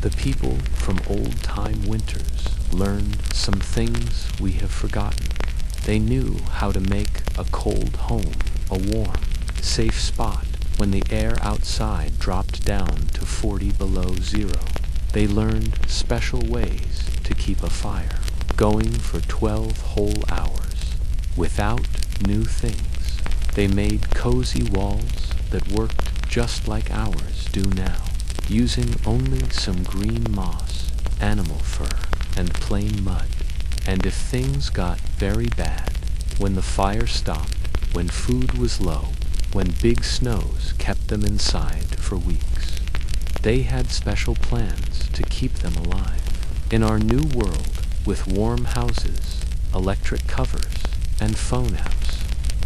The people from old-time winters learned some things we have forgotten. They knew how to make a cold home a warm, safe spot when the air outside dropped down to 40 below zero. They learned special ways to keep a fire going for 12 whole hours without new things. They made cozy walls that worked just like ours do now, using only some green moss, animal fur, and plain mud. And if things got very bad, when the fire stopped, when food was low, when big snows kept them inside for weeks, they had special plans to keep them alive. In our new world, with warm houses, electric covers, and phone apps,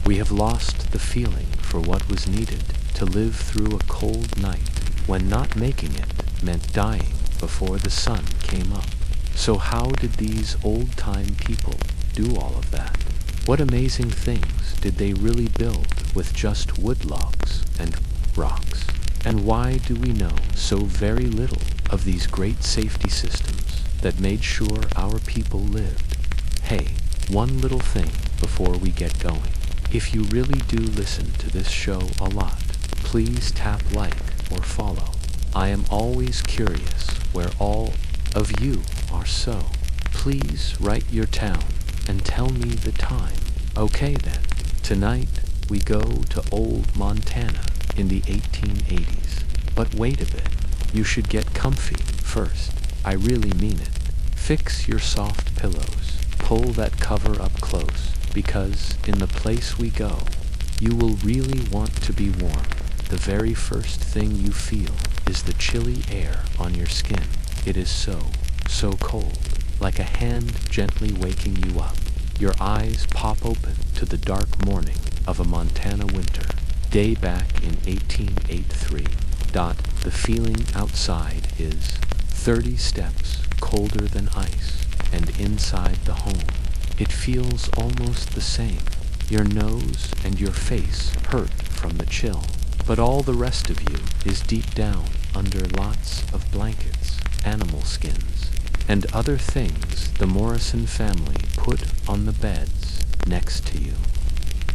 we have lost the feeling for what was needed to live through a cold night when not making it meant dying before the sun came up. So how did these old-time people do all of that? What amazing things did they really build with just wood logs and rocks? And why do we know so very little of these great safety systems that made sure our people lived? Hey, one little thing before we get going. If you really do listen to this show a lot, please tap like or follow. I am always curious where all of you are, so please write your town and tell me the time. Okay then, tonight we go to old Montana in the 1880s. But wait a bit, you should get comfy first. I really mean it. Fix your soft pillows, pull that cover up close, because in the place we go, you will really want to be warm. The very first thing you feel is the chilly air on your skin. It is so cold, like a hand gently waking you up. Your eyes pop open to the dark morning of a Montana winter day back in 1883. The feeling outside is 30 steps colder than ice, and inside the home, it feels almost the same. Your nose and your face hurt from the chill, but all the rest of you is deep down under lots of blankets, animal skins, and other things the Morrison family put on the beds next to you.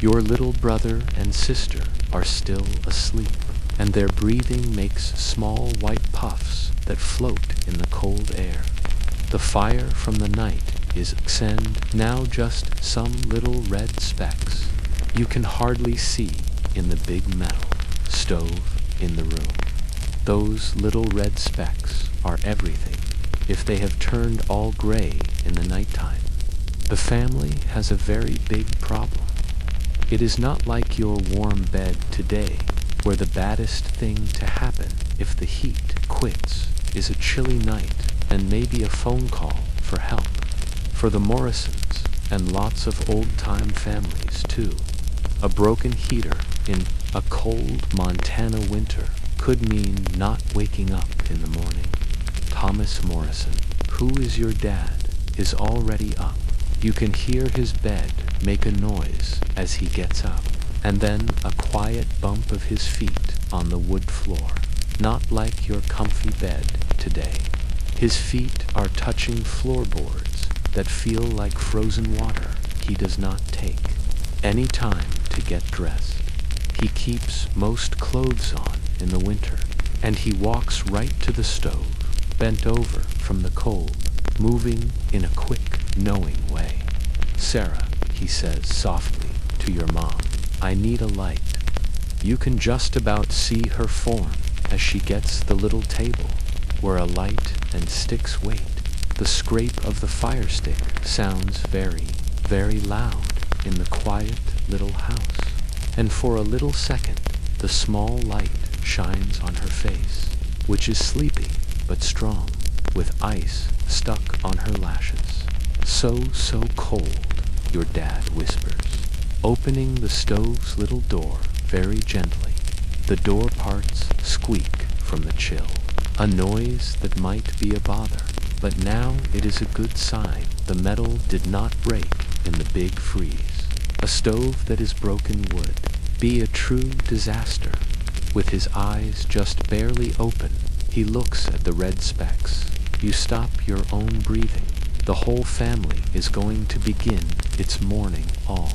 Your little brother and sister are still asleep, and their breathing makes small white puffs that float in the cold air. The fire from the night is extinct, now just some little red specks you can hardly see in the big metal stove in the room. Those little red specks are everything if they have turned all gray in the nighttime. The family has a very big problem. It is not like your warm bed today, where the baddest thing to happen if the heat quits is a chilly night and maybe a phone call for help. For the Morrisons, and lots of old-time families too, a broken heater in a cold Montana winter could mean not waking up in the morning. Thomas Morrison, who is your dad, is already up. You can hear his bed make a noise as he gets up, and then a quiet bump of his feet on the wood floor, not like your comfy bed today. His feet are touching floorboards that feel like frozen water he does not take any time to get dressed. He keeps most clothes on in the winter, and he walks right to the stove, bent over from the cold, moving in a quick, knowing way. "Sarah," he says softly to your mom, "I need a light." You can just about see her form as she gets the little table where a light and sticks wait. The scrape of the fire stick sounds very, very loud in the quiet little house. And for a little second, the small light shines on her face, which is sleepy but strong, with ice stuck on her lashes. So cold," your dad whispers, opening the stove's little door very gently. The door parts squeak from the chill, a noise that might be a bother, but now it is a good sign the metal did not break in the big freeze. A stove that is broken would be a true disaster. With his eyes just barely open, he He looks at the red specks. You stop your own breathing. The whole family is going to begin its morning all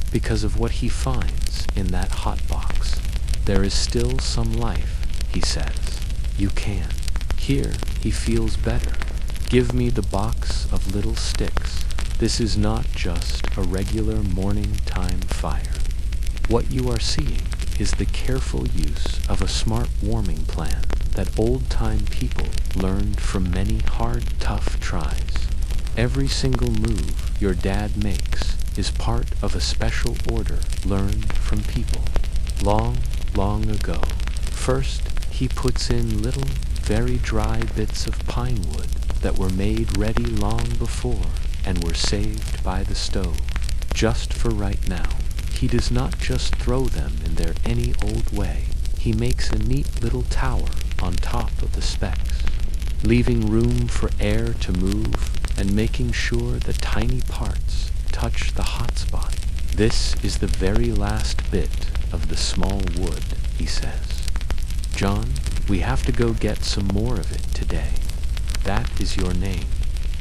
because of what he finds in that hot box. There is still some life, he says. You can. Here, he feels better. Give me the box of little sticks. This is not just a regular morning time fire. What you are seeing is the careful use of a smart warming plan that old-time people learned from many hard, tough tries. Every single move your dad makes is part of a special order learned from people long, long ago. First, he puts in little, very dry bits of pine wood that were made ready long before and were saved by the stove, just for right now. He does not just throw them in there any old way. He makes a neat little tower on top of the specks, leaving room for air to move and making sure the tiny parts touch the hot spot. This is the very last bit of the small wood, he says. John, we have to go get some more of it today. That is your name.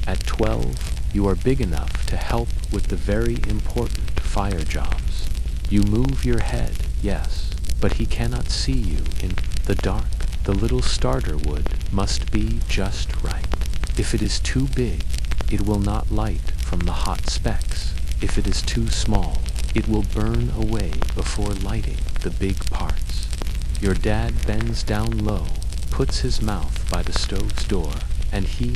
At 12, you are big enough to help with the very important fire jobs. You move your head, yes, but he cannot see you in the dark. The little starter wood must be just right. If it is too big, it will not light from the hot specks. If it is too small, it will burn away before lighting the big parts. Your dad bends down low, puts his mouth by the stove's door, and he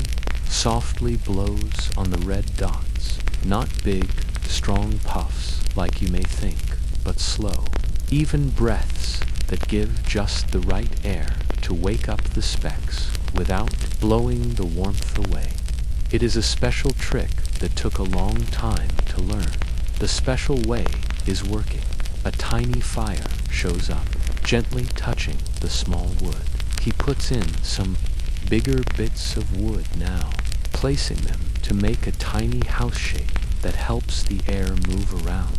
softly blows on the red dots. Not big, strong puffs like you may think, but slow, even breaths that give just the right air to wake up the specks without blowing the warmth away. It is a special trick that took a long time to learn. The special way is working. A tiny fire shows up, gently touching the small wood. He puts in some bigger bits of wood now, placing them to make a tiny house shape that helps the air move around.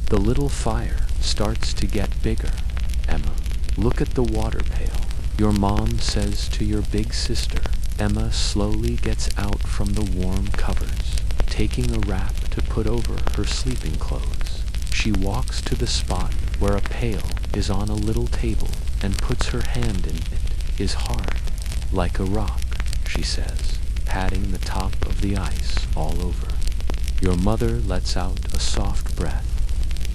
The little fire starts to get bigger. Emma, look at the water pail. Your mom says to your big sister. Emma slowly gets out from the warm covers, taking a wrap to put over her sleeping clothes. She walks to the spot where a pail is on a little table and puts her hand in it. Is hard, like a rock, she says, patting the top of the ice all over. Your mother lets out a soft breath.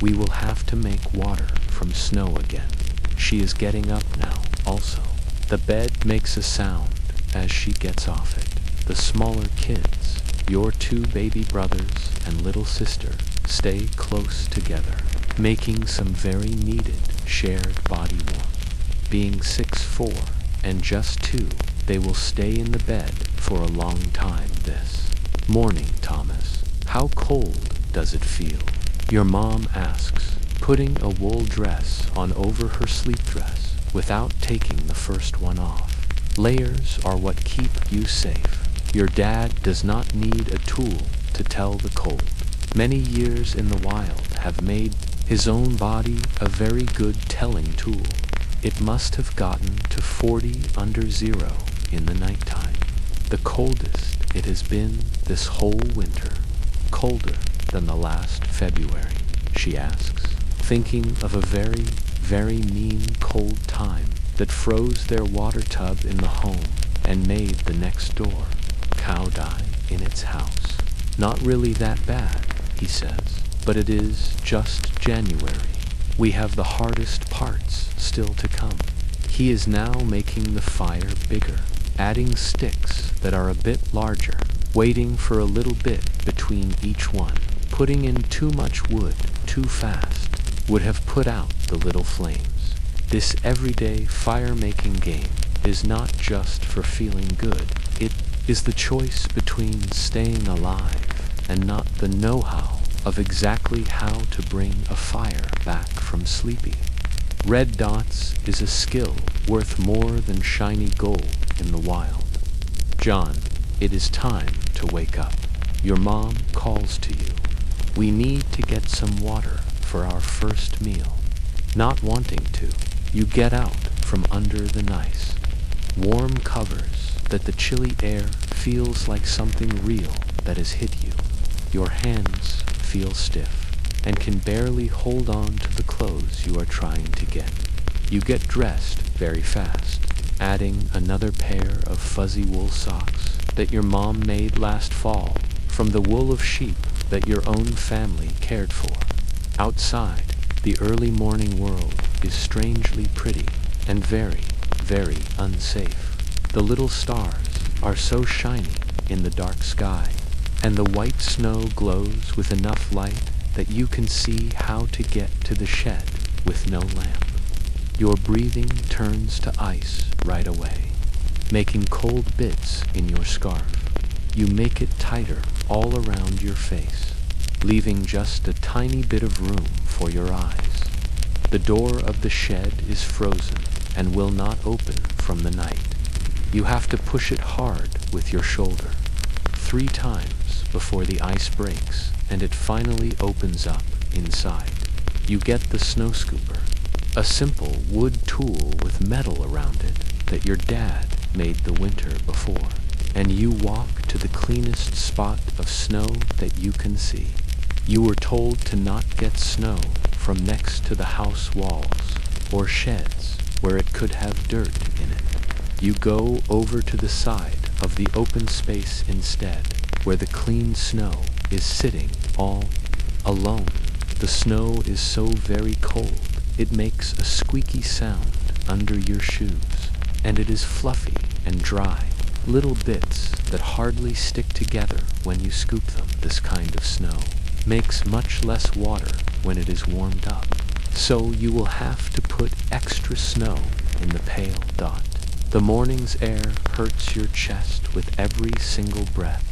We will have to make water from snow again. She is getting up now, also. The bed makes a sound as she gets off it. The smaller kids, your two baby brothers and little sister, stay close together, making some very needed shared body warmth. Being 6'4" and just 2, they will stay in the bed for a long time this morning. Thomas, how cold does it feel? Your mom asks, putting a wool dress on over her sleep dress without taking the first one off. Layers are what keep you safe. Your dad does not need a tool to tell the cold. Many years in the wild have made his own body a very good telling tool. It must have gotten to 40 under zero in the nighttime. The coldest it has been this whole winter. Colder than the last February, she asks, thinking of a very, very mean cold time that froze their water tub in the home and made the next door cow die in its house. Not really that bad, he says, but it is just January. We have the hardest parts still to come. He is now making the fire bigger, adding sticks that are a bit larger, waiting for a little bit between each one. Putting in too much wood too fast would have put out the little flames. This everyday fire-making game is not just for feeling good. It is the choice between staying alive and not the know-how of exactly how to bring a fire back from sleepy. Red dots is a skill worth more than shiny gold in the wild. John, it is time to wake up. Your mom calls to you. We need to get some water for our first meal. Not wanting to, you get out from under the nice. Warm covers that the chilly air feels like something real that has hit you. Your hands feel stiff and can barely hold on to the clothes you are trying to get. You get dressed very fast, adding another pair of fuzzy wool socks that your mom made last fall from the wool of sheep that your own family cared for. Outside, the early morning world is strangely pretty and very, very unsafe. The little stars are so shiny in the dark sky, and the white snow glows with enough light that you can see how to get to the shed with no lamp. Your breathing turns to ice right away, making cold bits in your scarf. You make it tighter all around your face, leaving just a tiny bit of room for your eyes. The door of the shed is frozen and will not open from the night. You have to push it hard with your shoulder, 3 times before the ice breaks and it finally opens up inside. You get the snow scooper, a simple wood tool with metal around it that your dad made the winter before, and you walk to the cleanest spot of snow that you can see. You were told to not get snow from next to the house walls or sheds where it could have dirt in it. You go over to the side of the open space instead, where the clean snow is sitting all alone. The snow is so very cold, it makes a squeaky sound under your shoes, and it is fluffy and dry, little bits that hardly stick together when you scoop them. This kind of snow makes much less water when it is warmed up, so you will have to put extra snow in the pale dot. The morning's air hurts your chest with every single breath.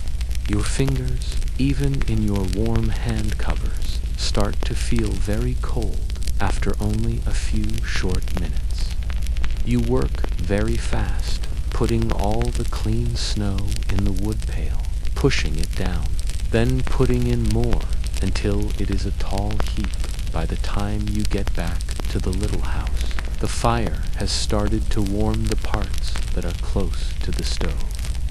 Your fingers, even in your warm hand covers, start to feel very cold after only a few short minutes. You work very fast, putting all the clean snow in the wood pail, pushing it down, then putting in more until it is a tall heap by the time you get back to the little house. The fire has started to warm the parts that are close to the stove.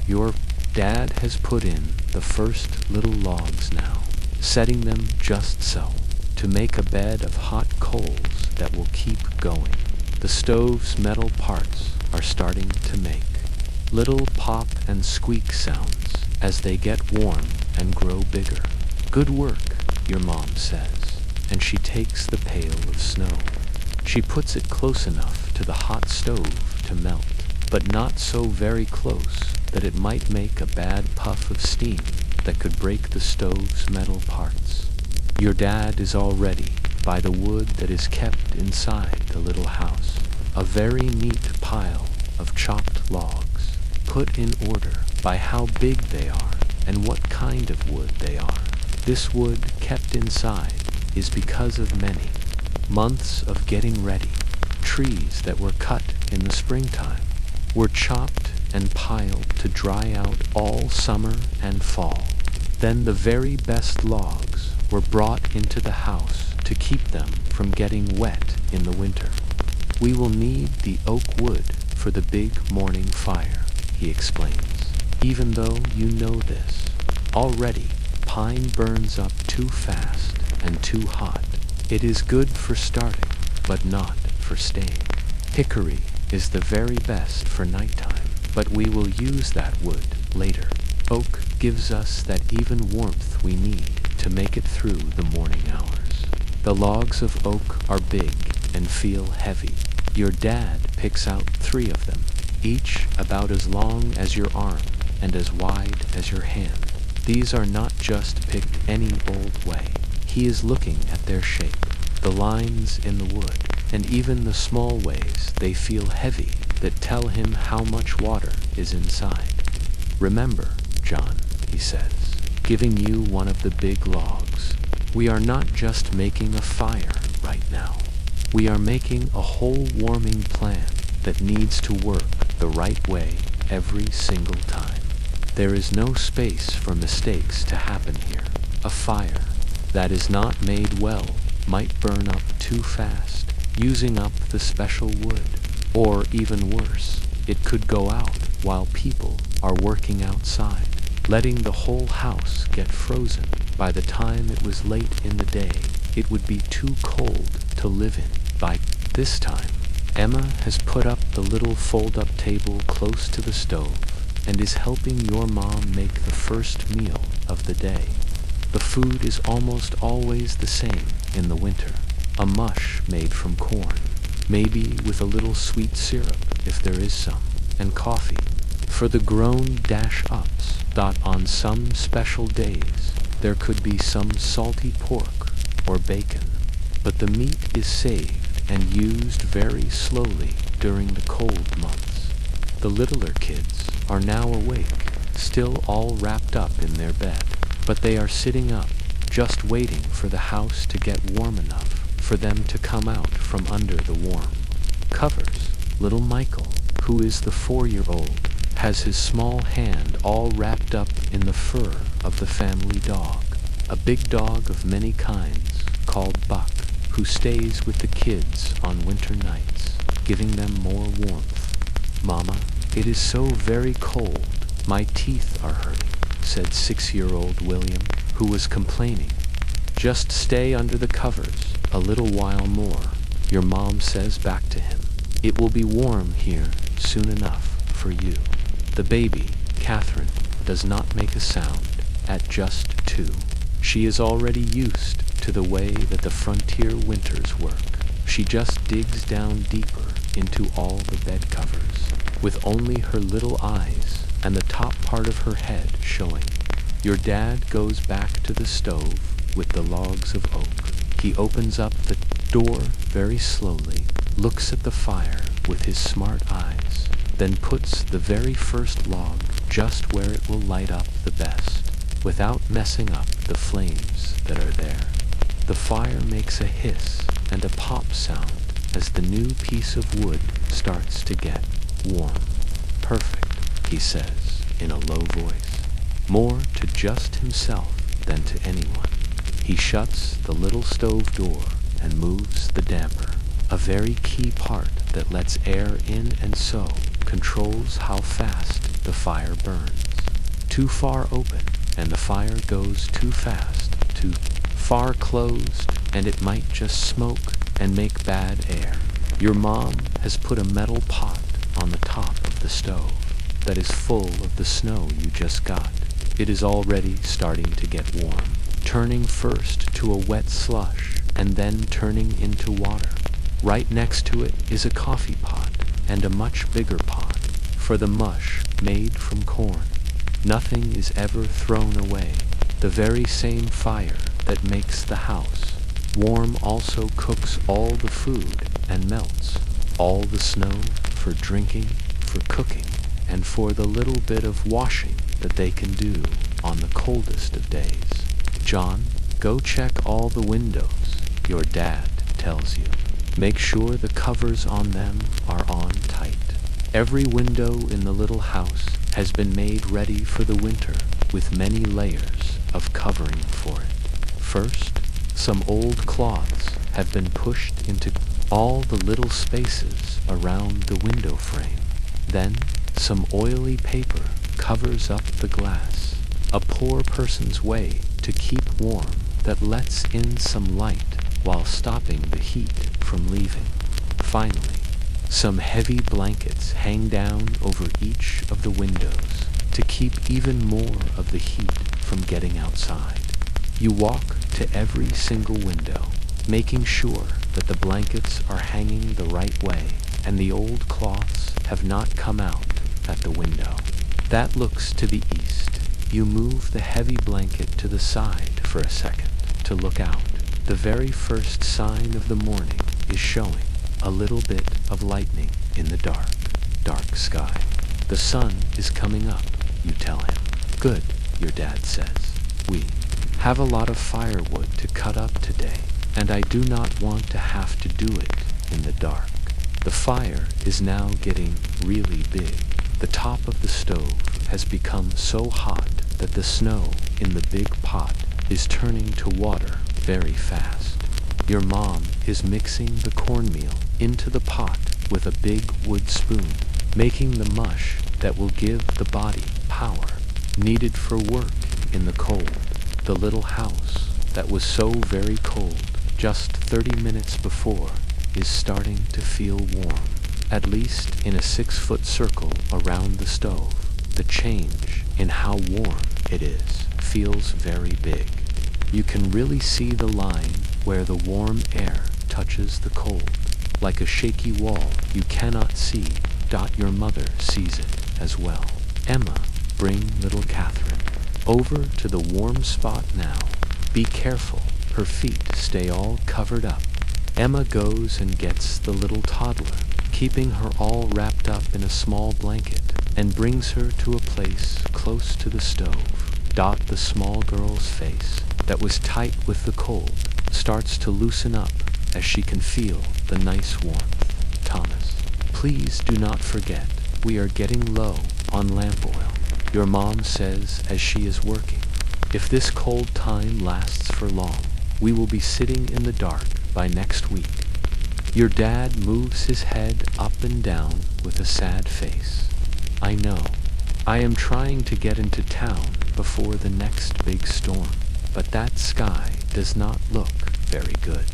Your dad has put in the first little logs now, setting them just so, to make a bed of hot coals that will keep going. The stove's metal parts are starting to make little pop and squeak sounds as they get warm and grow bigger. Good work, your mom says, and she takes the pail of snow. She puts it close enough to the hot stove to melt, but not so very close that it might make a bad puff of steam that could break the stove's metal parts. Your dad is all ready by the wood that is kept inside the little house, a very neat pile of chopped logs, put in order by how big they are and what kind of wood they are. This wood kept inside is because of many months of getting ready. Trees that were cut in the springtime were chopped and piled to dry out all summer and fall. Then the very best logs were brought into the house to keep them from getting wet in the winter. We will need the oak wood for the big morning fire, he explains. Even though you know this, already pine burns up too fast and too hot. It is good for starting, but not for staying. Hickory is the very best for nighttime, but we will use that wood later. Oak gives us that even warmth we need to make it through the morning hours. The logs of oak are big and feel heavy. Your dad picks out 3 of them, each about as long as your arm and as wide as your hand. These are not just picked any old way. He is looking at their shape, the lines in the wood, and even the small ways they feel heavy that tell him how much water is inside. Remember, John, he says, giving you one of the big logs, we are not just making a fire right now. We are making a whole warming plan that needs to work the right way every single time. There is no space for mistakes to happen here. A fire that is not made well might burn up too fast, using up the special wood, or even worse, it could go out while people are working outside, letting the whole house get frozen. By the time it was late in the day, it would be too cold to live in. By this time, Emma has put up the little fold-up table close to the stove and is helping your mom make the first meal of the day. The food is almost always the same in the winter. A mush made from corn, maybe with a little sweet syrup if there is some, and coffee. For the grown dash-ups, on some special days, there could be some salty pork or bacon. But the meat is saved and used very slowly during the cold months. The littler kids are now awake, still all wrapped up in their bed, but they are sitting up, just waiting for the house to get warm enough for them to come out from under the warm covers. Little Michael, who is the 4-year-old, has his small hand all wrapped up in the fur of the family dog, a big dog of many kinds called Buck, who stays with the kids on winter nights, giving them more warmth. "Mama, it is so very cold. My teeth are hurting," said 6-year-old William, who was complaining. "Just stay under the covers a little while more," your mom says back to him. "It will be warm here soon enough for you." The baby, Catherine, does not make a sound at just 2. She is already used to the way that the frontier winters work. She just digs down deeper into all the bed covers, with only her little eyes and the top part of her head showing. Your dad goes back to the stove with the logs of oak. He opens up the door very slowly, looks at the fire with his smart eyes, then puts the very first log just where it will light up the best, without messing up the flames that are there. The fire makes a hiss and a pop sound as the new piece of wood starts to get warm. "Perfect," he says in a low voice, more to just himself than to anyone. He shuts the little stove door and moves the damper, a very key part that lets air in and so controls how fast the fire burns. Too far open and the fire goes too fast, too far closed and it might just smoke and make bad air. Your mom has put a metal pot on the top of the stove that is full of the snow you just got. It is already starting to get warm, turning first to a wet slush and then turning into water. Right next to it is a coffee pot and a much bigger pot for the mush made from corn. Nothing is ever thrown away. The very same fire that makes the house warm also cooks all the food and melts all the snow for drinking, for cooking, and for the little bit of washing that they can do on the coldest of days. "John, go check all the windows," your dad tells you. "Make sure the covers on them are on tight." Every window in the little house has been made ready for the winter with many layers of covering for it. First, some old cloths have been pushed into all the little spaces around the window frame. Then, some oily paper covers up the glass, a poor person's way to keep warm that lets in some light while stopping the heat from leaving. Finally, some heavy blankets hang down over each of the windows to keep even more of the heat from getting outside. You walk to every single window, making sure that the blankets are hanging the right way and the old cloths have not come out at the window. That looks to the east. You move the heavy blanket to the side for a second to look out. The very first sign of the morning is showing a little bit of lightning in the dark, dark sky. The sun is coming up, you tell him. "Good," your dad says. "We have a lot of firewood to cut up today, and I do not want to have to do it in the dark." The fire is now getting really big. The top of the stove has become so hot that the snow in the big pot is turning to water very fast. Your mom is mixing the cornmeal into the pot with a big wood spoon. making the mush that will give the body power needed for work in the cold. The little house that was so very cold just 30 minutes before is starting to feel warm, at least in a 6-foot circle around the stove. The change in how warm it is feels very big. You can really see the line where the warm air touches the cold. Like a shaky wall you cannot see. Your mother sees it as well. Emma, bring little Catherine over to the warm spot now. Be careful, her feet stay all covered up. Emma goes and gets the little toddler, keeping her all wrapped up in a small blanket, and brings her to a place close to the stove. The small girl's face, that was tight with the cold, starts to loosen up as she can feel the nice warmth. Thomas, please do not forget, we are getting low on lamp oil, your mom says as she is working. If this cold time lasts for long, we will be sitting in the dark by next week. Your dad moves his head up and down with a sad face. I know. I am trying to get into town before the next big storm, but that sky does not look very good.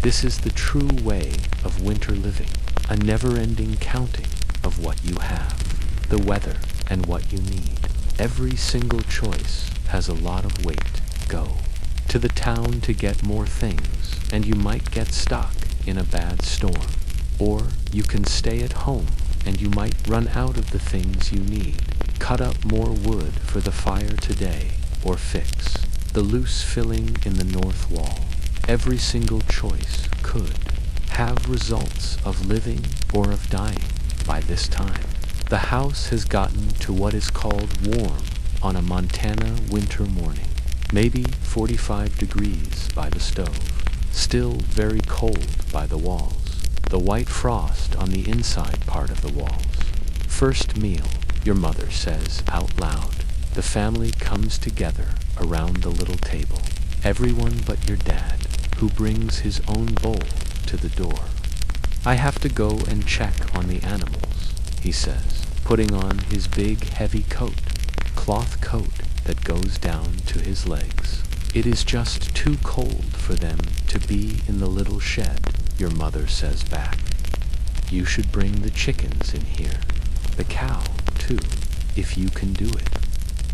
This is the true way of winter living, a never-ending counting of what you have, the weather, and what you need. Every single choice has a lot of weight. Go to the town to get more things, and you might get stuck in a bad storm. Or you can stay at home, and you might run out of the things you need. Cut up more wood for the fire today, or fix the loose filling in the north wall. Every single choice could have results of living or of dying by this time. The house has gotten to what is called warm on a Montana winter morning, maybe 45 degrees by the stove, still very cold by the walls, the white frost on the inside part of the walls. First meal, your mother says out loud. The family comes together around the little table, everyone but your dad, who brings his own bowl to the door. I have to go and check on the animals, he says, putting on his big heavy cloth coat that goes down to his legs. It is just too cold for them to be in the little shed, your mother says back. You should bring the chickens in here, the cow, too, if you can do it.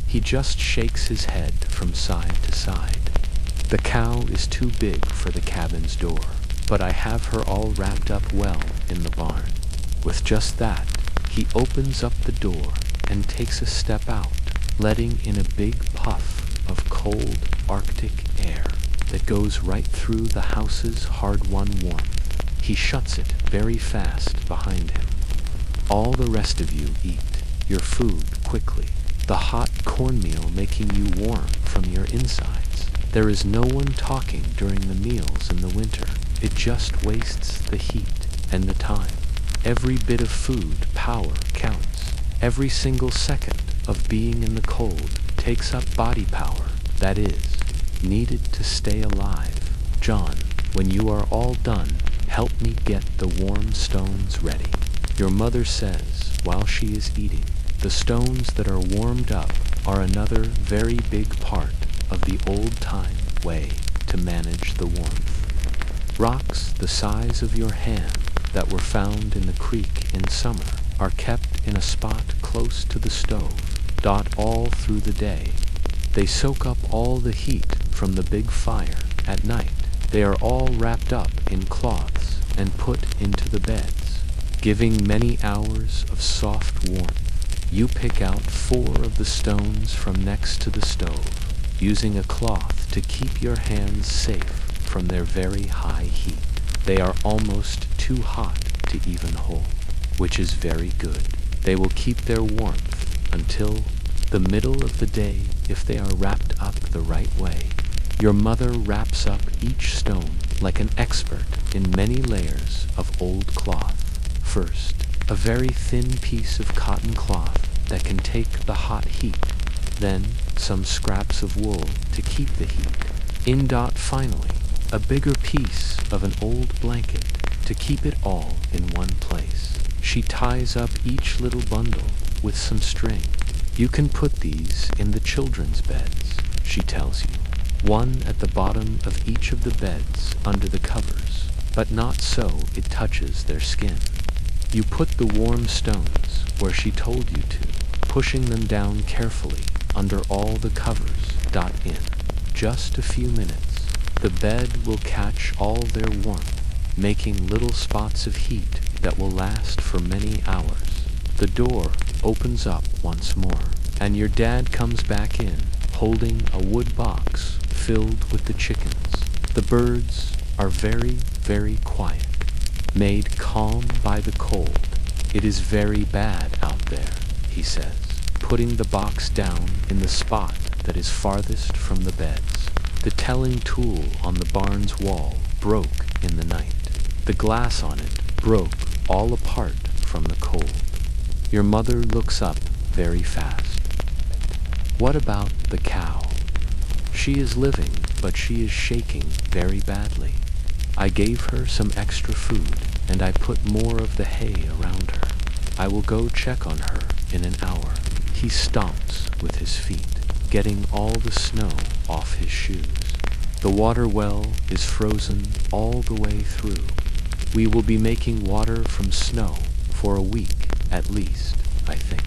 He just shakes his head from side to side. The cow is too big for the cabin's door, but I have her all wrapped up well in the barn. With just that, he opens up the door and takes a step out, letting in a big puff of cold Arctic air that goes right through the house's hard-won warmth. He shuts it very fast behind him. All the rest of you eat your food quickly, the hot cornmeal making you warm from your insides. There is no one talking during the meals in the winter. It just wastes the heat and the time. Every bit of food power counts. Every single second of being in the cold takes up body power, that is, needed to stay alive. John, when you are all done, help me get the warm stones ready, your mother says while she is eating. The stones that are warmed up are another very big part of the old-time way to manage the warmth. Rocks the size of your hand that were found in the creek in summer are kept in a spot close to the stove, all through the day. They soak up all the heat from the big fire at night. They are all wrapped up in cloths and put into the beds, giving many hours of soft warmth. You pick out 4 of the stones from next to the stove, using a cloth to keep your hands safe from their very high heat. They are almost too hot to even hold, which is very good. They will keep their warmth until the middle of the day if they are wrapped up the right way. Your mother wraps up each stone like an expert in many layers of old cloth. First, a very thin piece of cotton cloth that can take the hot heat. Then, some scraps of wool to keep the heat. Finally, a bigger piece of an old blanket to keep it all in one place. She ties up each little bundle with some string. You can put these in the children's beds, she tells you. One at the bottom of each of the beds under the covers, but not so it touches their skin. You put the warm stones where she told you to, pushing them down carefully under all the covers. In just a few minutes, the bed will catch all their warmth, making little spots of heat that will last for many hours. The door opens up once more, and your dad comes back in, holding a wood box filled with the chickens. The birds are very, very quiet, made calm by the cold. It is very bad out there, he says, putting the box down in the spot that is farthest from the beds. The telling tool on the barn's wall broke in the night. The glass on it broke all apart from the cold. Your mother looks up very fast. What about the cow? She is living, but she is shaking very badly. I gave her some extra food, and I put more of the hay around her. I will go check on her in an hour. He stomps with his feet, getting all the snow off his shoes. The water well is frozen all the way through. We will be making water from snow for a week at least, I think.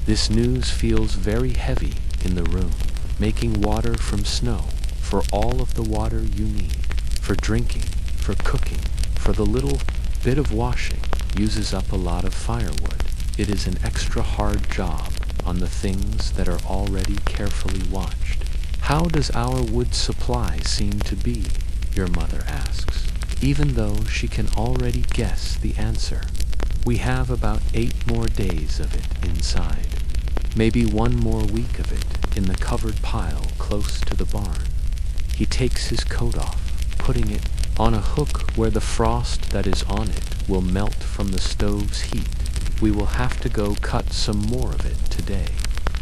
This news feels very heavy in the room. Making water from snow for all of the water you need, for drinking, for cooking, for the little bit of washing, uses up a lot of firewood. It is an extra hard job on the things that are already carefully watched. How does our wood supply seem to be? Your mother asks, even though she can already guess the answer. We have about 8 more days of it inside. Maybe 1 more week of it in the covered pile close to the barn. He takes his coat off, putting it on a hook where the frost that is on it will melt from the stove's heat. We will have to go cut some more of it today,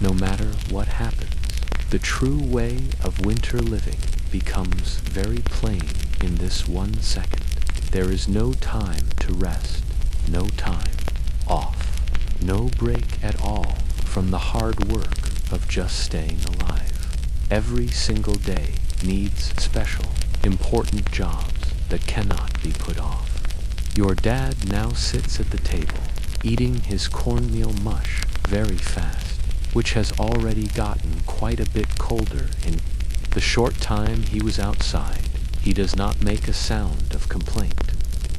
no matter what happens. The true way of winter living becomes very plain in this 1 second. There is no time to rest, no time off, no break at all from the hard work of just staying alive. Every single day needs special, important jobs that cannot be put off. Your dad now sits at the table, eating his cornmeal mush very fast, which has already gotten quite a bit colder in the short time he was outside. He does not make a sound of complaint.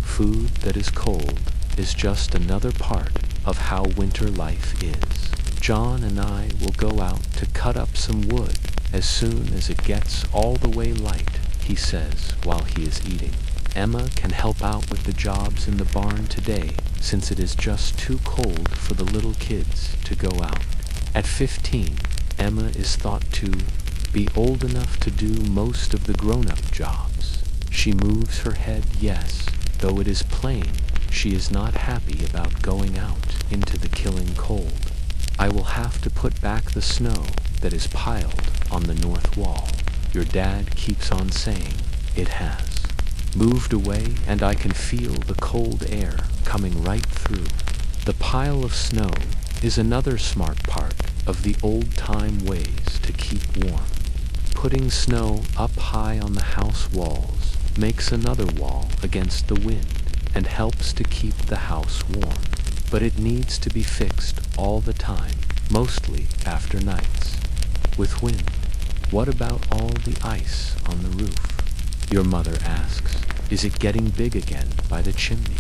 Food that is cold is just another part of how winter life is. John and I will go out to cut up some wood as soon as it gets all the way light, he says while he is eating. Emma can help out with the jobs in the barn today since it is just too cold for the little kids to go out. At 15, Emma is thought to be old enough to do most of the grown-up jobs. She moves her head yes, though it is plain she is not happy about going out into the killing cold. I will have to put back the snow that is piled on the north wall. Your dad keeps on saying it has moved away, and I can feel the cold air coming right through. The pile of snow is another smart part of the old-time ways to keep warm. Putting snow up high on the house walls makes another wall against the wind and helps to keep the house warm. But it needs to be fixed all the time, mostly after nights. With wind, what about all the ice on the roof? Your mother asks, is it getting big again by the chimney?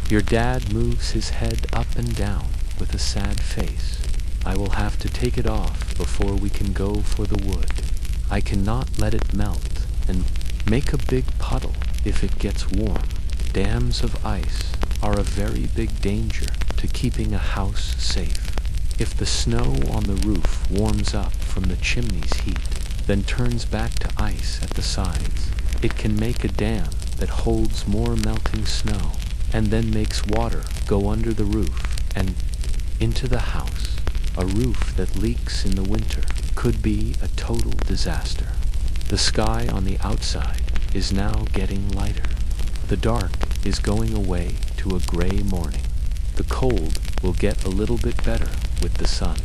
Your dad moves his head up and down with a sad face. I will have to take it off before we can go for the wood. I cannot let it melt and make a big puddle if it gets warm. Dams of ice are a very big danger to keeping a house safe. If the snow on the roof warms up from the chimney's heat, then turns back to ice at the sides, it can make a dam that holds more melting snow and then makes water go under the roof and into the house. A roof that leaks in the winter could be a total disaster. The sky on the outside is now getting lighter. The dark is going away to a gray morning. The cold will get a little bit better with the sun,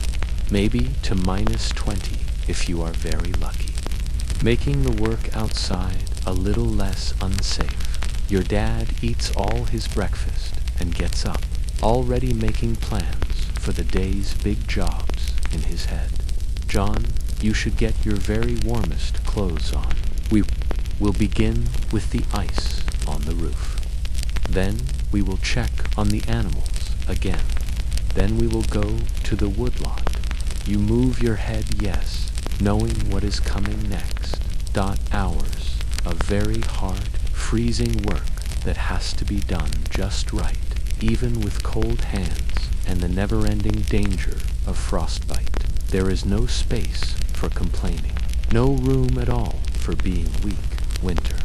maybe to -20 if you are very lucky, making the work outside a little less unsafe. Your dad eats all his breakfast and gets up, already making plans for the day's big jobs in his head. John, you should get your very warmest clothes on. We will begin with the ice on the roof. Then we will check on the animals again. Then we will go to the woodlot. You move your head yes, knowing what is coming next. Hours of very hard, freezing work that has to be done just right, even with cold hands and the never-ending danger of frostbite. There is no space for complaining, no room at all for being weak. Winter.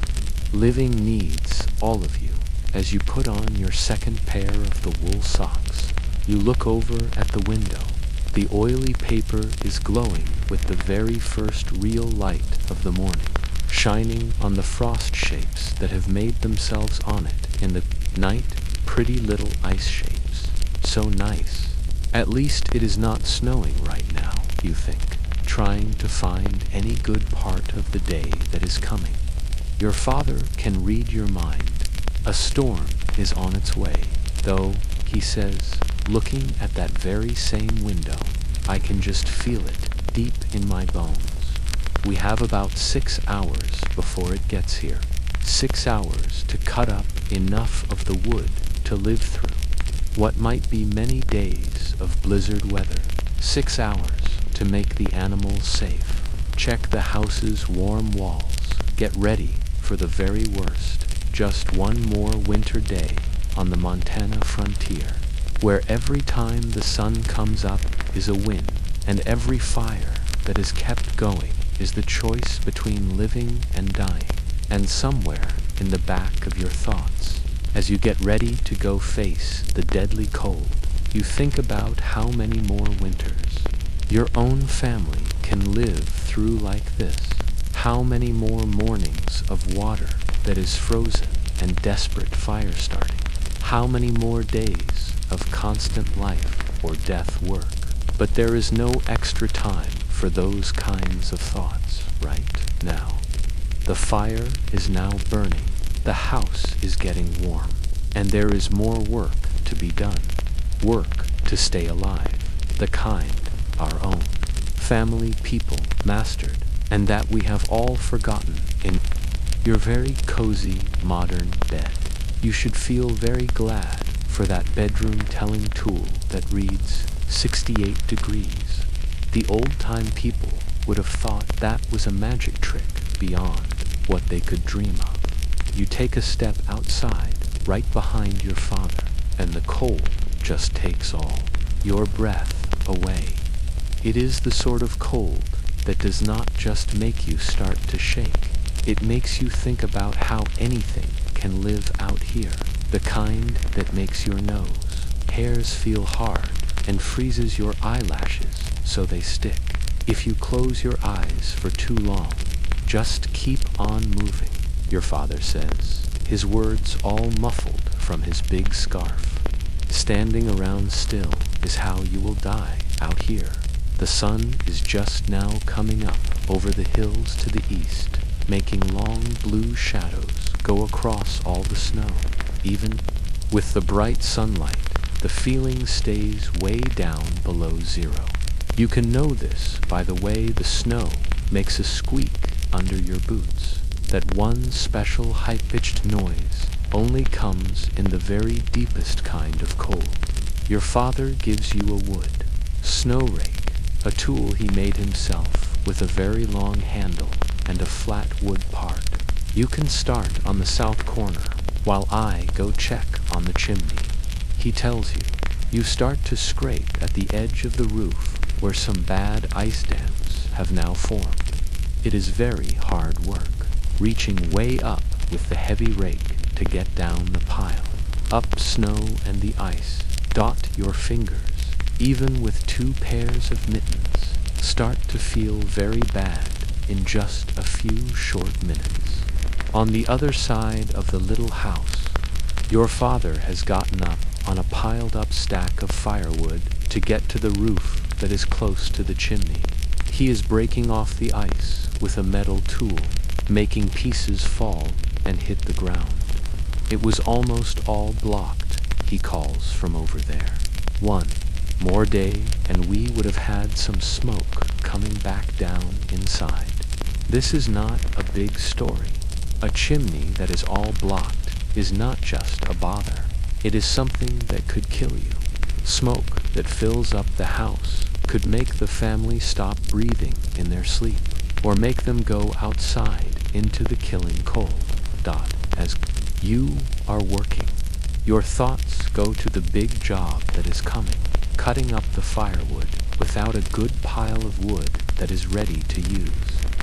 Living needs all of you. As you put on your second pair of the wool socks, you look over at the window. The oily paper is glowing with the very first real light of the morning, shining on the frost shapes that have made themselves on it in the night. Pretty little ice shapes. So nice. At least it is not snowing right now, you think, trying to find any good part of the day that is coming. Your father can read your mind. A storm is on its way, though, he says, looking at that very same window, I can just feel it deep in my bones. We have about 6 hours before it gets here. 6 hours to cut up enough of the wood to live through what might be many days of blizzard weather. 6 hours to make the animals safe. Check the house's warm walls. Get ready for the very worst. Just one more winter day on the Montana frontier, where every time the sun comes up is a win, and every fire that is kept going is the choice between living and dying. And somewhere in the back of your thoughts, as you get ready to go face the deadly cold, you think about how many more winters your own family can live through like this. How many more mornings of water that is frozen and desperate fire starting. How many more days of constant life or death work. But there is no extra time for those kinds of thoughts right now. The fire is now burning. The house is getting warm. And there is more work to be done. Work to stay alive. The kind our own. Family people mastered. And that we have all forgotten in your very cozy modern bed. You should feel very glad for that bedroom telling tool that reads 68 degrees. The old-time people would have thought that was a magic trick beyond what they could dream of. You take a step outside, right behind your father, and the cold just takes all your breath away. It is the sort of cold that does not just make you start to shake. It makes you think about how anything can live out here. The kind that makes your nose, hairs feel hard and freezes your eyelashes so they stick. If you close your eyes for too long, just keep on moving, your father says, his words all muffled from his big scarf. Standing around still is how you will die out here. The sun is just now coming up over the hills to the east, making long blue shadows go across all the snow. Even with the bright sunlight, the feeling stays way down below zero. You can know this by the way the snow makes a squeak under your boots. That one special high-pitched noise only comes in the very deepest kind of cold. Your father gives you a wood snow rake, a tool he made himself with a very long handle and a flat wood part. You can start on the south corner while I go check on the chimney. He tells you. You start to scrape at the edge of the roof where some bad ice dams have now formed. It is very hard work, reaching way up with the heavy rake to get down the pile. Up snow and the ice. Dot your fingers. Even with 2 pairs of mittens, start to feel very bad in just a few short minutes. On the other side of the little house, your father has gotten up on a piled-up stack of firewood to get to the roof that is close to the chimney. He is breaking off the ice with a metal tool, making pieces fall and hit the ground. It was almost all blocked, he calls from over there. One more day and we would have had some smoke coming back down inside. This is not a big story. A chimney that is all blocked is not just a bother. It is something that could kill you. Smoke that fills up the house could make the family stop breathing in their sleep, or make them go outside into the killing cold. As you are working, your thoughts go to the big job that is coming, cutting up the firewood without a good pile of wood that is ready to use.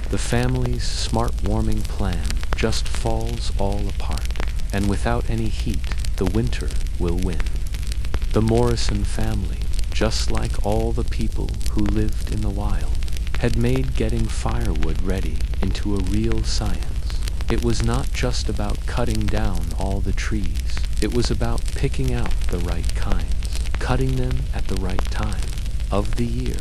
The family's smart warming plan just falls all apart, and without any heat, the winter will win. The Morrison family, just like all the people who lived in the wild, had made getting firewood ready into a real science. It was not just about cutting down all the trees. It was about picking out the right kinds, cutting them at the right time of the year,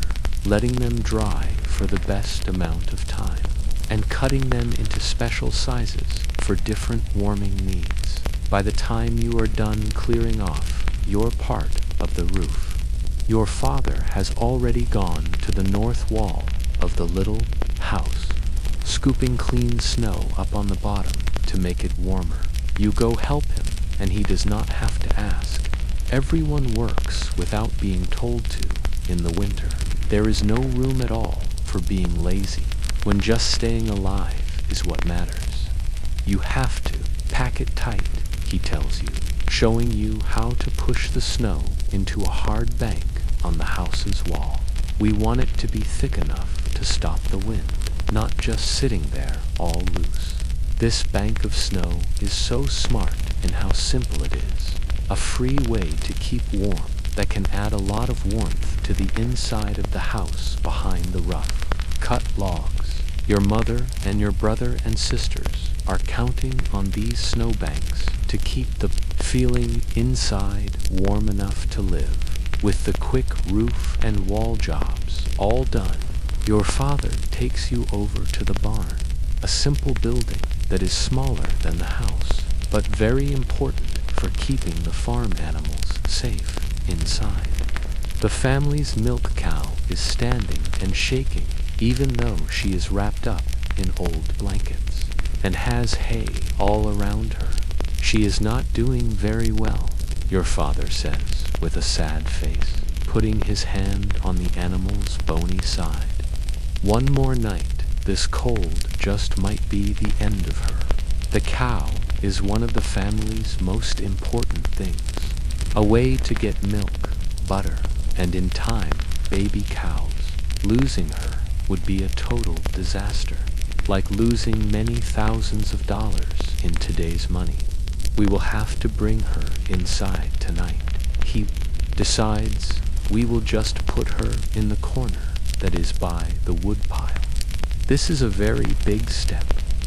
letting them dry for the best amount of time, and cutting them into special sizes for different warming needs. By the time you are done clearing off your part of the roof, your father has already gone to the north wall of the little house, scooping clean snow up on the bottom to make it warmer. You go help him, and he does not have to ask. Everyone works without being told to in the winter. There is no room at all for being lazy, when just staying alive is what matters. You have to pack it tight, he tells you, showing you how to push the snow into a hard bank on the house's wall. We want it to be thick enough to stop the wind, not just sitting there all loose. This bank of snow is so smart in how simple it is, a free way to keep warm that can add a lot of warmth to the inside of the house behind the rough cut logs. Your mother and your brother and sisters are counting on these snowbanks to keep the feeling inside warm enough to live. With the quick roof and wall jobs all done, your father takes you over to the barn, a simple building that is smaller than the house, but very important for keeping the farm animals safe inside. The family's milk cow is standing and shaking, even though she is wrapped up in old blankets and has hay all around her. She is not doing very well, your father says with a sad face, putting his hand on the animal's bony side. One more night, this cold just might be the end of her. The cow is one of the family's most important things, a way to get milk, butter, and in time, baby cows. Losing her would be a total disaster, like losing many thousands of dollars in today's money. We will have to bring her inside tonight. He decides we will just put her in the corner that is by the woodpile. This is a very big step,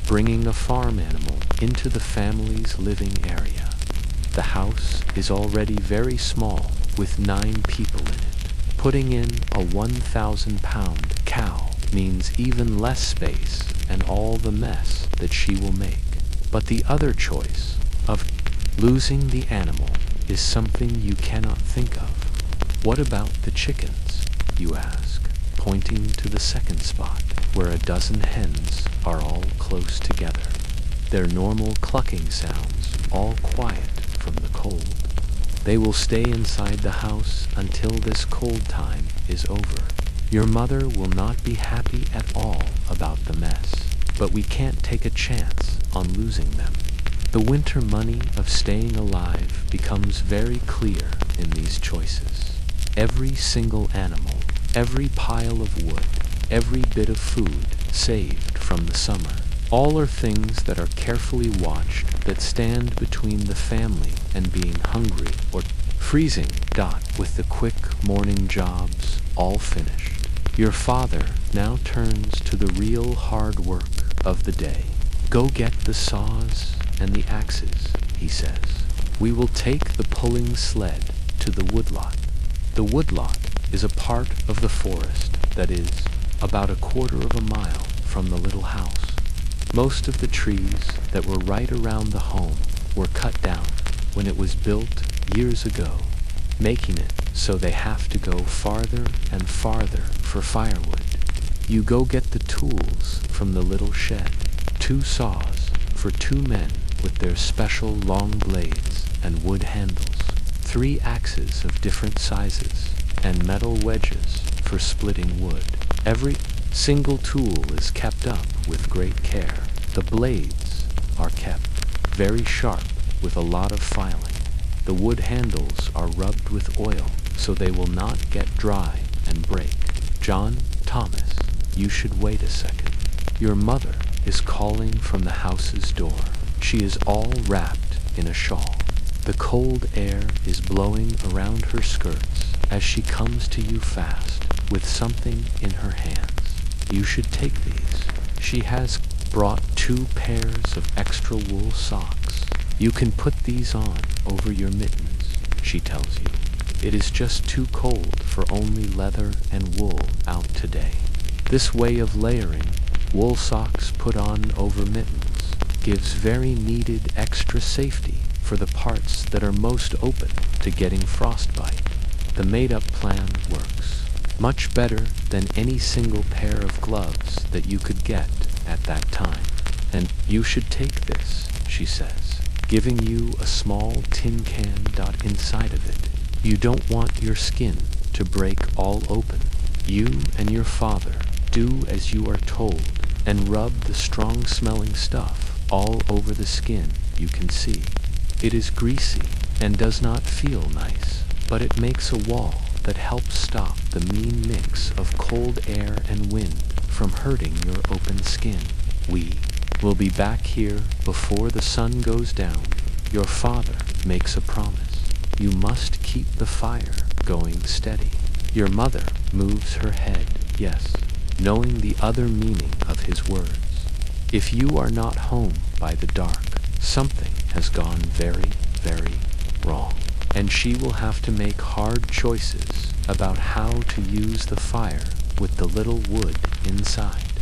bringing a farm animal into the family's living area. The house is already very small, with 9 people in it. Putting in a 1,000-pound cow means even less space and all the mess that she will make. But the other choice of losing the animal is something you cannot think of. What about the chickens, you ask, pointing to the second spot, where a dozen hens are all close together, their normal clucking sounds all quiet from the cold. They will stay inside the house until this cold time is over. Your mother will not be happy at all about the mess, but we can't take a chance on losing them. The winter money of staying alive becomes very clear in these choices. Every single animal, every pile of wood, every bit of food saved from the summer, all are things that are carefully watched, that stand between the family and being hungry or freezing. With the quick morning jobs all finished, your father now turns to the real hard work of the day. Go get the saws and the axes, he says. We will take the pulling sled to the woodlot. The woodlot is a part of the forest that is about 1/4 of a mile from the little house. Most of the trees that were right around the home were cut down when it was built years ago, making it so they have to go farther and farther for firewood. You go get the tools from the little shed, 2 saws for 2 men with their special long blades and wood handles, 3 axes of different sizes, and metal wedges for splitting wood. Every single tool is kept up with great care. The blades are kept very sharp with a lot of filing. The wood handles are rubbed with oil so they will not get dry and break. John, Thomas, you should wait a second. Your mother is calling from the house's door. She is all wrapped in a shawl. The cold air is blowing around her skirts as she comes to you fast with something in her hands. You should take these. She has brought 2 pairs of extra wool socks. You can put these on over your mittens, she tells you. It is just too cold for only leather and wool out today. This way of layering wool socks put on over mittens gives very needed extra safety for the parts that are most open to getting frostbite. The made-up plan works much better than any single pair of gloves that you could get at that time. And you should take this, she says, giving you a small tin can. Inside of it. You don't want your skin to break all open. You and your father do as you are told and rub the strong-smelling stuff all over the skin you can see. It is greasy and does not feel nice, but it makes a wall that helps stop the mean mix of cold air and wind from hurting your open skin. We will be back here before the sun goes down. Your father makes a promise. You must keep the fire going steady. Your mother moves her head, yes, knowing the other meaning of his words. If you are not home by the dark, something has gone very, very wrong, and she will have to make hard choices about how to use the fire with the little wood inside.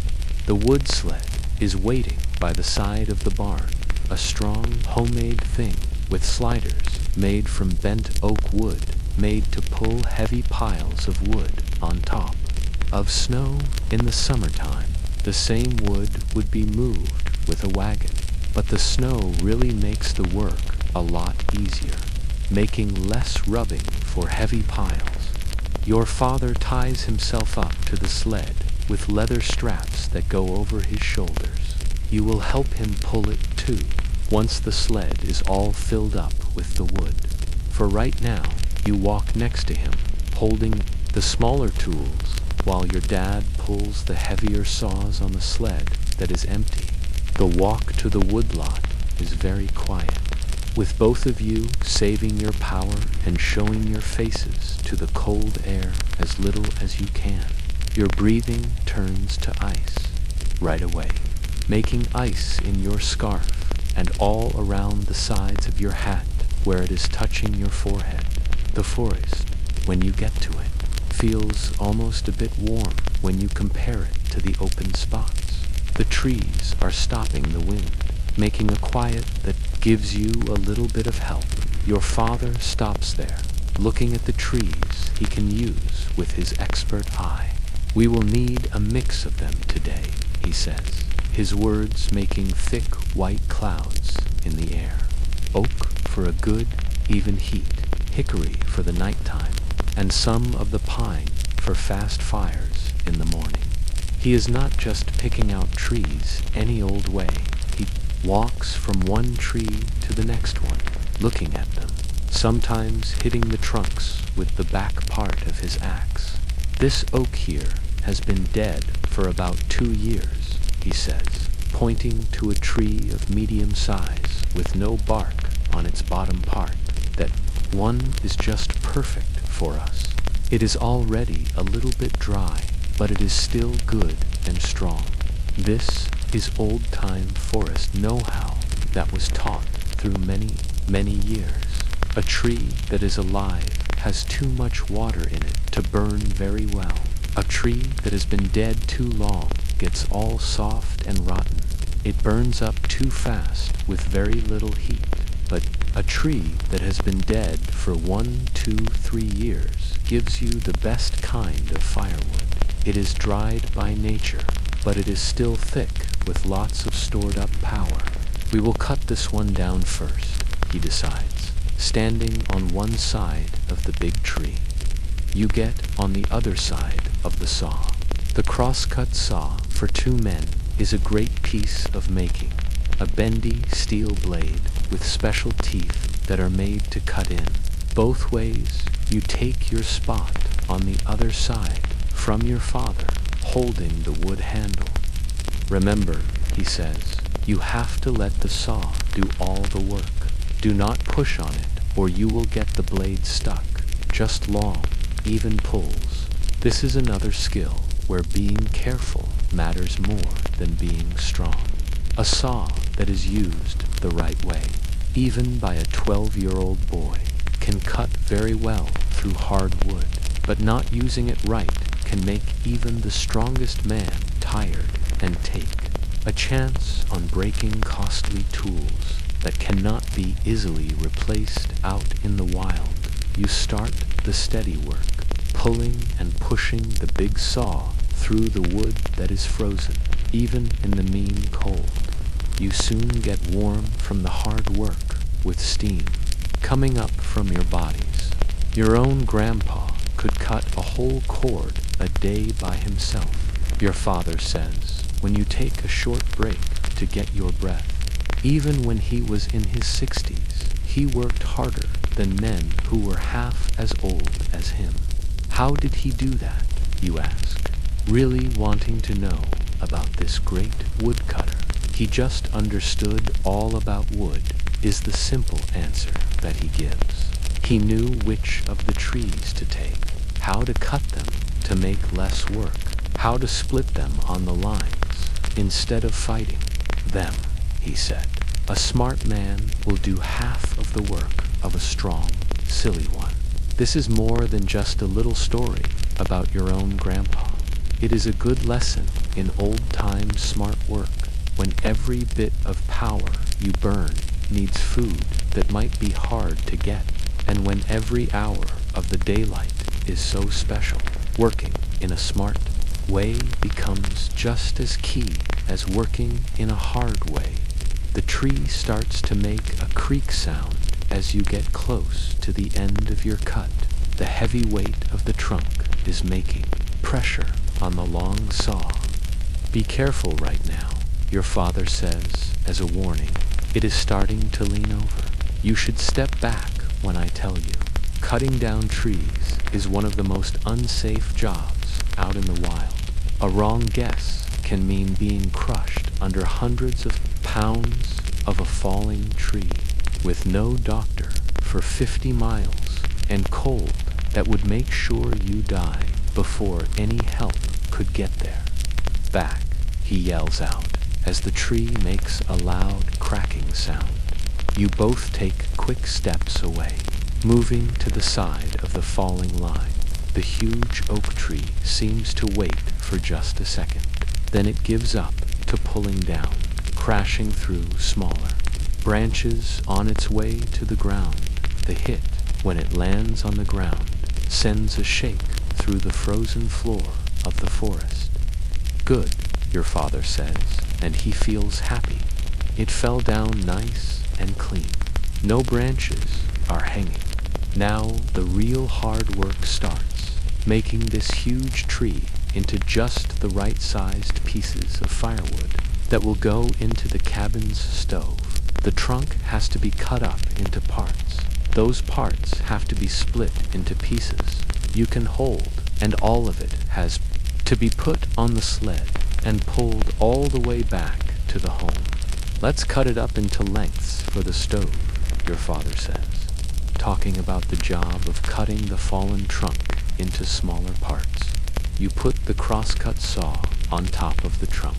The wood sled is waiting by the side of the barn, a strong homemade thing with sliders made from bent oak wood, made to pull heavy piles of wood on top of snow in the summertime. The same wood would be moved with a wagon, but the snow really makes the work a lot easier, making less rubbing for heavy piles. Your father ties himself up to the sled with leather straps that go over his shoulders. You will help him pull it too, once the sled is all filled up with the wood. For right now, you walk next to him, holding the smaller tools, while your dad pulls the heavier saws on the sled that is empty. The walk to the woodlot is very quiet, with both of you saving your power and showing your faces to the cold air as little as you can. Your breathing turns to ice right away, making ice in your scarf and all around the sides of your hat where it is touching your forehead. The forest, when you get to it, feels almost a bit warm when you compare it to the open spots. The trees are stopping the wind, making a quiet that gives you a little bit of help. Your father stops there, looking at the trees he can use with his expert eye. We will need a mix of them today, he says, his words making thick white clouds in the air. Oak for a good, even heat, hickory for the nighttime, and some of the pine for fast fires in the morning. He is not just picking out trees any old way. He walks from one tree to the next one, looking at them, sometimes hitting the trunks with the back part of his axe. This oak here has been dead for about 2 years, he says, pointing to a tree of medium size with no bark on its bottom part. That one is just perfect for us. It is already a little bit dry, but it is still good and strong. This is old-time forest know-how that was taught through many, many years. A tree that is alive has too much water in it to burn very well. A tree that has been dead too long gets all soft and rotten. It burns up too fast with very little heat. But a tree that has been dead for 1, 2, 3 years gives you the best kind of firewood. It is dried by nature, but it is still thick with lots of stored up power. We will cut this one down first, he decides, standing on one side of the big tree. You get on the other side of the saw. The crosscut saw for 2 men is a great piece of making. A bendy steel blade with special teeth that are made to cut in. Both ways, you take your spot on the other side from your father, holding the wood handle. Remember, he says, you have to let the saw do all the work. Do not push on it, or you will get the blade stuck. Just long, even pulls. This is another skill where being careful matters more than being strong. A saw that is used the right way, even by a 12-year-old boy, can cut very well through hard wood, but not using it right can make even the strongest man tired and take a chance on breaking costly tools that cannot be easily replaced out in the wild. You start the steady work, pulling and pushing the big saw through the wood that is frozen, even in the mean cold. You soon get warm from the hard work with steam coming up from your bodies. Your own grandpa could cut a whole cord a day by himself, your father says, when you take a short break to get your breath. Even when he was in his 60s, he worked harder than men who were half as old as him. How did he do that, you ask, really wanting to know about this great woodcutter? He just understood all about wood, is the simple answer that he gives. He knew which of the trees to take, how to cut them to make less work, how to split them on the lines instead of fighting them, he said. A smart man will do half of the work of a strong, silly one. This is more than just a little story about your own grandpa. It is a good lesson in old-time smart work, when every bit of power you burn needs food that might be hard to get, and when every hour of the daylight is so special. Working in a smart way becomes just as key as working in a hard way. The tree starts to make a creak sound as you get close to the end of your cut. The heavy weight of the trunk is making pressure on the long saw. Be careful right now, your father says as a warning. It is starting to lean over. You should step back when I tell you. Cutting down trees is one of the most unsafe jobs out in the wild. A wrong guess can mean being crushed under hundreds of pounds of a falling tree, with no doctor for 50 miles and cold that would make sure you die before any help could get there. Back, he yells out as the tree makes a loud cracking sound. You both take quick steps away, moving to the side of the falling line. The huge oak tree seems to wait for just a second. Then it gives up to pulling down, crashing through smaller branches on its way to the ground. The hit, when it lands on the ground, sends a shake through the frozen floor of the forest. Good, your father says, and he feels happy. It fell down nice and clean. No branches are hanging. Now the real hard work starts, making this huge tree into just the right-sized pieces of firewood that will go into the cabin's stove. The trunk has to be cut up into parts. Those parts have to be split into pieces you can hold, and all of it has to be put on the sled and pulled all the way back to the home. Let's cut it up into lengths for the stove, your father says, talking about the job of cutting the fallen trunk into smaller parts. You put the crosscut saw on top of the trunk,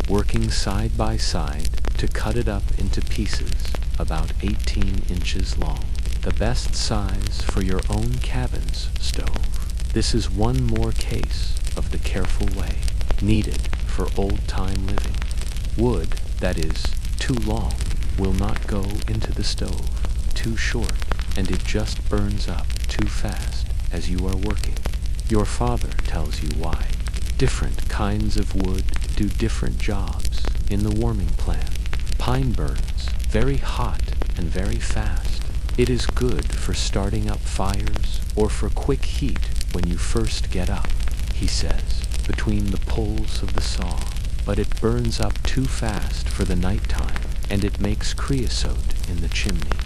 working side by side to cut it up into pieces about 18 inches long. the best size for your own cabin's stove. This is one more case of the careful way needed for old-time living. Wood that is too long will not go into the stove, too short, and it just burns up too fast as you are working. Your father tells you why. Different kinds of wood do different jobs in the warming plan. Pine burns very hot and very fast. It is good for starting up fires or for quick heat when you first get up, he says, between the pulls of the saw. But it burns up too fast for the nighttime, and it makes creosote in the chimney.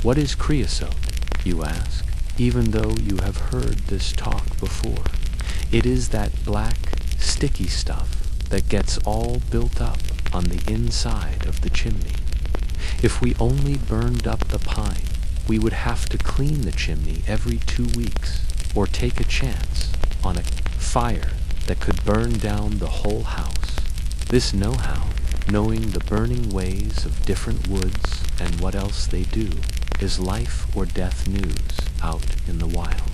What is creosote, you ask, even though you have heard this talk before? It is that black, sticky stuff that gets all built up on the inside of the chimney. If we only burned up the pine, we would have to clean the chimney every 2 weeks, or take a chance on a fire that could burn down the whole house. This know-how, knowing the burning ways of different woods and what else they do, is life or death news out in the wild.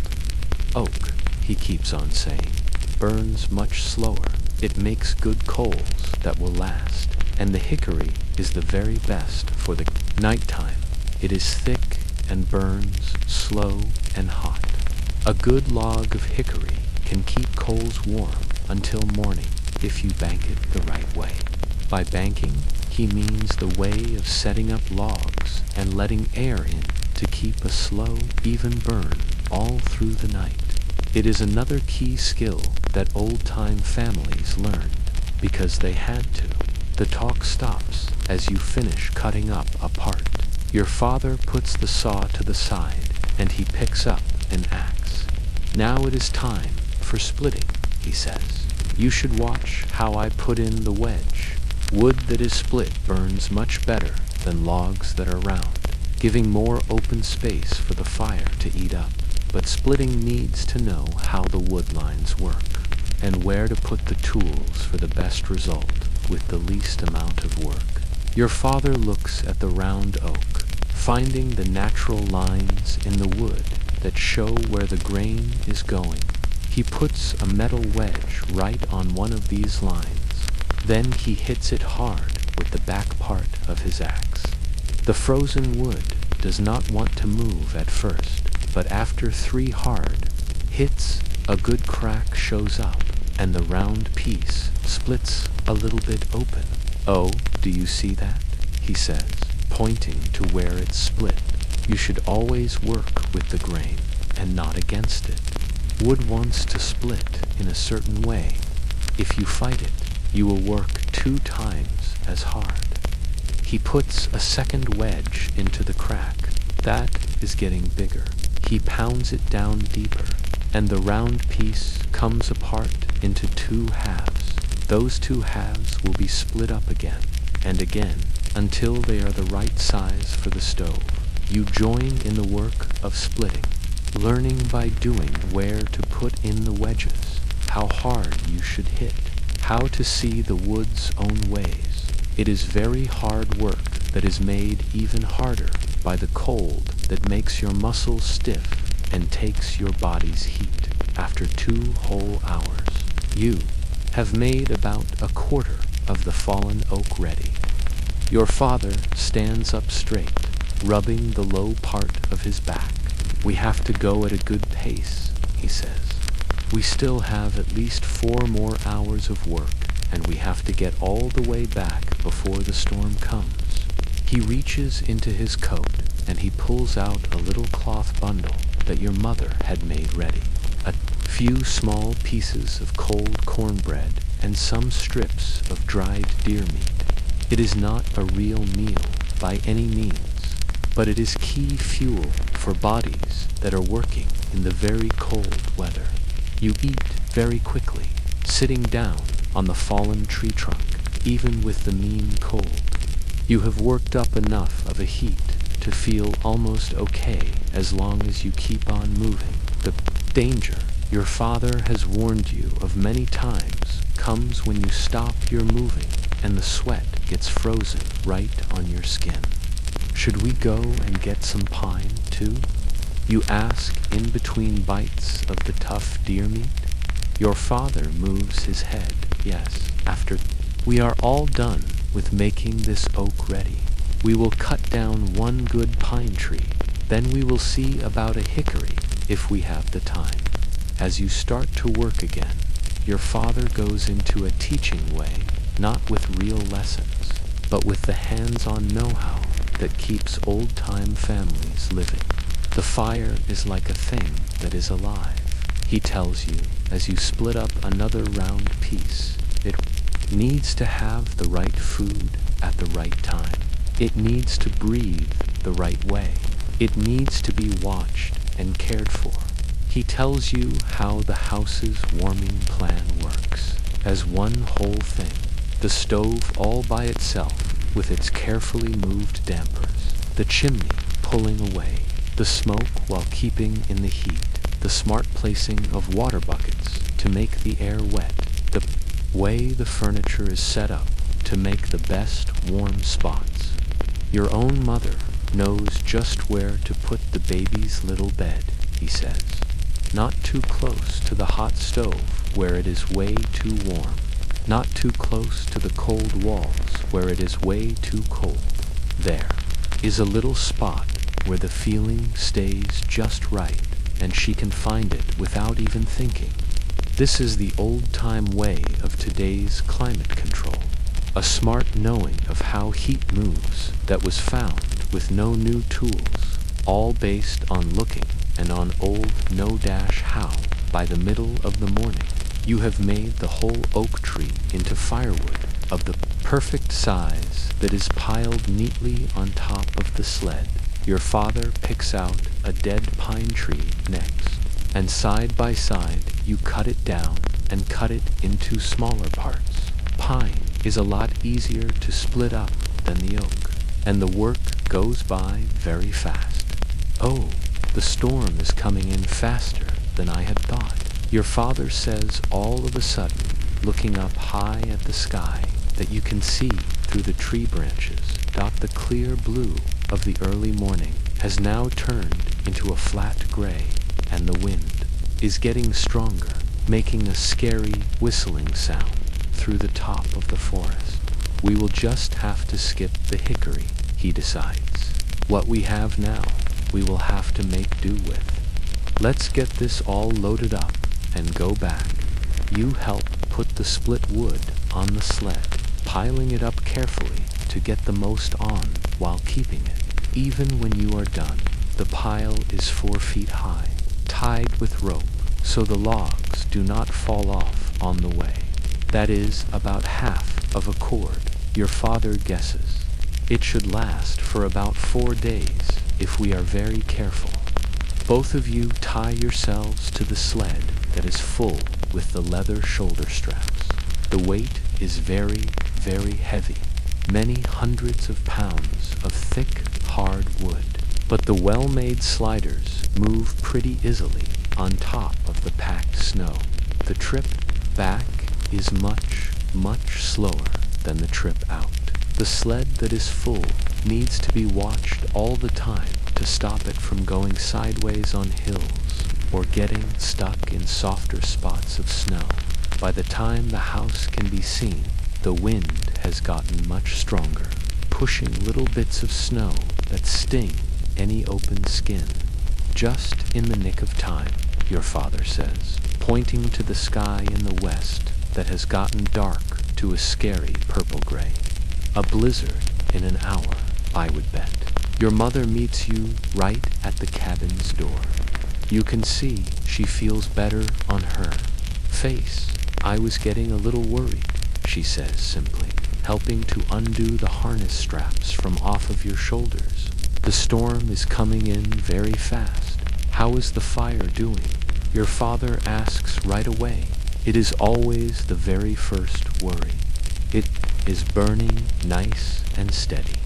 Oak, he keeps on saying, burns much slower. It makes good coals that will last, and the hickory is the very best for the nighttime. It is thick and burns slow and hot. A good log of hickory can keep coals warm until morning if you bank it the right way. By banking, he means the way of setting up logs and letting air in to keep a slow, even burn all through the night. It is another key skill that old-time families learned because they had to. The talk stops as you finish cutting up a part. Your father puts the saw to the side and he picks up an axe. Now it is time for splitting, he says. You should watch how I put in the wedge. Wood that is split burns much better than logs that are round, giving more open space for the fire to eat up. But splitting needs to know how the wood lines work and where to put the tools for the best result with the least amount of work. Your father looks at the round oak, finding the natural lines in the wood that show where the grain is going. He puts a metal wedge right on one of these lines. Then he hits it hard with the back part of his axe. The frozen wood does not want to move at first, but after 3 hard hits, a good crack shows up, and the round piece splits a little bit open. Oh, do you see that? He says, pointing to where it's split. You should always work with the grain and not against it. Wood wants to split in a certain way. If you fight it, you will work 2 times as hard. He puts a second wedge into the crack. That is getting bigger. He pounds it down deeper, and the round piece comes apart into 2 halves. Those 2 halves will be split up again and again until they are the right size for the stove. You join in the work of splitting, learning by doing where to put in the wedges, how hard you should hit, how to see the wood's own ways. It is very hard work that is made even harder by the cold that makes your muscles stiff and takes your body's heat. After 2 whole hours, you have made about a quarter of the fallen oak ready. Your father stands up straight, rubbing the low part of his back. We have to go at a good pace, he says. We still have at least 4 more hours of work, and we have to get all the way back before the storm comes. He reaches into his coat and he pulls out a little cloth bundle that your mother had made ready. A few small pieces of cold cornbread and some strips of dried deer meat. It is not a real meal by any means, but it is key fuel for bodies that are working in the very cold weather. You eat very quickly, sitting down on the fallen tree trunk, even with the mean cold. You have worked up enough of a heat to feel almost okay as long as you keep on moving. The danger your father has warned you of many times comes when you stop your moving and the sweat gets frozen right on your skin. Should we go and get some pine, too? You ask in between bites of the tough deer meat. Your father moves his head, yes. After we are all done with making this oak ready, we will cut down one good pine tree. Then we will see about a hickory if we have the time. As you start to work again, your father goes into a teaching way, not with real lessons, but with the hands-on know-how that keeps old-time families living. The fire is like a thing that is alive, he tells you as you split up another round piece. It needs to have the right food at the right time. It needs to breathe the right way. It needs to be watched and cared for. He tells you how the house's warming plan works as one whole thing. The stove all by itself with its carefully moved dampers, the chimney pulling away the smoke while keeping in the heat, the smart placing of water buckets to make the air wet, the way the furniture is set up to make the best warm spots. Your own mother knows just where to put the baby's little bed, he says. Not too close to the hot stove where it is way too warm. Not too close to the cold walls where it is way too cold. There is a little spot where the feeling stays just right and she can find it without even thinking. This is the old-time way of today's climate control. A smart knowing of how heat moves that was found with no new tools, all based on looking and on old know-how. By the middle of the morning, you have made the whole oak tree into firewood of the perfect size that is piled neatly on top of the sled. Your father picks out a dead pine tree next, and side by side you cut it down and cut it into smaller parts. Pine is a lot easier to split up than the oak, and the work goes by very fast. Oh, the storm is coming in faster than I had thought, your father says all of a sudden, looking up high at the sky that you can see through the tree branches. The clear blue of the early morning has now turned into a flat gray, and the wind is getting stronger, making a scary whistling sound through the top of the forest. We will just have to skip the hickory, he decides. What we have now, we will have to make do with. Let's get this all loaded up and go back. You help put the split wood on the sled, piling it up carefully to get the most on while keeping it. Even when you are done, the pile is 4 feet high, tied with rope so the logs do not fall off on the way. That is about half of a cord, your father guesses. It should last for about 4 days if we are very careful. Both of you tie yourselves to the sled that is full with the leather shoulder straps. The weight is very, very heavy, many hundreds of pounds of thick, hard wood. But the well-made sliders move pretty easily on top of the packed snow. The trip back is much, much slower than the trip out. The sled that is full needs to be watched all the time to stop it from going sideways on hills or getting stuck in softer spots of snow. By the time the house can be seen, the wind has gotten much stronger, pushing little bits of snow that sting any open skin. Just in the nick of time, your father says, pointing to the sky in the west that has gotten dark to a scary purple-gray. A blizzard in an hour, I would bet. Your mother meets you right at the cabin's door. You can see she feels better on her face. I was getting a little worried, she says simply, helping to undo the harness straps from off of your shoulders. The storm is coming in very fast. How is the fire doing? Your father asks right away. It is always the very first worry. It is burning nice and steady.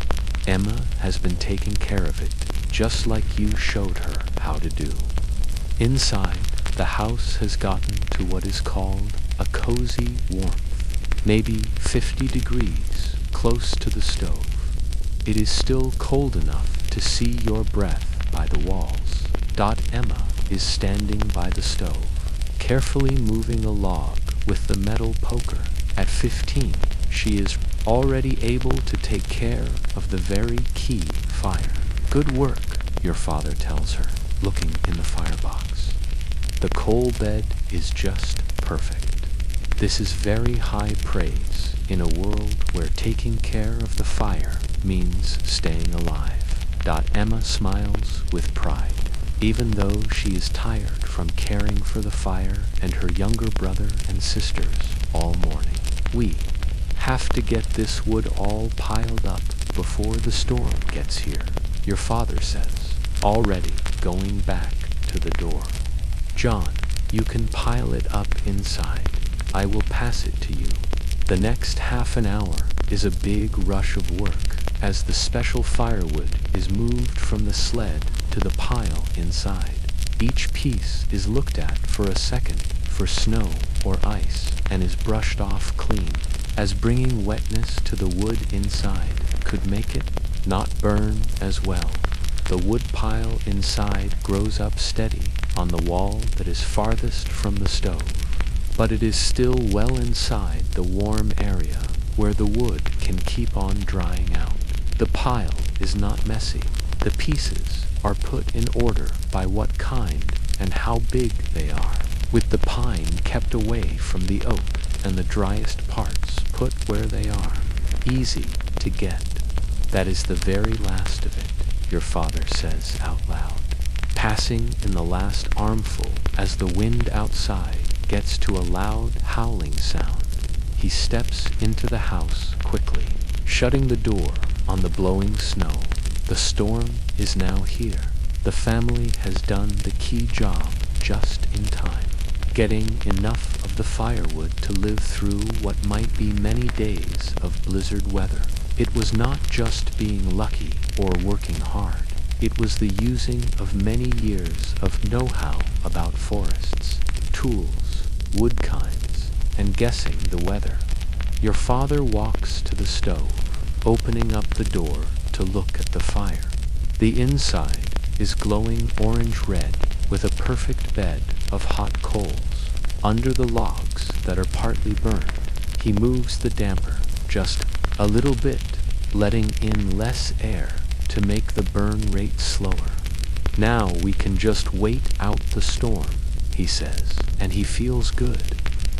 Emma has been taking care of it, just like you showed her how to do. Inside, the house has gotten to what is called a cozy warmth, maybe 50 degrees, close to the stove. It is still cold enough to see your breath by the walls. Emma is standing by the stove, carefully moving a log with the metal poker. At 15, she is already able to take care of the very key fire. Good work, your father tells her, looking in the firebox. The coal bed is just perfect. This is very high praise in a world where taking care of the fire means staying alive. Emma smiles with pride, even though she is tired from caring for the fire and her younger brother and sisters all morning. We have to get this wood all piled up before the storm gets here, your father says, already going back to the door. John, you can pile it up inside. I will pass it to you. The next half an hour is a big rush of work as the special firewood is moved from the sled to the pile inside. Each piece is looked at for a second for snow or ice and is brushed off clean, as bringing wetness to the wood inside could make it not burn as well. The wood pile inside grows up steady on the wall that is farthest from the stove, but it is still well inside the warm area where the wood can keep on drying out. The pile is not messy. The pieces are put in order by what kind and how big they are, with the pine kept away from the oak and the driest parts put where they are, easy to get. That is the very last of it, your father says out loud, passing in the last armful as the wind outside gets to a loud howling sound. He steps into the house quickly, shutting the door on the blowing snow. The storm is now here. The family has done the key job just in time, getting enough of the firewood to live through what might be many days of blizzard weather. It was not just being lucky or working hard. It was the using of many years of know-how about forests, tools, wood kinds, and guessing the weather. Your father walks to the stove, opening up the door to look at the fire. The inside is glowing orange-red with a perfect bed of hot coals. Under the logs that are partly burned, he moves the damper just a little bit, letting in less air to make the burn rate slower. Now we can just wait out the storm, he says, and he feels good.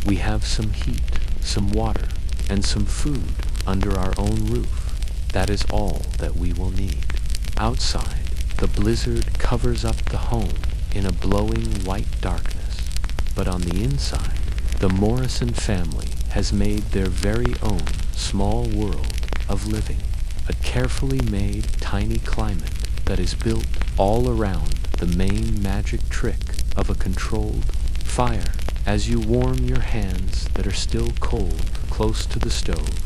We have some heat, some water, and some food under our own roof. That is all that we will need. Outside, the blizzard covers up the home in a blowing white darkness. But on the inside, the Morrison family has made their very own small world of living. A carefully made tiny climate that is built all around the main magic trick of a controlled fire. As you warm your hands that are still cold close to the stove,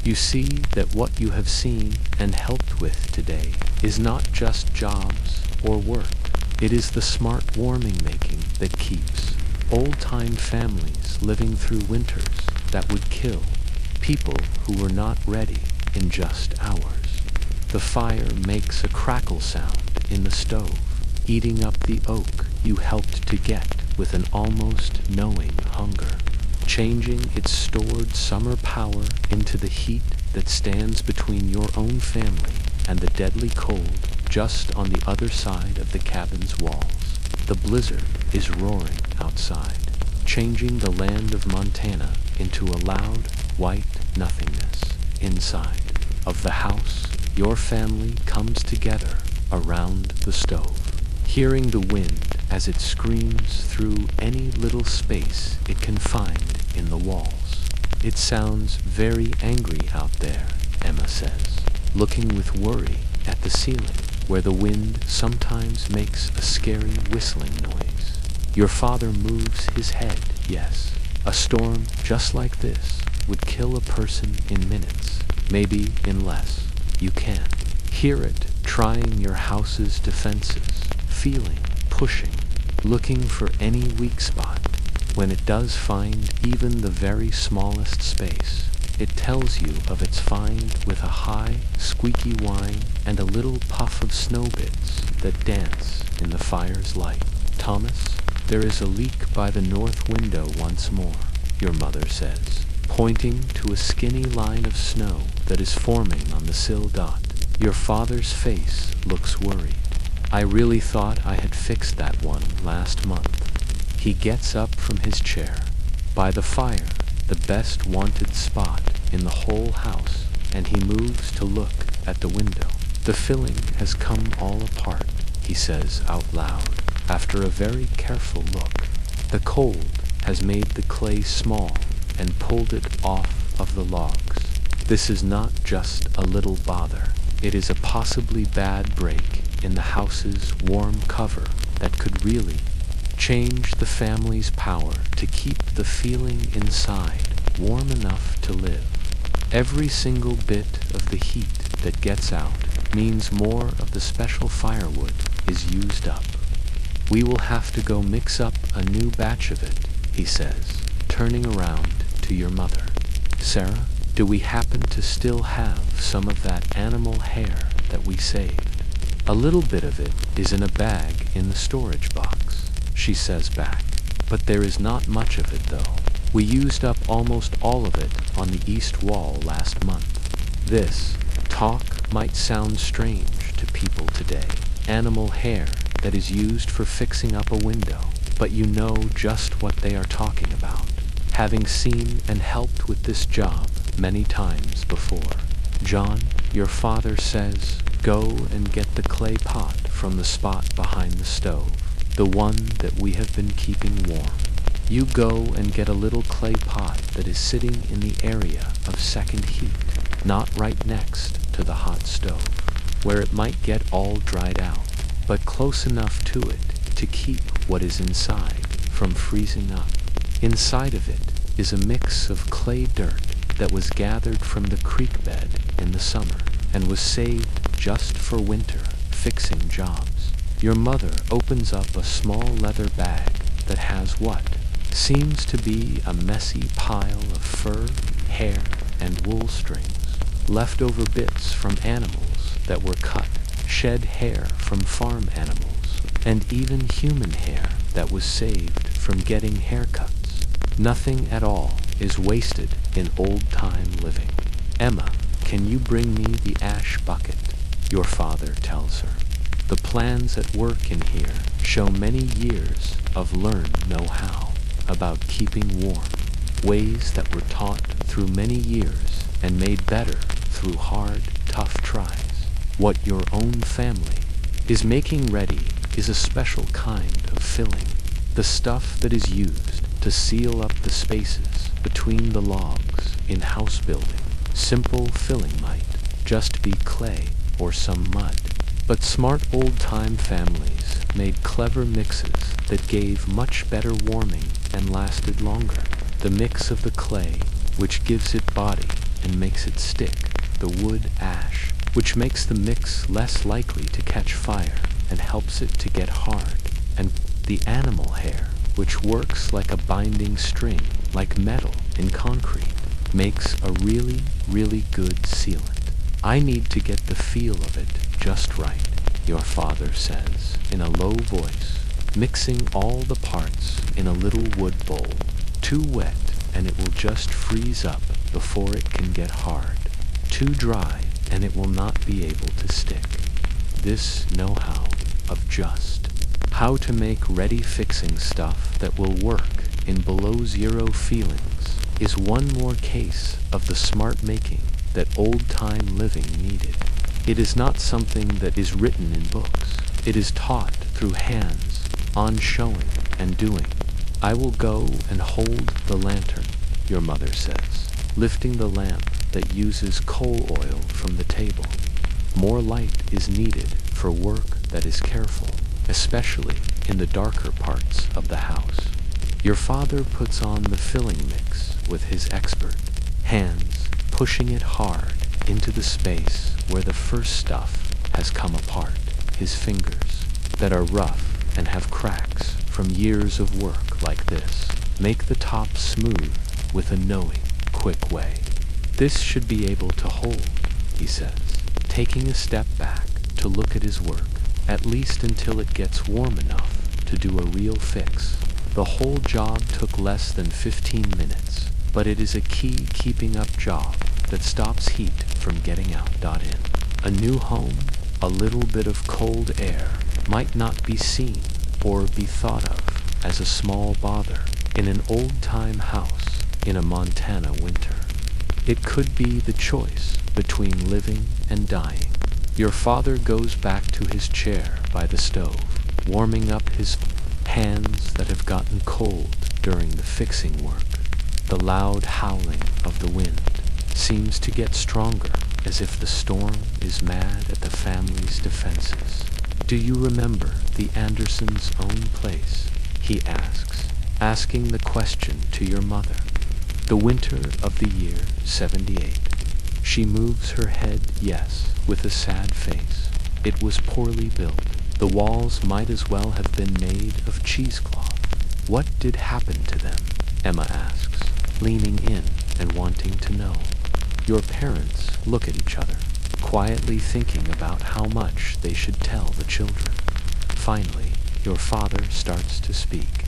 you see that what you have seen and helped with today is not just jobs or work. It is the smart warming making that keeps old-time families living through winters that would kill people who were not ready in just hours. The fire makes a crackle sound in the stove, eating up the oak you helped to get with an almost knowing hunger, changing its stored summer power into the heat that stands between your own family and the deadly cold just on the other side of the cabin's walls. The blizzard is roaring outside, changing the land of Montana into a loud, white nothingness. Inside of the house, your family comes together around the stove, hearing the wind as it screams through any little space it can find in the walls. It sounds very angry out there, Emma says, looking with worry at the ceiling, where the wind sometimes makes a scary whistling noise. Your father moves his head, yes. A storm just like this would kill a person in minutes, maybe in less. You can hear it trying your house's defenses, feeling, pushing, looking for any weak spot. When it does find even the very smallest space, It tells you of its find with a high, squeaky whine and a little puff of snow bits that dance in the fire's light. Thomas, there is a leak by the north window once more, your mother says, pointing to a skinny line of snow that is forming on the sill dot. Your father's face looks worried. I really thought I had fixed that one last month. He gets up from his chair. By the fire, the best wanted spot in the whole house, and he moves to look at the window. The filling has come all apart, he says out loud, after a very careful look. The cold has made the clay small and pulled it off of the logs. This is not just a little bother. It is a possibly bad break in the house's warm cover that could really change the family's power to keep the feeling inside warm enough to live. Every single bit of the heat that gets out means more of the special firewood is used up. We will have to go mix up a new batch of it, he says, turning around to your mother. Sarah, do we happen to still have some of that animal hair that we saved? A little bit of it is in a bag in the storage box, she says back. But there is not much of it though. We used up almost all of it on the east wall last month. This talk might sound strange to people today. Animal hair that is used for fixing up a window, but you know just what they are talking about, having seen and helped with this job many times before. John, your father says, go and get the clay pot from the spot behind the stove, the one that we have been keeping warm. You go and get a little clay pot that is sitting in the area of second heat, not right next to the hot stove, where it might get all dried out, but close enough to it to keep what is inside from freezing up. Inside of it is a mix of clay dirt that was gathered from the creek bed in the summer and was saved just for winter fixing jobs. Your mother opens up a small leather bag that has what seems to be a messy pile of fur, hair, and wool strings, leftover bits from animals that were cut, shed hair from farm animals, and even human hair that was saved from getting haircuts. Nothing at all is wasted in old-time living. Emma, can you bring me the ash bucket? Your father tells her. The plans at work in here show many years of learned know-how about keeping warm, ways that were taught through many years and made better through hard, tough tries. What your own family is making ready is a special kind of filling, the stuff that is used to seal up the spaces between the logs in house building. Simple filling might just be clay or some mud, but smart old-time families made clever mixes that gave much better warming and lasted longer. The mix of the clay, which gives it body and makes it stick, the wood ash, which makes the mix less likely to catch fire and helps it to get hard, and the animal hair, which works like a binding string, like metal in concrete, makes a really, really good sealant. I need to get the feel of it just right, your father says in a low voice, mixing all the parts in a little wood bowl. Too wet and it will just freeze up before it can get hard. Too dry and it will not be able to stick. This know-how of just how to make ready fixing stuff that will work in below zero feelings is one more case of the smart making that old-time living needed. It is not something that is written in books. It is taught through hands, on showing and doing. I will go and hold the lantern, your mother says, lifting the lamp that uses coal oil from the table. More light is needed for work that is careful, especially in the darker parts of the house. Your father puts on the filling mix with his expert hands, pushing it hard into the space where the first stuff has come apart. His fingers, that are rough and have cracks from years of work like this, make the top smooth with a knowing, quick way. This should be able to hold, he says, taking a step back to look at his work, at least until it gets warm enough to do a real fix. The whole job took less than 15 minutes, but it is a key keeping up job that stops heat from getting out. In a new home, a little bit of cold air might not be seen or be thought of as a small bother in an old-time house in a Montana winter. It could be the choice between living and dying. Your father goes back to his chair by the stove, warming up his hands that have gotten cold during the fixing work. The loud howling of the wind seems to get stronger, as if the storm is mad at the family's defenses. Do you remember the Andersons' own place? He asks, asking the question to your mother. The winter of the year 78. She moves her head yes, with a sad face. It was poorly built. The walls might as well have been made of cheesecloth. What did happen to them? Emma asks, leaning in and wanting to know. Your parents look at each other, quietly thinking about how much they should tell the children. Finally, your father starts to speak.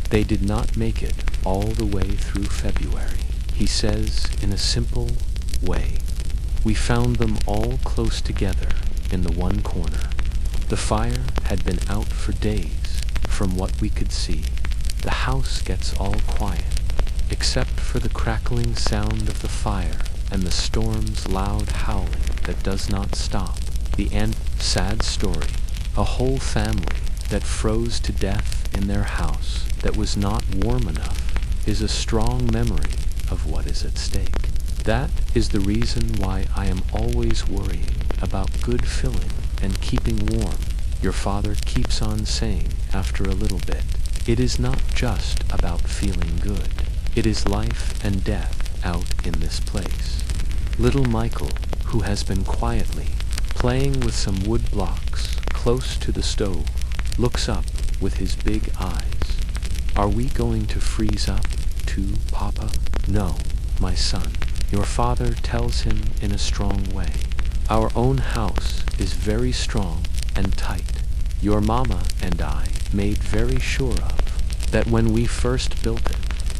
They did not make it all the way through February. He says in a simple way, we found them all close together in the one corner. The fire had been out for days, from what we could see. The house gets all quiet, except for the crackling sound of the fire and the storm's loud howling that does not stop. The end. Sad story. A whole family that froze to death in their house that was not warm enough is a strong memory of what is at stake. That is the reason why I am always worrying about good filling and keeping warm. Your father keeps on saying after a little bit, it is not just about feeling good. It is life and death out in this place. Little Michael, who has been quietly playing with some wood blocks close to the stove, looks up with his big eyes. Are we going to freeze up too, Papa? No, my son. Your father tells him in a strong way. Our own house is very strong and tight. Your mama and I made very sure of that when we first built it.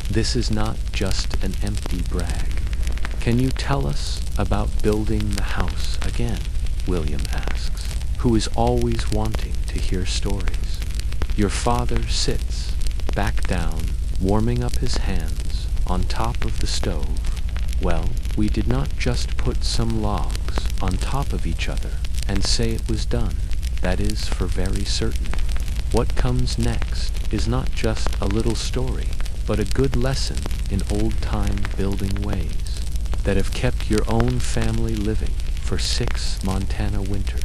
This is not just an empty brag. Can you tell us about building the house again? William asks, who is always wanting to hear stories. Your father sits back down, warming up his hands on top of the stove. Well, we did not just put some logs on top of each other and say it was done. That is for very certain. What comes next is not just a little story, but a good lesson in old-time building ways that have kept your own family living for 6 Montana winters.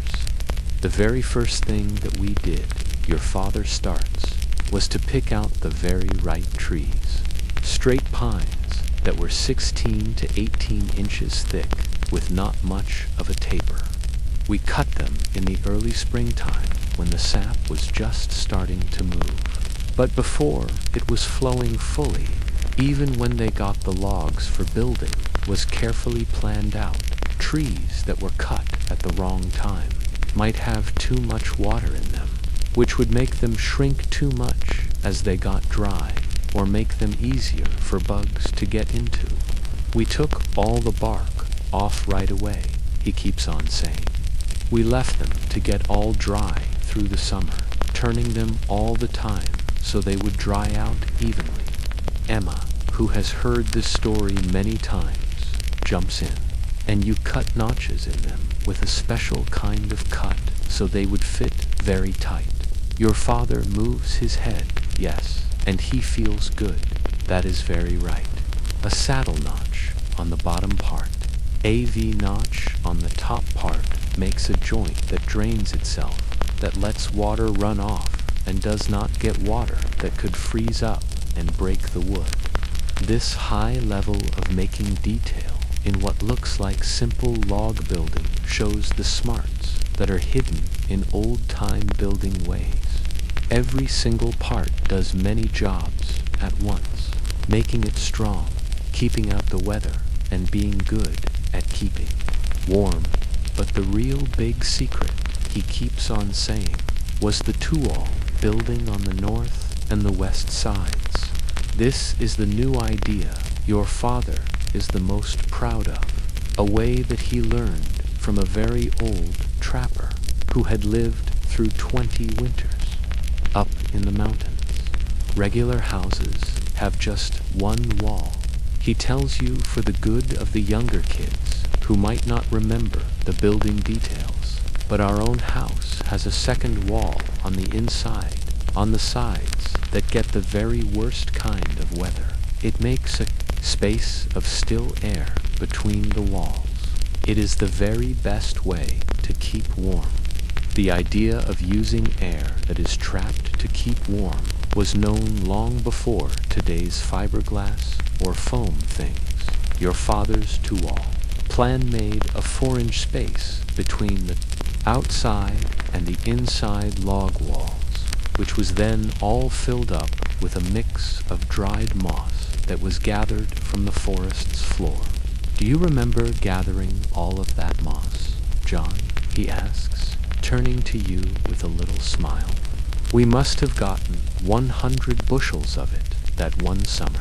The very first thing that we did, your father starts, was to pick out the very right trees. Straight pines that were 16 to 18 inches thick with not much of a taper. We cut them in the early springtime when the sap was just starting to move. But before it was flowing fully, even when they got the logs for building was carefully planned out. Trees that were cut at the wrong time might have too much water in them, which would make them shrink too much as they got dry, or make them easier for bugs to get into. We took all the bark off right away, he keeps on saying. We left them to get all dry through the summer, turning them all the time so they would dry out evenly. Emma, who has heard this story many times, jumps in. And you cut notches in them with a special kind of cut so they would fit very tight. Your father moves his head, yes, and he feels good. That is very right. A saddle notch on the bottom part. A V notch on the top part makes a joint that drains itself, that lets water run off and does not get water that could freeze up and break the wood. This high level of making detail in what looks like simple log building shows the smarts that are hidden in old-time building ways. Every single part does many jobs at once, making it strong, keeping out the weather, and being good at keeping warm. But the real big secret, he keeps on saying, was the two-wall building on the north and the west sides. This is the new idea your father is the most proud of, a way that he learned from a very old trapper who had lived through 20 winters up in the mountains. Regular houses have just one wall. He tells you for the good of the younger kids who might not remember the building details, but our own house has a second wall on the inside, on the sides that get the very worst kind of weather. It makes a space of still air between the walls. It is the very best way to keep warm. The idea of using air that is trapped to keep warm was known long before today's fiberglass or foam things. Your father's two-wall plan made a 4-inch space between the outside and the inside log walls, which was then all filled up with a mix of dried moss that was gathered from the forest's floor. Do you remember gathering all of that moss, John? He asks, turning to you with a little smile. We must have gotten 100 bushels of it that one summer.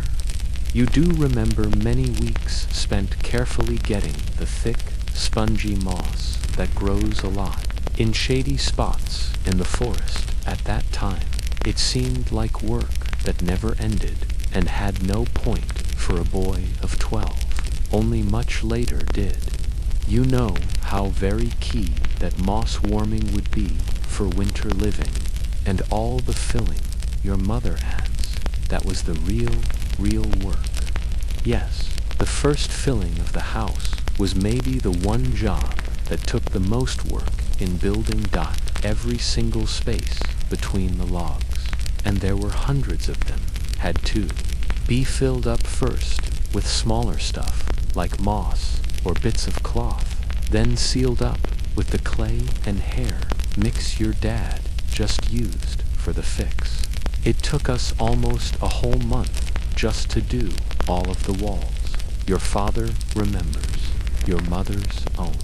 You do remember many weeks spent carefully getting the thick, spongy moss that grows a lot in shady spots in the forest. At that time, it seemed like work that never ended and had no point for a boy of 12. Only much later did. You know how very key that moss warming would be for winter living, and all the filling your mother adds. That was the real work. Yes, the first filling of the house was maybe the one job that took the most work in building. Every single space between the logs, and there were hundreds of them, had to be filled up first with smaller stuff like moss or bits of cloth, then sealed up with the clay and hair mix your dad just used for the fix. It took us almost a whole month just to do all of the walls. Your father remembers, your mother's own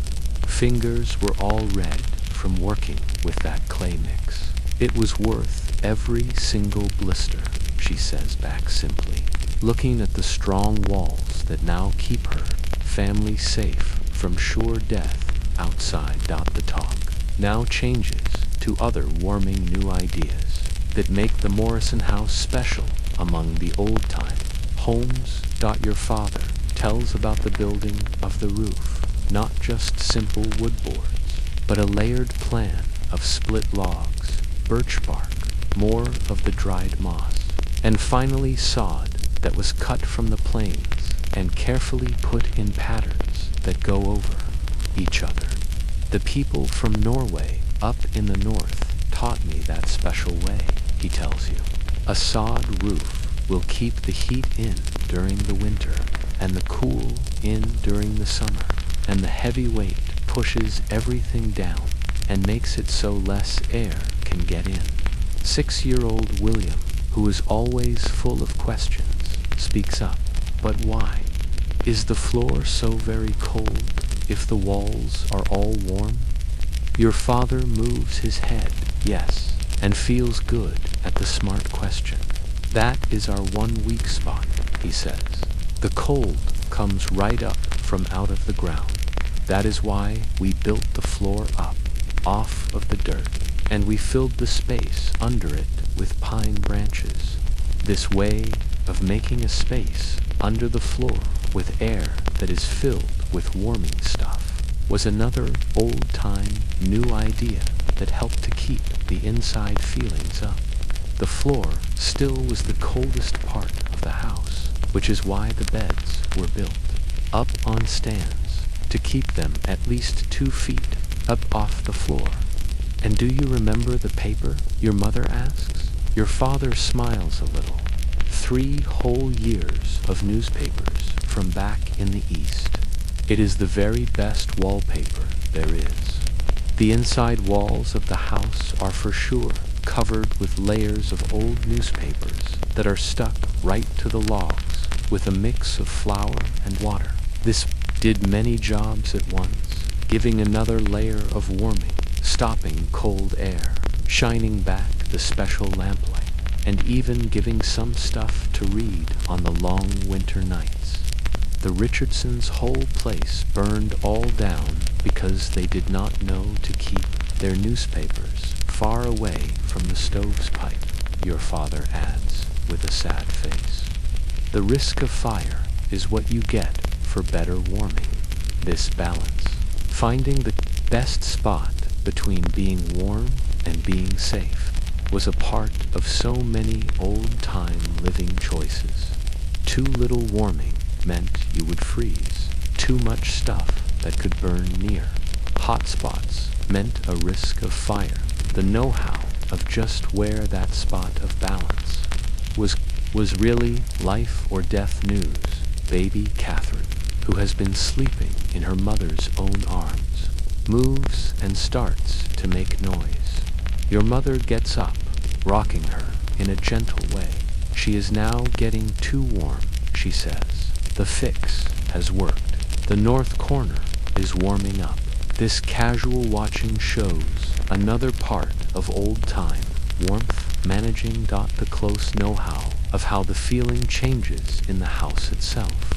fingers were all red from working with that clay mix. It was worth every single blister, she says back simply, looking at the strong walls that now keep her family safe from sure death outside. The talk now changes to other warming new ideas that make the Morrison house special among the old-time homes. Your father tells about the building of the roof, not just simple wood boards, but a layered plan of split logs, birch bark, more of the dried moss, and finally sod that was cut from the plains and carefully put in patterns that go over each other. The people from Norway up in the north taught me that special way, he tells you. A sod roof will keep the heat in during the winter and the cool in during the summer, and the heavy weight pushes everything down and makes it so less air can get in. 6-year-old William, who is always full of questions, speaks up. But why? Is the floor so very cold if the walls are all warm? Your father moves his head, yes, and feels good at the smart question. That is our one weak spot, he says. The cold comes right up from out of the ground. That is why we built the floor up, off of the dirt, and we filled the space under it with pine branches. This way of making a space under the floor with air that is filled with warming stuff was another old-time new idea that helped to keep the inside feelings up. The floor still was the coldest part of the house, which is why the beds were built up on stands to keep them at least 2 feet up off the floor. And do you remember the paper? Your mother asks. Your father smiles a little. 3 whole years of newspapers from back in the East. It is the very best wallpaper there is. The inside walls of the house are for sure covered with layers of old newspapers that are stuck right to the logs with a mix of flour and water. This did many jobs at once, giving another layer of warming, stopping cold air, shining back the special lamplight, and even giving some stuff to read on the long winter nights. The Richardsons' whole place burned all down because they did not know to keep their newspapers far away from the stove's pipe, your father adds with a sad face. The risk of fire is what you get for better warming. This balance, finding the best spot between being warm and being safe, was a part of so many old-time living choices. Too little warming meant you would freeze. Too much stuff that could burn near. Hot spots meant a risk of fire. The know-how of just where that spot of balance was really life or death news. Baby Catherine, who has been sleeping in her mother's own arms, moves and starts to make noise. Your mother gets up, rocking her in a gentle way. She is now getting too warm, she says. The fix has worked. The north corner is warming up. This casual watching shows another part of old-time warmth managing. The close know-how of how the feeling changes in the house itself.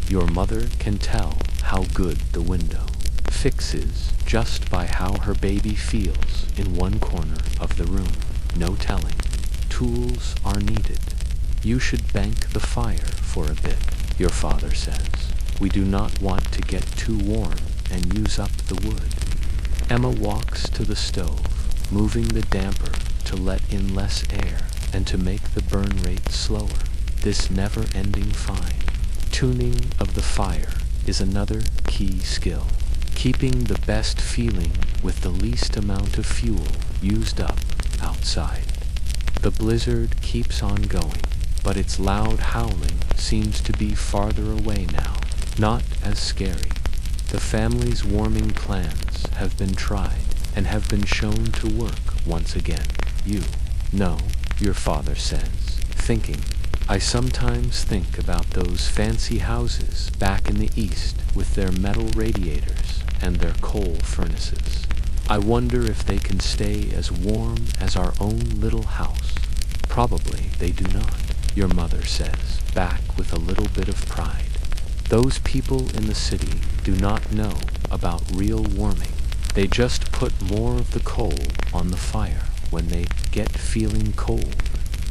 Your mother can tell how good the window fixes just by how her baby feels in one corner of the room. No telling. Tools are needed. You should bank the fire for a bit, your father says. We do not want to get too warm and use up the wood. Emma walks to the stove, moving the damper to let in less air and to make the burn rate slower. This never-ending fine-tuning of the fire is another key skill. Keeping the best feeling with the least amount of fuel used up outside. The blizzard keeps on going, but its loud howling seems to be farther away now, not as scary. The family's warming plans have been tried and have been shown to work once again. You know, your father says, thinking. I sometimes think about those fancy houses back in the East with their metal radiators and their coal furnaces. I wonder if they can stay as warm as our own little house. Probably they do not, your mother says, back with a little bit of pride. Those people in the city do not know about real warming. They just put more of the coal on the fire when they get feeling cold.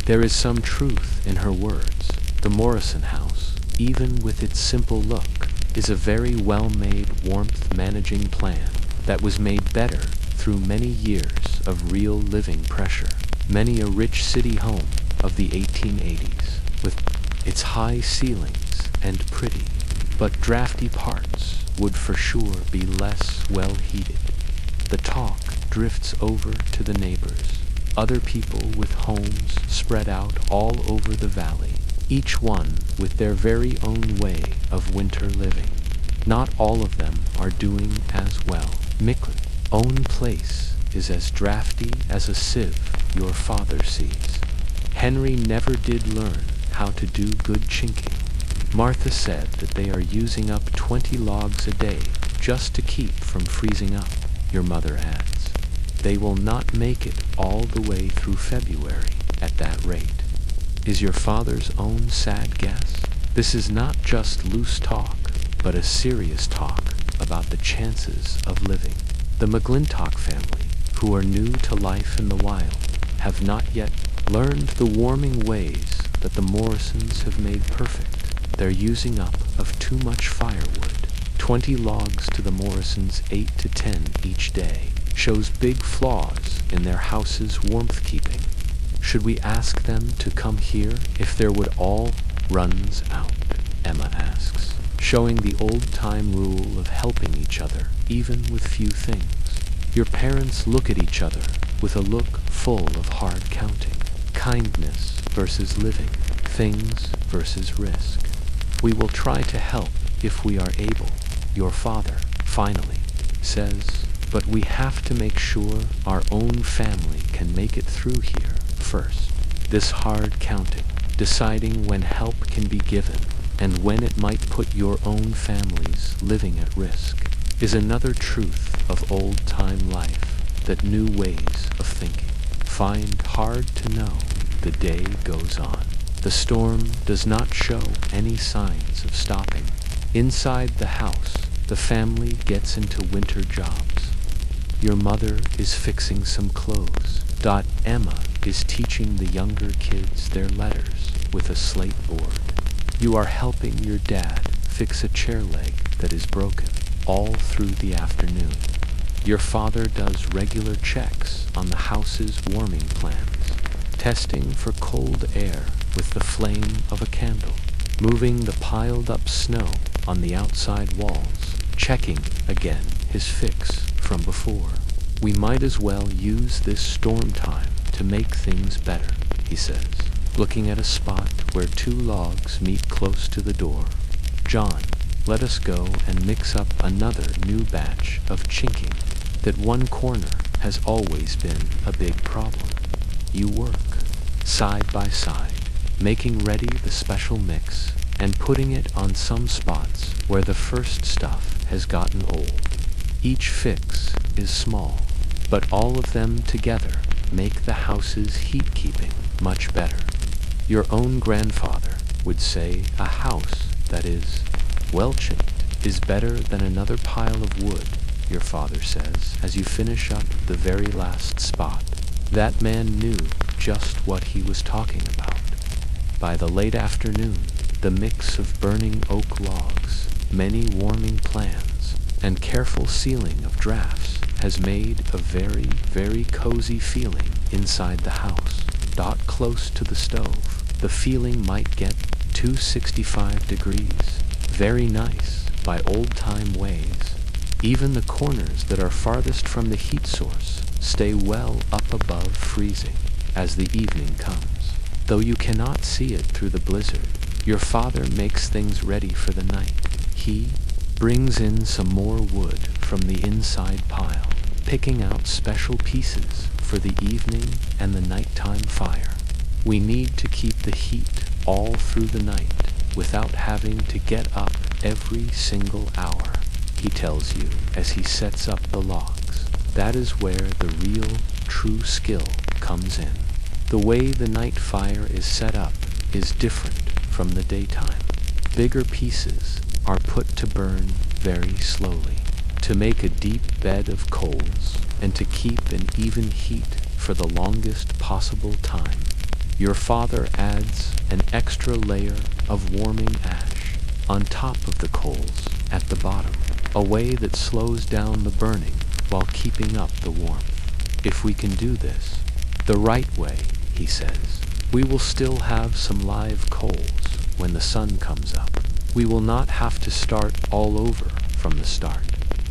There is some truth in her words. The Morrison house, even with its simple look, is a very well-made warmth-managing plan that was made better through many years of real living pressure. Many a rich city home of the 1880s, with its high ceilings and pretty but drafty parts, would for sure be less well heated. The talk drifts over to the neighbors, other people with homes spread out all over the valley, each one with their very own way of winter living. Not all of them are doing as well. Micklin's own place is as drafty as a sieve, your father sees. Henry never did learn how to do good chinking. Martha said that they are using up 20 logs a day just to keep from freezing up, your mother adds. They will not make it all the way through February at that rate, is your father's own sad guess. This is not just loose talk, but a serious talk about the chances of living. The McGlintock family, who are new to life in the wild, have not yet learned the warming ways that the Morrisons have made perfect. Their using up of too much firewood, 20 logs to the Morrisons' 8 to 10 each day, shows big flaws in their house's warmth-keeping. Should we ask them to come here if there would all runs out? Emma asks, showing the old-time rule of helping each other, even with few things. Your parents look at each other with a look full of hard counting. Kindness versus living, things versus risk. We will try to help if we are able, your father, finally, says, but we have to make sure our own family can make it through here first. This hard counting, deciding when help can be given, and when it might put your own family's living at risk, is another truth of old-time life that new ways of thinking find hard to know. The day goes on. The storm does not show any signs of stopping. Inside the house, the family gets into winter jobs. Your mother is fixing some clothes. Emma is teaching the younger kids their letters with a slate board. You are helping your dad fix a chair leg that is broken all through the afternoon. Your father does regular checks on the house's warming plans, testing for cold air with the flame of a candle, moving the piled-up snow on the outside walls, checking again his fix from before. We might as well use this storm time to make things better, he says, looking at a spot where two logs meet close to the door. John, let us go and mix up another new batch of chinking. That one corner has always been a big problem. You work side by side, making ready the special mix and putting it on some spots where the first stuff has gotten old. Each fix is small, but all of them together make the house's heat-keeping much better. Your own grandfather would say a house that is well chinked is better than another pile of wood, your father says, as you finish up the very last spot. That man knew just what he was talking about. By the late afternoon, the mix of burning oak logs, many warming plans, and careful sealing of drafts has made a very, very cozy feeling inside the house. Close to the stove, the feeling might get 265 degrees. Very nice by old-time ways. Even the corners that are farthest from the heat source stay well up above freezing as the evening comes. Though you cannot see it through the blizzard, your father makes things ready for the night. He brings in some more wood from the inside pile, picking out special pieces for the evening and the nighttime fire. We need to keep the heat all through the night without having to get up every single hour, he tells you as he sets up the logs. That is where the real, true skill comes in. The way the night fire is set up is different from the daytime. Bigger pieces are put to burn very slowly, to make a deep bed of coals and to keep an even heat for the longest possible time. Your father adds an extra layer of warming ash on top of the coals at the bottom, a way that slows down the burning while keeping up the warmth. If we can do this the right way, he says, we will still have some live coals when the sun comes up. We will not have to start all over from the start.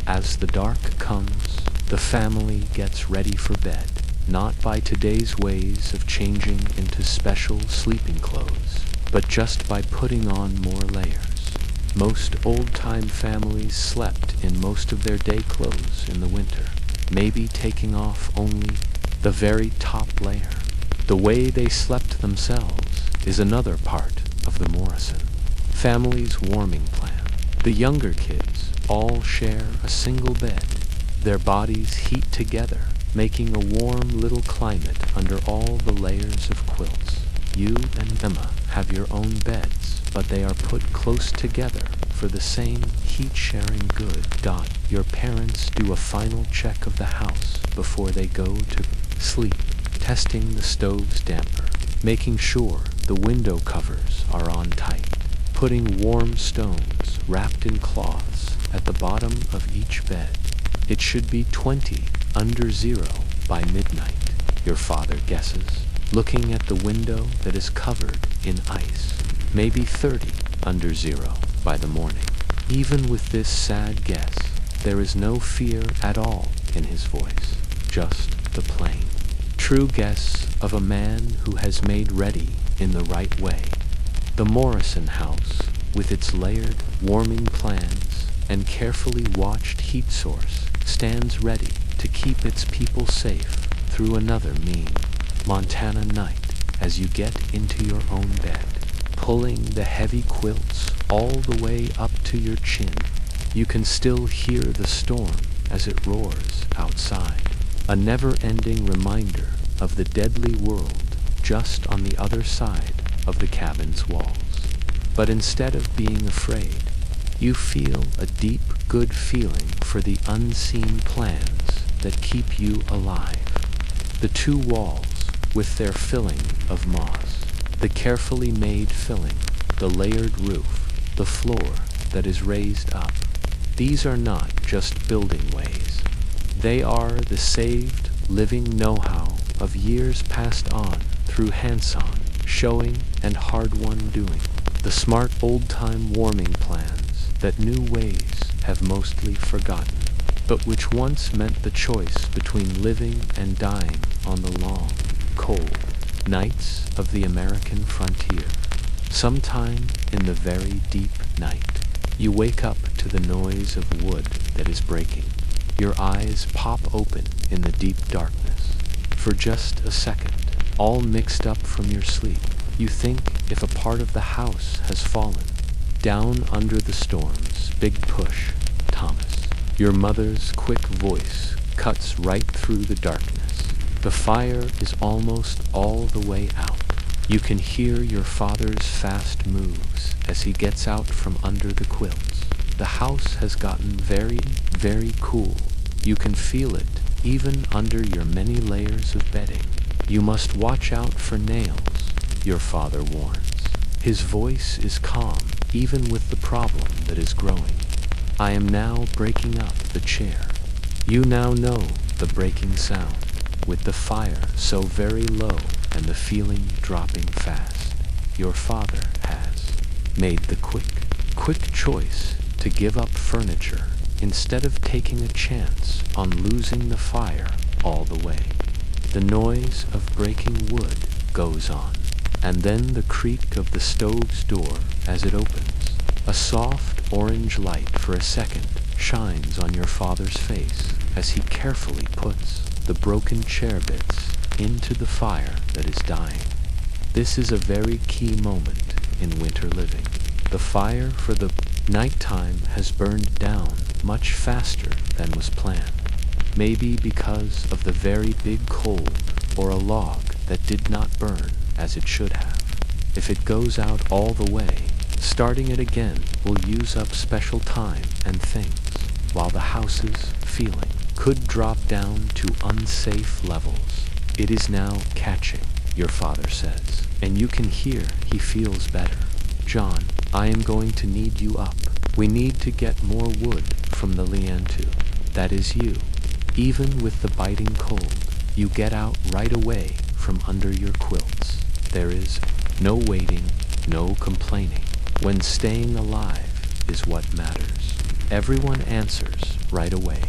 As the dark comes, the family gets ready for bed, not by today's ways of changing into special sleeping clothes, but just by putting on more layers. Most old-time families slept in most of their day clothes in the winter, maybe taking off only the very top layer. The way they slept themselves is another part of the Morrison family's warming plan. The younger kids all share a single bed. Their bodies heat together, making a warm little climate under all the layers of quilts. You and Emma have your own beds, but they are put close together for the same heat-sharing good. Your parents do a final check of the house before they go to sleep, testing the stove's damper, making sure the window covers are on tight, putting warm stones wrapped in cloths at the bottom of each bed. It should be 20 under zero by midnight, your father guesses, looking at the window that is covered in ice. Maybe 30 under zero by the morning. Even with this sad guess, there is no fear at all in his voice, just the plain, true guess of a man who has made ready in the right way. The Morrison house, with its layered warming plans and carefully watched heat source, stands ready to keep its people safe through another mean Montana night as you get into your own bed, pulling the heavy quilts all the way up to your chin. You can still hear the storm as it roars outside, a never-ending reminder of the deadly world just on the other side of the cabin's walls. But instead of being afraid, you feel a deep, good feeling for the unseen plans that keep you alive. The two walls, with their filling of moss, the carefully made filling, the layered roof, the floor that is raised up. These are not just building ways. They are the saved, living know-how of years passed on through hands-on, showing, and hard-won doing. The smart old-time warming plans that new ways have mostly forgotten, but which once meant the choice between living and dying on the long, cold nights of the American frontier. Sometime in the very deep night, you wake up to the noise of wood that is breaking. Your eyes pop open in the deep darkness. For just a second, all mixed up from your sleep, you think if a part of the house has fallen. Down under the storm's big push, Thomas. Your mother's quick voice cuts right through the darkness. The fire is almost all the way out. You can hear your father's fast moves as he gets out from under the quilts. The house has gotten very, very cool. You can feel it even under your many layers of bedding. You must watch out for nails, your father warns. His voice is calm, even with the problem that is growing. I am now breaking up the chair. You now know the breaking sound, with the fire so very low and the feeling dropping fast. Your father has made the quick choice to give up furniture instead of taking a chance on losing the fire all the way. The noise of breaking wood goes on, and then the creak of the stove's door as it opens. A soft orange light for a second shines on your father's face as he carefully puts the broken chair bits into the fire that is dying. This is a very key moment in winter living. The fire for the nighttime has burned down much faster than was planned. Maybe because of the very big cold or a log that did not burn as it should have. If it goes out all the way, starting it again will use up special time and things, while the house's feeling could drop down to unsafe levels. It is now catching, your father says, and you can hear he feels better. John, I am going to need you up. We need to get more wood from the lean-to. That is you. Even with the biting cold, you get out right away from under your quilts. There is no waiting, no complaining. When staying alive is what matters. Everyone answers right away.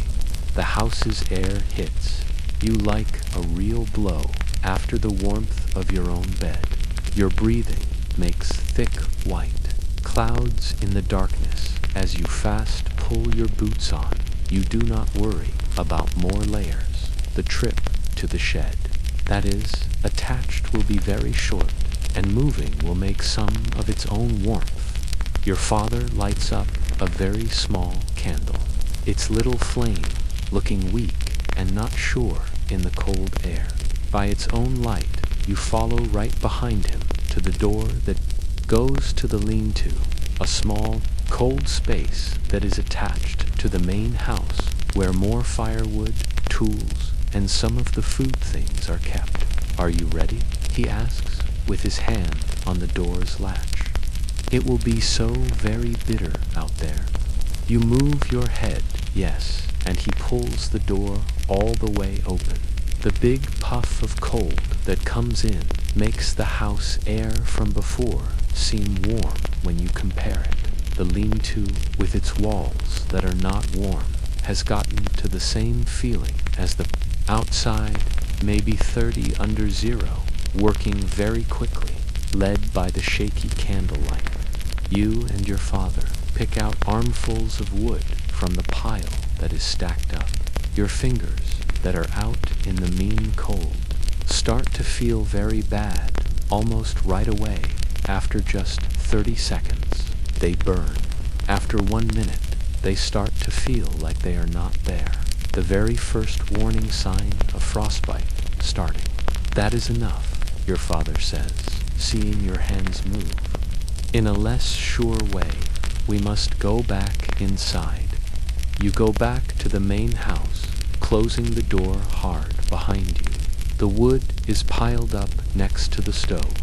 The house's air hits you like a real blow after the warmth of your own bed. Your breathing makes thick white clouds in the darkness as you fast pull your boots on. You do not worry about more layers. The trip to the shed, that is, attached, will be very short, and moving will make some of its own warmth. Your father lights up a very small candle, its little flame looking weak and not sure in the cold air. By its own light, you follow right behind him to the door that goes to the lean-to, a small, cold space that is attached to the main house where more firewood, tools, and some of the food things are kept. Are you ready? He asks, with his hand on the door's latch. It will be so very bitter out there. You move your head, yes, and he pulls the door all the way open. The big puff of cold that comes in makes the house air from before seem warm when you compare it. The lean-to, with its walls that are not warm, has gotten to the same feeling as the outside, maybe 30 under zero, working very quickly, led by the shaky candlelight. You and your father pick out armfuls of wood from the pile that is stacked up. Your fingers that are out in the mean cold start to feel very bad almost right away after just 30 seconds. they burn. After 1 minute, they start to feel like they are not there. The very first warning sign of frostbite starting. That is enough, your father says, seeing your hands move. In a less sure way, we must go back inside. You go back to the main house, closing the door hard behind you. The wood is piled up next to the stove,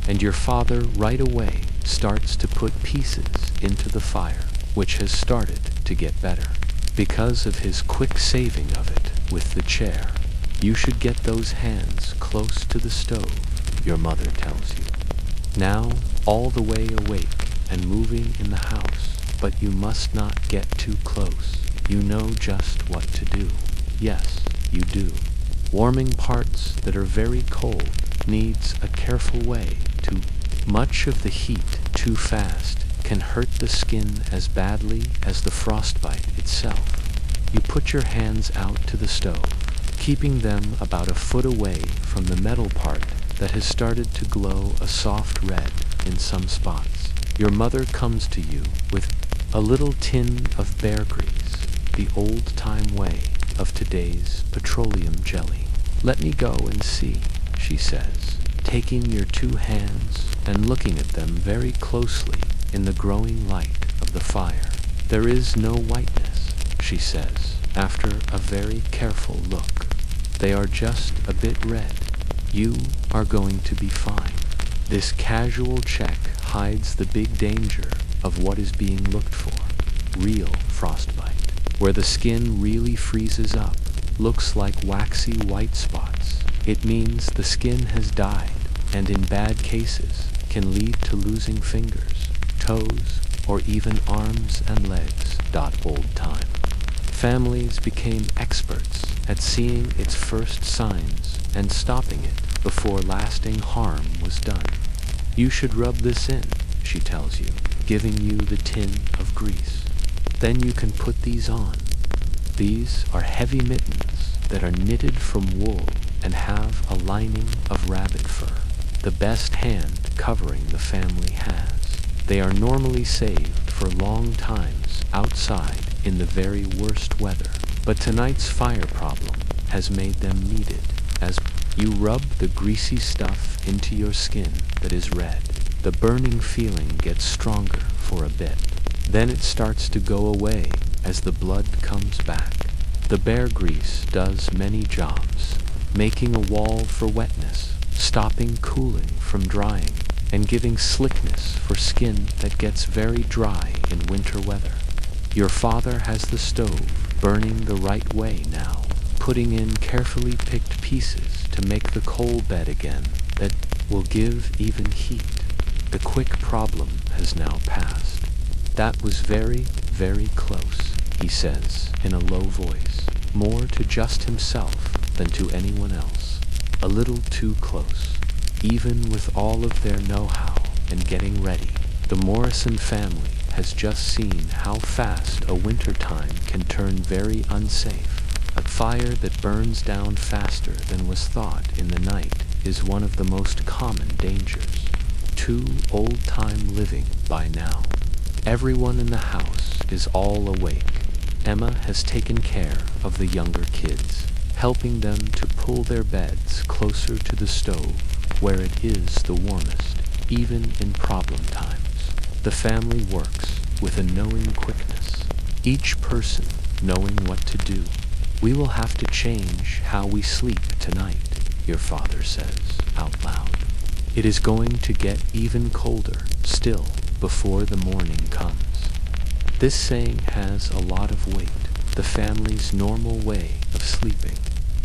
and your father right away starts to put pieces into the fire, which has started to get better. Because of his quick saving of it with the chair, you should get those hands close to the stove, your mother tells you. Now, all the way awake and moving in the house, but you must not get too close. You know just what to do. Yes, you do. Warming parts that are very cold needs a careful way to. Much of the heat too fast can hurt the skin as badly as the frostbite itself. You put your hands out to the stove, keeping them about a foot away from the metal part that has started to glow a soft red in some spots. Your mother comes to you with a little tin of bear grease, the old-time way of today's petroleum jelly. Let me go and see, she says, taking your 2 hands and looking at them very closely in the growing light of the fire. There is no whiteness, she says, after a very careful look. They are just a bit red. You are going to be fine. This casual check hides the big danger of what is being looked for. Real frostbite, where the skin really freezes up, looks like waxy white spots. It means the skin has died, and in bad cases can lead to losing fingers, toes, or even arms and legs. Old time. Families became experts at seeing its first signs and stopping it before lasting harm was done. You should rub this in, she tells you, giving you the tin of grease. Then you can put these on. These are heavy mittens that are knitted from wool and have a lining of rabbit fur, the best hand covering the family has. They are normally saved for long times outside in the very worst weather, but tonight's fire problem has made them needed. As you rub the greasy stuff into your skin that is red, the burning feeling gets stronger for a bit. Then it starts to go away as the blood comes back. The bear grease does many jobs, making a wall for wetness, stopping cooling from drying, and giving slickness for skin that gets very dry in winter weather. Your father has the stove burning the right way now, putting in carefully picked pieces to make the coal bed again that will give even heat. The quick problem has now passed. That was very, very close, he says in a low voice, more to just himself than to anyone else. A little too close. Even with all of their know-how and getting ready, the Morrison family has just seen how fast a wintertime can turn very unsafe. A fire that burns down faster than was thought in the night is one of the most common dangers. Too old-time living by now. Everyone in the house is all awake. Emma has taken care of the younger kids, helping them to pull their beds closer to the stove where it is the warmest, even in problem times. The family works with a knowing quickness, each person knowing what to do. We will have to change how we sleep tonight, your father says out loud. It is going to get even colder still before the morning comes. This saying has a lot of weight. The family's normal way of sleeping,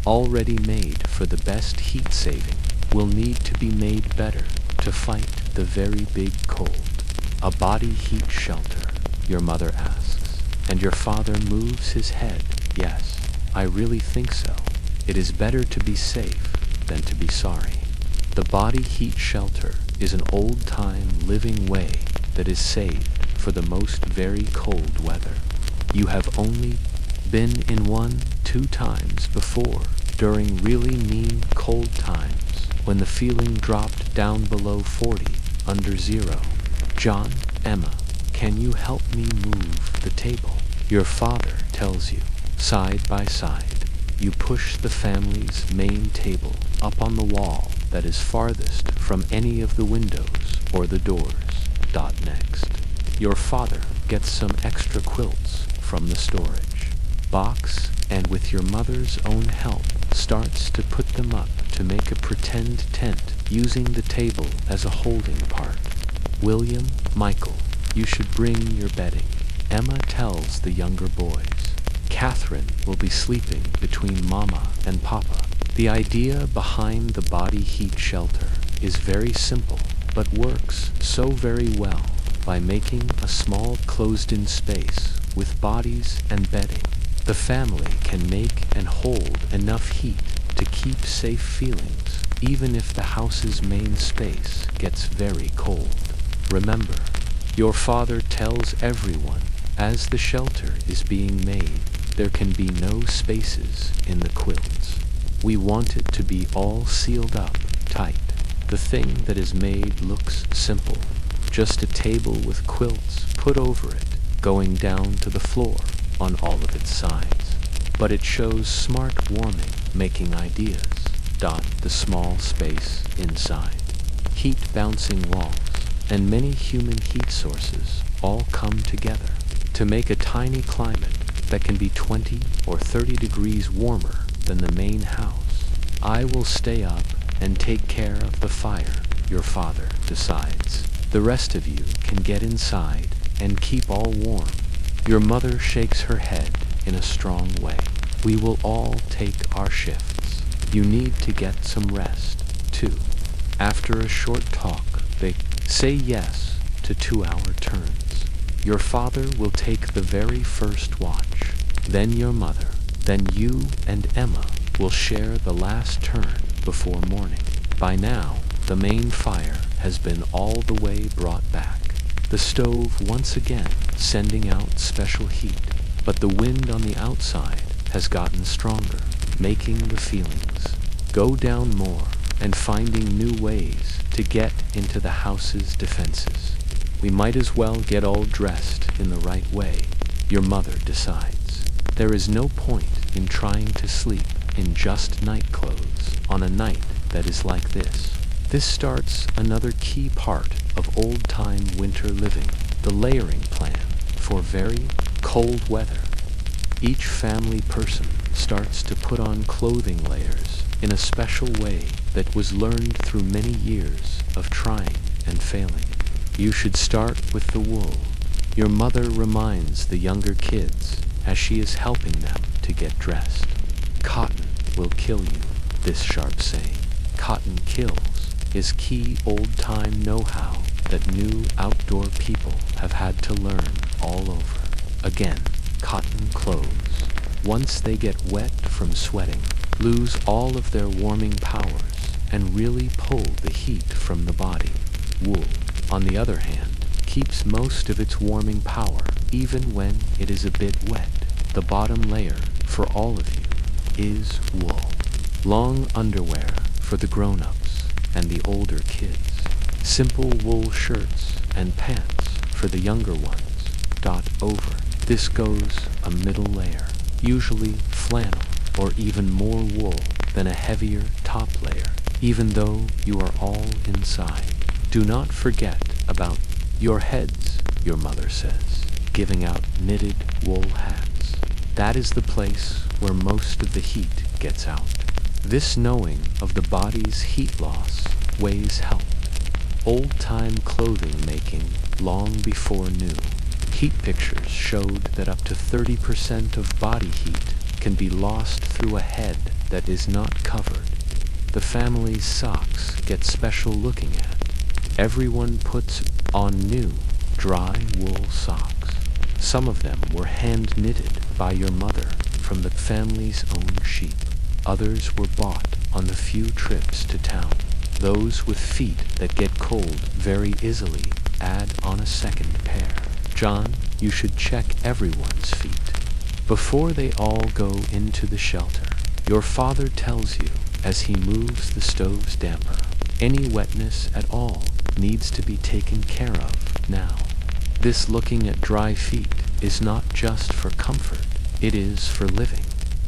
already made for the best heat saving, will need to be made better to fight the very big cold. A body heat shelter, your mother asks, and your father moves his head. Yes, I really think so. It is better to be safe than to be sorry. The body heat shelter is an old-time living way that is saved for the most very cold weather. You have only been in 1-2 times before during really mean cold times when the feeling dropped down below 40, under zero. John, Emma, can you help me move the table? Your father tells you. Side by side, you push the family's main table up on the wall that is farthest from any of the windows or the doors. Next, your father gets some extra quilts from the storage box and with your mother's own help starts to put them up to make a pretend tent using the table as a holding part. William, Michael, you should bring your bedding. Emma tells the younger boys. Catherine will be sleeping between Mama and Papa. The idea behind the body heat shelter is very simple, but works so very well by making a small closed-in space with bodies and bedding. The family can make and hold enough heat to keep safe feelings, even if the house's main space gets very cold. Remember, your father tells everyone as the shelter is being made, there can be no spaces in the quilts. We want it to be all sealed up tight. The thing that is made looks simple, just a table with quilts put over it, going down to the floor on all of its sides. But it shows smart warming, making ideas. The small space inside. Heat bouncing walls, and many human heat sources all come together to make a tiny climate that can be 20 or 30 degrees warmer than the main house. I will stay up and take care of the fire, your father decides. The rest of you can get inside and keep all warm. Your mother shakes her head in a strong way. We will all take our shifts. You need to get some rest, too. After a short talk, they say yes to 2-hour turns. Your father will take the very first watch, then your mother, then you and Emma will share the last turn before morning. By now, the main fire has been all the way brought back. The stove once again sending out special heat, but the wind on the outside has gotten stronger, making the feelings go down more and finding new ways to get into the house's defenses. We might as well get all dressed in the right way, your mother decides. There is no point in trying to sleep in just night clothes on a night that is like this. This starts another key part of old-time winter living, the layering plan for very cold weather. Each family person starts to put on clothing layers in a special way that was learned through many years of trying and failing. You should start with the wool. Your mother reminds the younger kids as she is helping them to get dressed. Cotton will kill you, this sharp saying. Cotton kills is key old-time know-how that new outdoor people have had to learn all over. Again, cotton clothes, once they get wet from sweating, lose all of their warming powers and really pull the heat from the body. Wool, on the other hand, keeps most of its warming power even when it is a bit wet. The bottom layer for all of you is wool. Long underwear for the grown-ups and the older kids. Simple wool shirts and pants for the younger ones. Over this goes a middle layer, usually flannel or even more wool than a heavier top layer, even though you are all inside. Do not forget about your heads, your mother says, giving out knitted wool hats. That is the place where most of the heat gets out. This knowing of the body's heat loss ways help. Old-time clothing making long before new. Heat pictures showed that up to 30% of body heat can be lost through a head that is not covered. The family's socks get special looking at. Everyone puts on new, dry wool socks. Some of them were hand-knitted by your mother from the family's own sheep. Others were bought on the few trips to town. Those with feet that get cold very easily add on a second pair. John, you should check everyone's feet before they all go into the shelter. Your father tells you as he moves the stove's damper. Any wetness at all needs to be taken care of now. This looking at dry feet is not just for comfort, it is for living.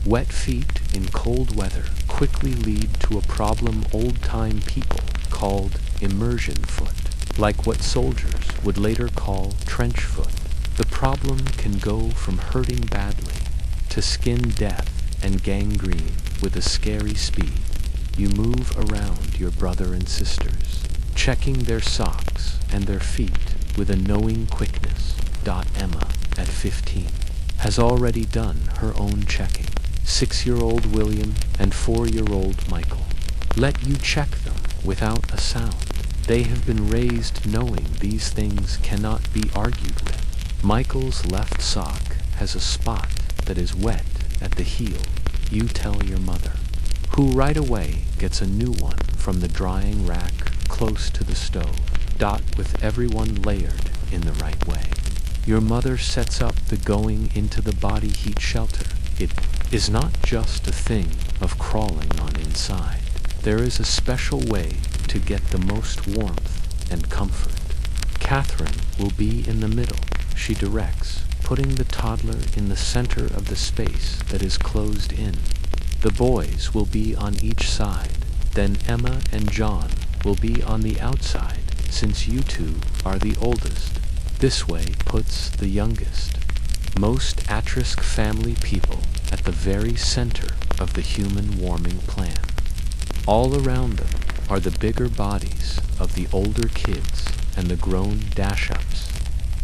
Wet feet in cold weather quickly lead to a problem old-time people called immersion foot, like what soldiers would later call trench foot. The problem can go from hurting badly to skin death and gangrene with a scary speed. You move around your brother and sisters, checking their socks and their feet with a knowing quickness. Emma, at 15, has already done her own checking. 6-year-old William and 4-year-old Michael let you check them without a sound. They have been raised knowing these things cannot be argued with. Michael's left sock has a spot that is wet at the heel. You tell your mother, who right away gets a new one from the drying rack close to the stove. With everyone layered in the right way. Your mother sets up the going into the body heat shelter. It is not just a thing of crawling on inside. There is a special way to get the most warmth and comfort. Catherine will be in the middle. She directs, putting the toddler in the center of the space that is closed in. The boys will be on each side. Then Emma and John will be on the outside, since you two are the oldest. This way puts the youngest. Most at-risk family people at the very center of the human warming plan. All around them are the bigger bodies of the older kids and the grown dash-ups.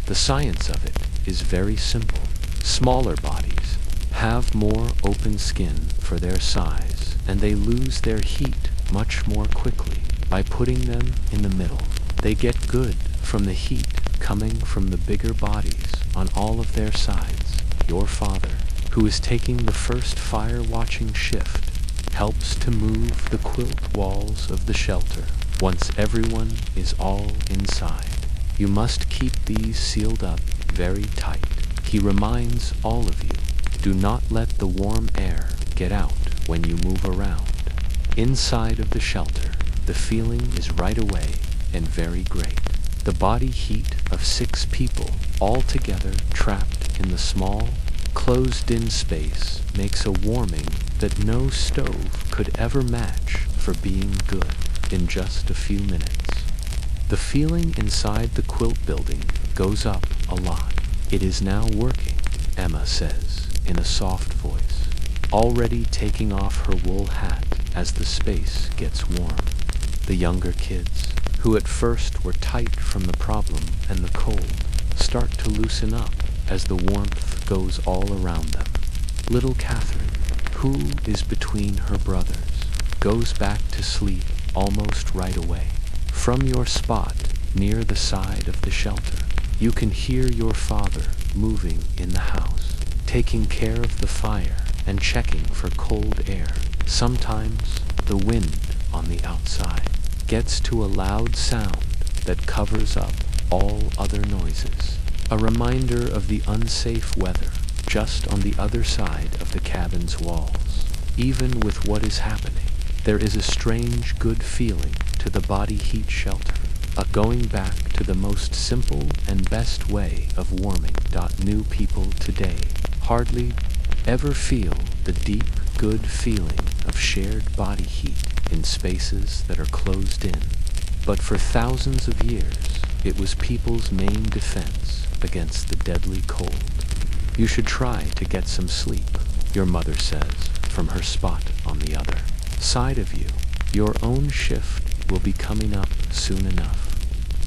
The science of it is very simple. Smaller bodies have more open skin for their size, and they lose their heat much more quickly by putting them in the middle. They get good from the heat coming from the bigger bodies on all of their sides. Your father, who is taking the first fire-watching shift, helps to move the quilt walls of the shelter once everyone is all inside. You must keep these sealed up very tight. He reminds all of you, do not let the warm air get out when you move around. Inside of the shelter, the feeling is right away and very great. The body heat of 6 people all together trapped in the small, closed-in space makes a warming that no stove could ever match for being good in just a few minutes. The feeling inside the quilt building goes up a lot. It is now working, Emma says in a soft voice, already taking off her wool hat as the space gets warm. The younger kids, who at first were tight from the problem and the cold, start to loosen up as the warmth goes all around them. Little Catherine, who is between her brothers, goes back to sleep almost right away. From your spot near the side of the shelter, you can hear your father moving in the house, taking care of the fire and checking for cold air. Sometimes the wind on the outside gets to a loud sound that covers up all other noises, a reminder of the unsafe weather just on the other side of the cabin's walls. Even with what is happening, there is a strange good feeling to the body heat shelter, a going back to the most simple and best way of warming. New people today hardly ever feel the deep, good feeling of shared body heat in spaces that are closed in. But for thousands of years, it was people's main defense against the deadly cold. You should try to get some sleep, your mother says from her spot on the other side of you. Your own shift will be coming up soon enough.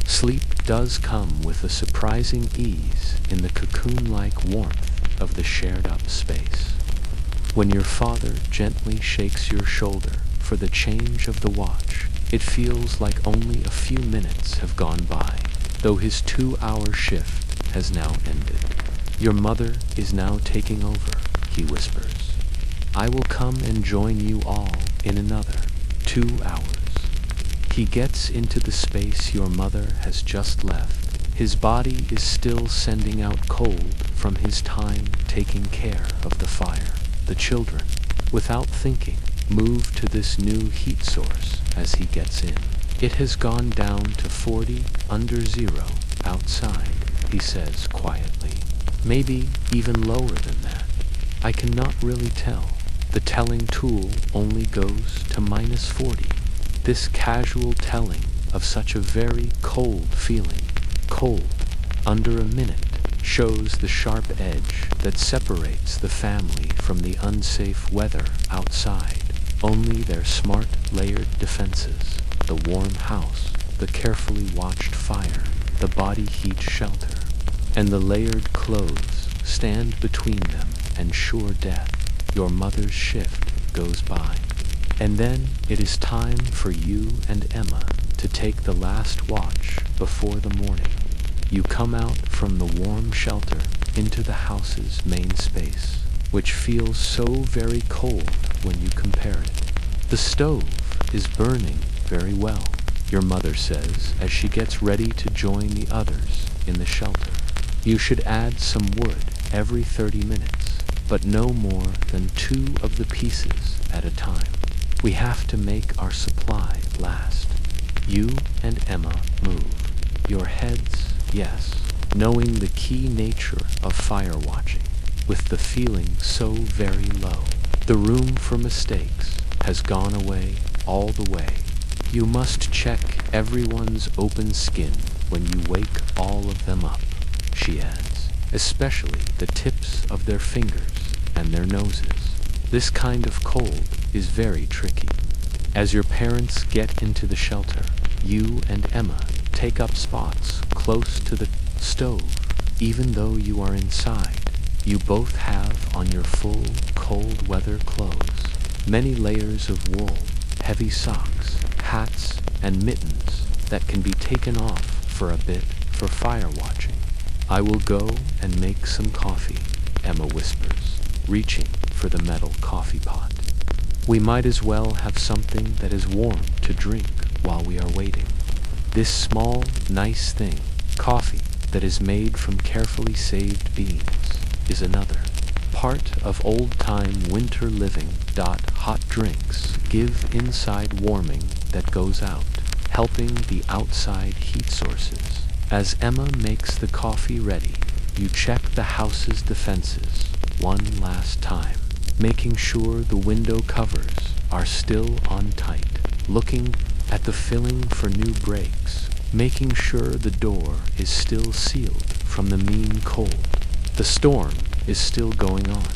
Sleep does come with a surprising ease in the cocoon-like warmth of the shared-up space. When your father gently shakes your shoulder for the change of the watch, it feels like only a few minutes have gone by, though his 2-hour shift has now ended. Your mother is now taking over, he whispers. I will come and join you all in another 2 hours. He gets into the space your mother has just left. His body is still sending out cold from his time taking care of the fire. The children, without thinking, move to this new heat source as he gets in. It has gone down to 40 under zero outside. he says quietly. Maybe even lower than that. I cannot really tell. The telling tool only goes to -40. This casual telling of such a very cold feeling, cold, under a minute, shows the sharp edge that separates the family from the unsafe weather outside. Only their smart, layered defenses, the warm house, the carefully watched fire, the body heat shelter, and the layered clothes stand between them and sure death. Your mother's shift goes by. And then it is time for you and Emma to take the last watch before the morning. You come out from the warm shelter into the house's main space, which feels so very cold when you compare it. The stove is burning very well, your mother says as she gets ready to join the others in the shelter. You should add some wood every 30 minutes, but no more than 2 of the pieces at a time. We have to make our supply last. You and Emma move. Your heads, yes, knowing the key nature of fire watching, with the feeling so very low. The room for mistakes has gone away all the way. You must check everyone's open skin when you wake all of them up, she adds, especially the tips of their fingers and their noses. This kind of cold is very tricky. As your parents get into the shelter, you and Emma take up spots close to the stove. Even though you are inside, you both have on your full cold weather clothes, many layers of wool, heavy socks, hats, and mittens that can be taken off for a bit for fire watching. I will go and make some coffee, Emma whispers, reaching for the metal coffee pot. We might as well have something that is warm to drink while we are waiting. This small, nice thing, coffee that is made from carefully saved beans, is another. Part of old-time winter living. Hot drinks give inside warming that goes out, helping the outside heat sources. As Emma makes the coffee ready, you check the house's defenses one last time, making sure the window covers are still on tight, looking at the filling for new breaks, making sure the door is still sealed from the mean cold. The storm is still going on,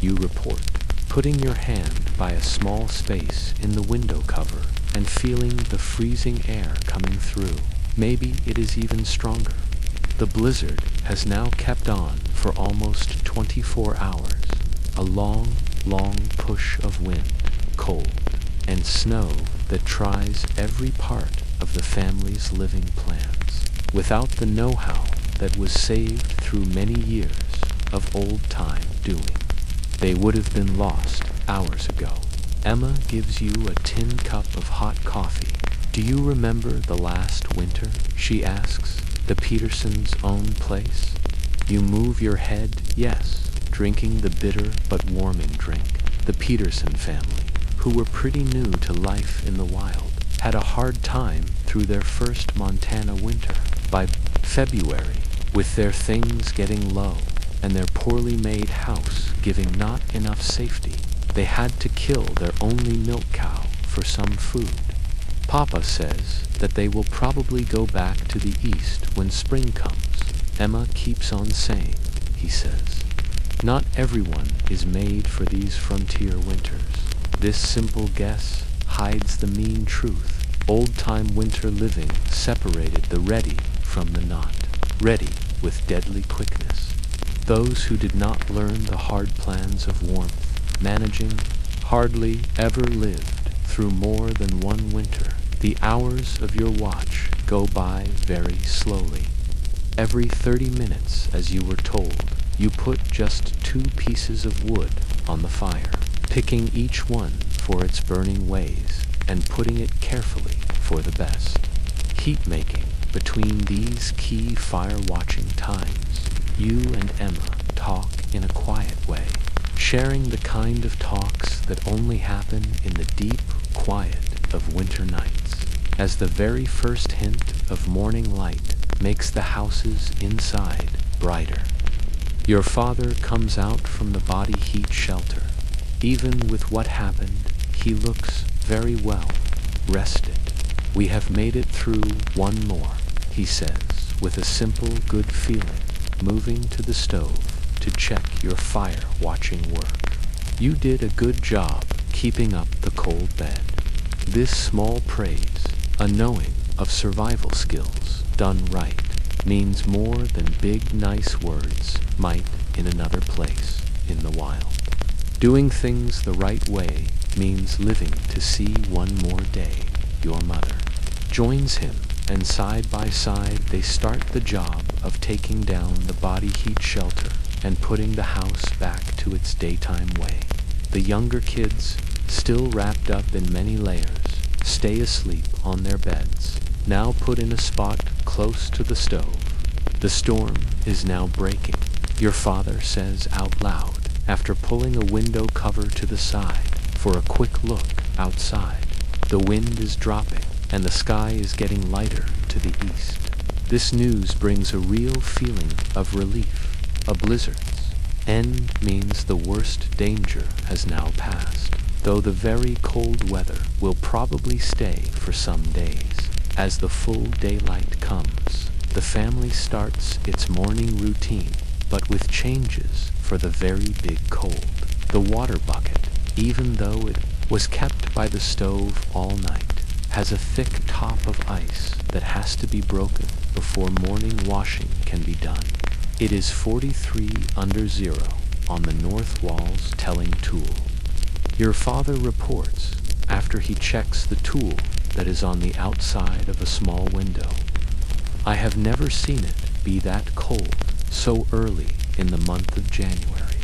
you report, putting your hand by a small space in the window cover and feeling the freezing air coming through. Maybe it is even stronger. The blizzard has now kept on for almost 24 hours. A long, long push of wind, cold, and snow that tries every part of the family's living plans. Without the know-how that was saved through many years of old-time doing, they would have been lost hours ago. Emma gives you a tin cup of hot coffee. Do you remember the last winter? She asks. The Petersons' own place? You move your head, yes, drinking the bitter but warming drink. The Peterson family, who were pretty new to life in the wild, had a hard time through their first Montana winter. By February, with their things getting low and their poorly made house giving not enough safety, they had to kill their only milk cow for some food. Papa says that they will probably go back to the east when spring comes. Emma keeps on saying, he says. Not everyone is made for these frontier winters. This simple guess hides the mean truth. Old-time winter living separated the ready from the not. Ready with deadly quickness. Those who did not learn the hard plans of warmth, managing, hardly ever lived through more than one winter. The hours of your watch go by very slowly. Every 30 minutes, as you were told, you put just 2 pieces of wood on the fire, picking each one for its burning ways and putting it carefully for the best. Heat making between these key fire-watching times, you and Emma talk in a quiet way, sharing the kind of talks that only happen in the deep quiet of winter nights. As the very first hint of morning light makes the houses inside brighter. Your father comes out from the body heat shelter. Even with what happened, he looks very well rested. We have made it through one more, he says, with a simple good feeling, moving to the stove to check your fire watching work. You did a good job keeping up the cold bed. This small praise, a knowing of survival skills done right, means more than big nice words might in another place in the wild. Doing things the right way means living to see one more day. Your mother joins him, and side by side they start the job of taking down the body heat shelter and putting the house back to its daytime way. The younger kids, still wrapped up in many layers, stay asleep on their beds, now put in a spot close to the stove. The storm is now breaking, your father says out loud, after pulling a window cover to the side for a quick look outside. The wind is dropping, and the sky is getting lighter to the east. This news brings a real feeling of relief. A blizzard's end means the worst danger has now passed, though the very cold weather will probably stay for some days. As the full daylight comes, the family starts its morning routine, but with changes for the very big cold. The water bucket, even though it was kept by the stove all night, has a thick top of ice that has to be broken before morning washing can be done. It is 43 under zero on the north wall's telling tool. Your father reports after he checks the tool that is on the outside of a small window. I have never seen it be that cold so early in the month of January.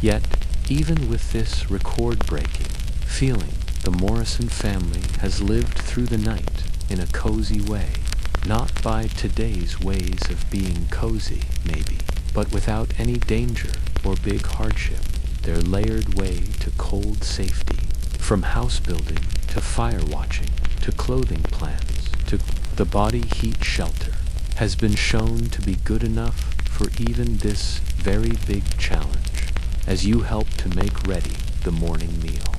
Yet, even with this record-breaking feeling, the Morrison family has lived through the night in a cozy way, not by today's ways of being cozy, maybe, but without any danger or big hardship, their layered way to cold safety, from house building to fire watching to clothing plans to the body heat shelter, has been shown to be good enough for even this very big challenge, as you help to make ready the morning meal.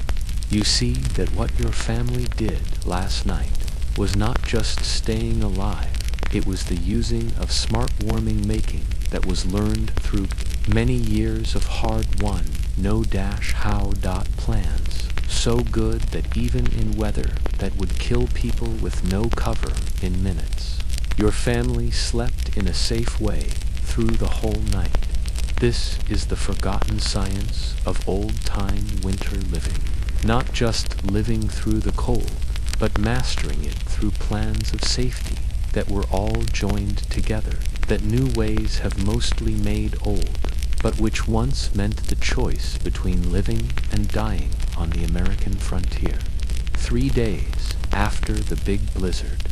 You see that what your family did last night was not just staying alive, it was the using of smart warming making that was learned through many years of hard-won, no-how plans, so good that even in weather that would kill people with no cover in minutes, your family slept in a safe way through the whole night. This is the forgotten science of old-time winter living. Not just living through the cold, but mastering it through plans of safety that were all joined together, that new ways have mostly made old, but which once meant the choice between living and dying on the American frontier. 3 days after the big blizzard,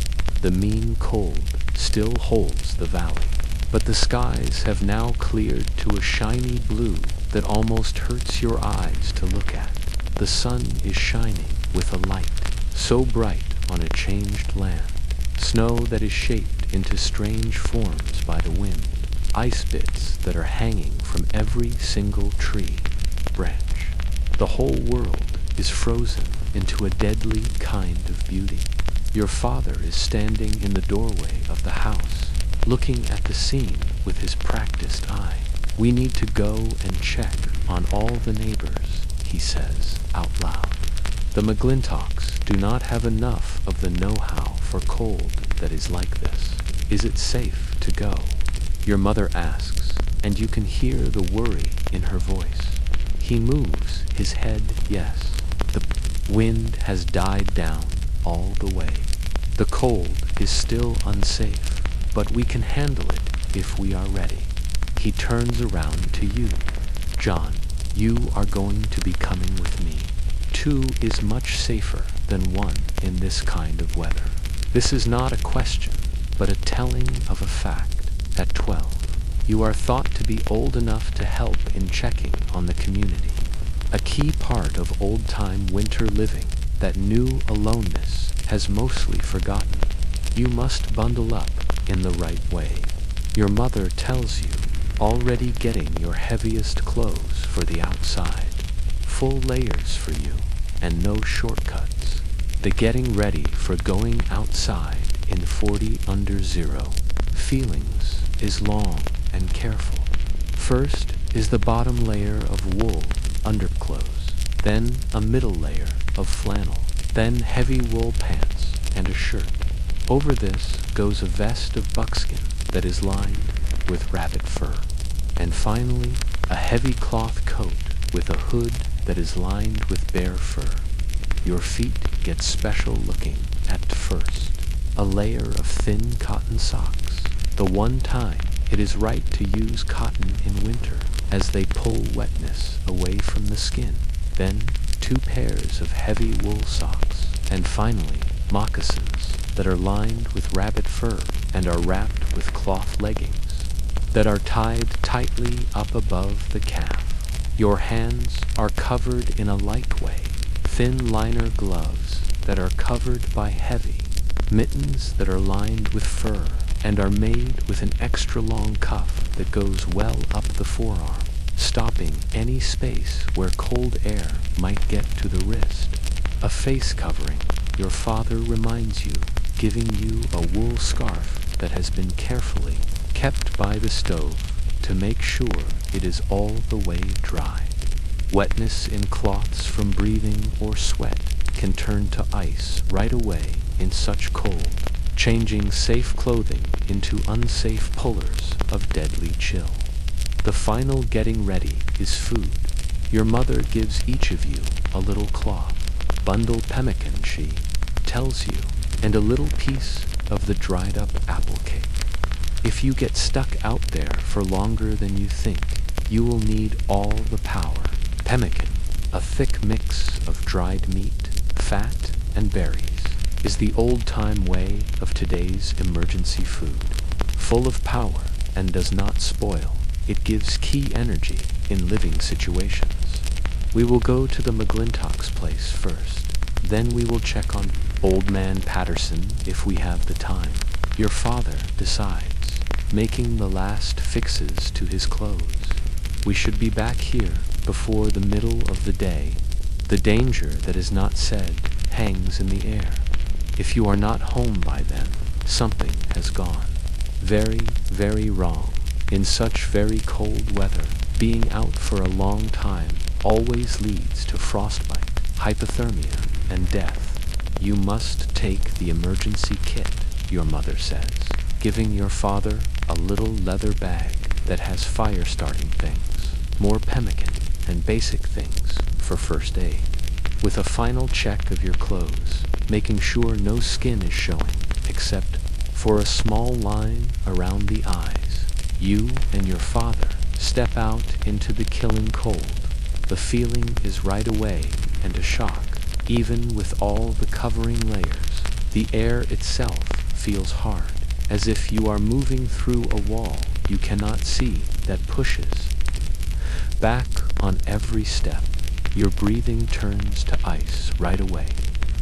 the mean cold still holds the valley, but the skies have now cleared to a shiny blue that almost hurts your eyes to look at. The sun is shining with a light so bright on a changed land, snow that is shaped into strange forms by the wind, ice bits that are hanging from every single tree, branch. The whole world is frozen into a deadly kind of beauty. Your father is standing in the doorway of the house, looking at the scene with his practiced eye. We need to go and check on all the neighbors, he says out loud. The McGlintocks do not have enough of the know-how for cold that is like this. Is it safe to go? Your mother asks, and you can hear the worry in her voice. He moves his head yes. The wind has died down all the way. The cold is still unsafe, but we can handle it if we are ready. He turns around to you. John, you are going to be coming with me. 2 is much safer than 1 in this kind of weather. This is not a question, but a telling of a fact. At 12, you are thought to be old enough to help in checking on the community. A key part of old-time winter living that new aloneness has mostly forgotten. You must bundle up in the right way. Your mother tells you, already getting your heaviest clothes for the outside, full layers for you, and no shortcuts. The getting ready for going outside in 40 under zero feelings is long and careful. First is the bottom layer of wool underclothes, then a middle layer of flannel, then heavy wool pants and a shirt. Over this goes a vest of buckskin that is lined with rabbit fur, and finally a heavy cloth coat with a hood that is lined with bear fur. Your feet get special looking at first. A layer of thin cotton socks, the one time it is right to use cotton in winter, as they pull wetness away from the skin. Then 2 pairs of heavy wool socks, and finally moccasins that are lined with rabbit fur and are wrapped with cloth leggings that are tied tightly up above the calf. Your hands are covered in a like way, thin liner gloves that are covered by heavy mittens that are lined with fur and are made with an extra long cuff that goes well up the forearm, stopping any space where cold air might get to the wrist. A face covering, your father reminds you, giving you a wool scarf that has been carefully kept by the stove to make sure it is all the way dry. Wetness in cloths from breathing or sweat can turn to ice right away in such cold, changing safe clothing into unsafe pullers of deadly chill. The final getting ready is food. Your mother gives each of you a little cloth, bundle pemmican she tells you, and a little piece of the dried up apple cake. If you get stuck out there for longer than you think, you will need all the power. Pemmican, a thick mix of dried meat, fat, and berries, is the old-time way of today's emergency food. Full of power and does not spoil, it gives key energy in living situations. We will go to the McGlintock's place first. Then we will check on Old Man Patterson if we have the time. Your father decides, making the last fixes to his clothes. We should be back here before the middle of the day. The danger that is not said hangs in the air. If you are not home by then, something has gone very, very wrong. In such very cold weather, being out for a long time always leads to frostbite, hypothermia, and death. You must take the emergency kit, your mother says, giving your father a little leather bag that has fire-starting things, more pemmican, and basic things for first aid. With a final check of your clothes, making sure no skin is showing, except for a small line around the eyes, you and your father step out into the killing cold. The feeling is right away and a shock. Even with all the covering layers, the air itself feels hard, as if you are moving through a wall you cannot see that pushes back on every step. Your breathing turns to ice right away,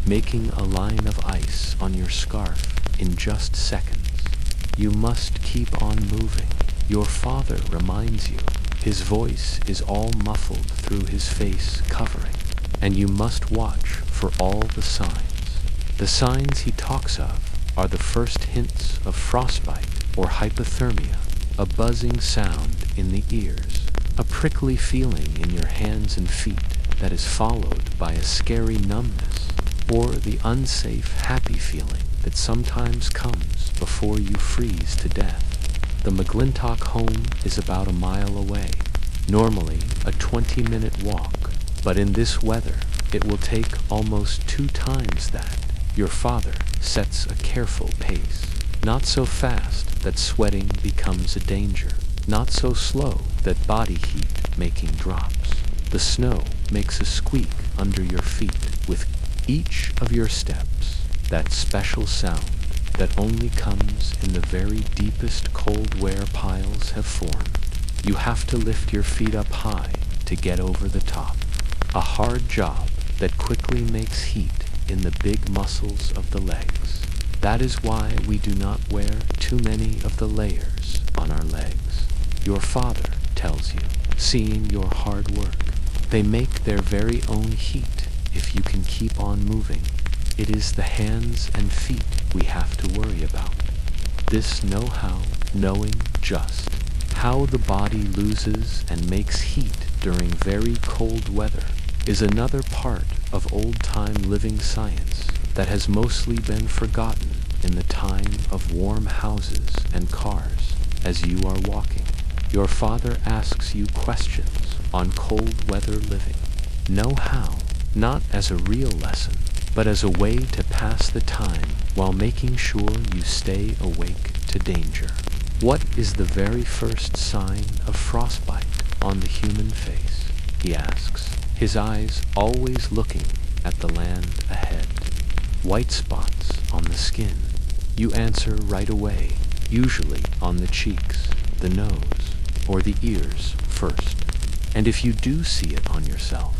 making a line of ice on your scarf in just seconds. You must keep on moving. Your father reminds you. His voice is all muffled through his face covering, and you must watch for all the signs. The signs he talks of are the first hints of frostbite or hypothermia, a buzzing sound in the ears, a prickly feeling in your hands and feet that is followed by a scary numbness, or the unsafe happy feeling that sometimes comes before you freeze to death. The McGlintock home is about a mile away, normally a 20-minute walk, but in this weather it will take almost 2 times that. Your father sets a careful pace, not so fast that sweating becomes a danger, not so slow that body heat making drops. The snow makes a squeak under your feet with each of your steps, that special sound that only comes in the very deepest cold where piles have formed. You have to lift your feet up high to get over the top. A hard job that quickly makes heat in the big muscles of the legs. That is why we do not wear too many of the layers on our legs. Your father tells you, seeing your hard work. They make their very own heat if you can keep on moving. It is the hands and feet we have to worry about. This know-how, knowing just how the body loses and makes heat during very cold weather, is another part of old-time living science that has mostly been forgotten in the time of warm houses and cars. As you are walking, your father asks you questions on cold weather living. Know how, not as a real lesson, but as a way to pass the time while making sure you stay awake to danger. What is the very first sign of frostbite on the human face? He asks, his eyes always looking at the land ahead. White spots on the skin. You answer right away, usually on the cheeks, the nose, or the ears first. And if you do see it on yourself,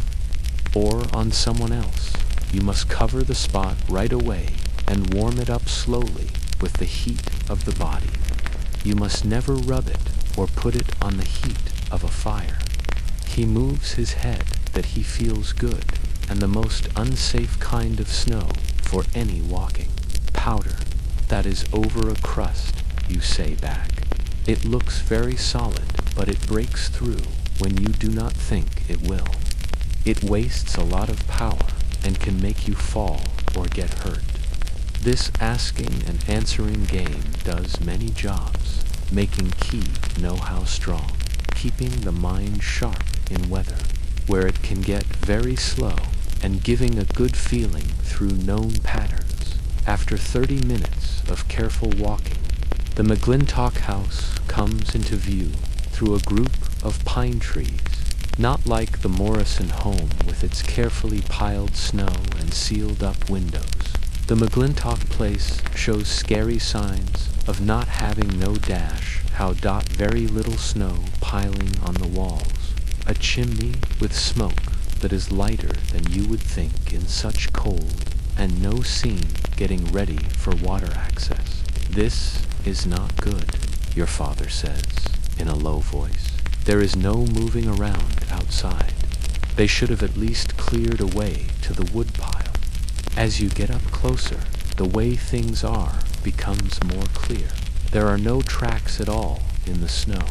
or on someone else, you must cover the spot right away and warm it up slowly with the heat of the body. You must never rub it or put it on the heat of a fire. He moves his head that he feels good, and the most unsafe kind of snow for any walking. Powder that is over a crust, you say back. It looks very solid, but it breaks through when you do not think it will. It wastes a lot of power and can make you fall or get hurt. This asking and answering game does many jobs, making key know-how strong, keeping the mind sharp in weather, where it can get very slow, and giving a good feeling through known patterns. After 30 minutes of careful walking, the McGlintock house comes into view through a group of pine trees, not like the Morrison home with its carefully piled snow and sealed-up windows. The McGlintock place shows scary signs of not having no dash, how dot very little snow piling on the walls, a chimney with smoke that is lighter than you would think in such cold, and no scene getting ready for water access. This is not good, your father says, in a low voice. There is no moving around outside. They should have at least cleared a way to the woodpile. As you get up closer, the way things are becomes more clear. There are no tracks at all in the snow.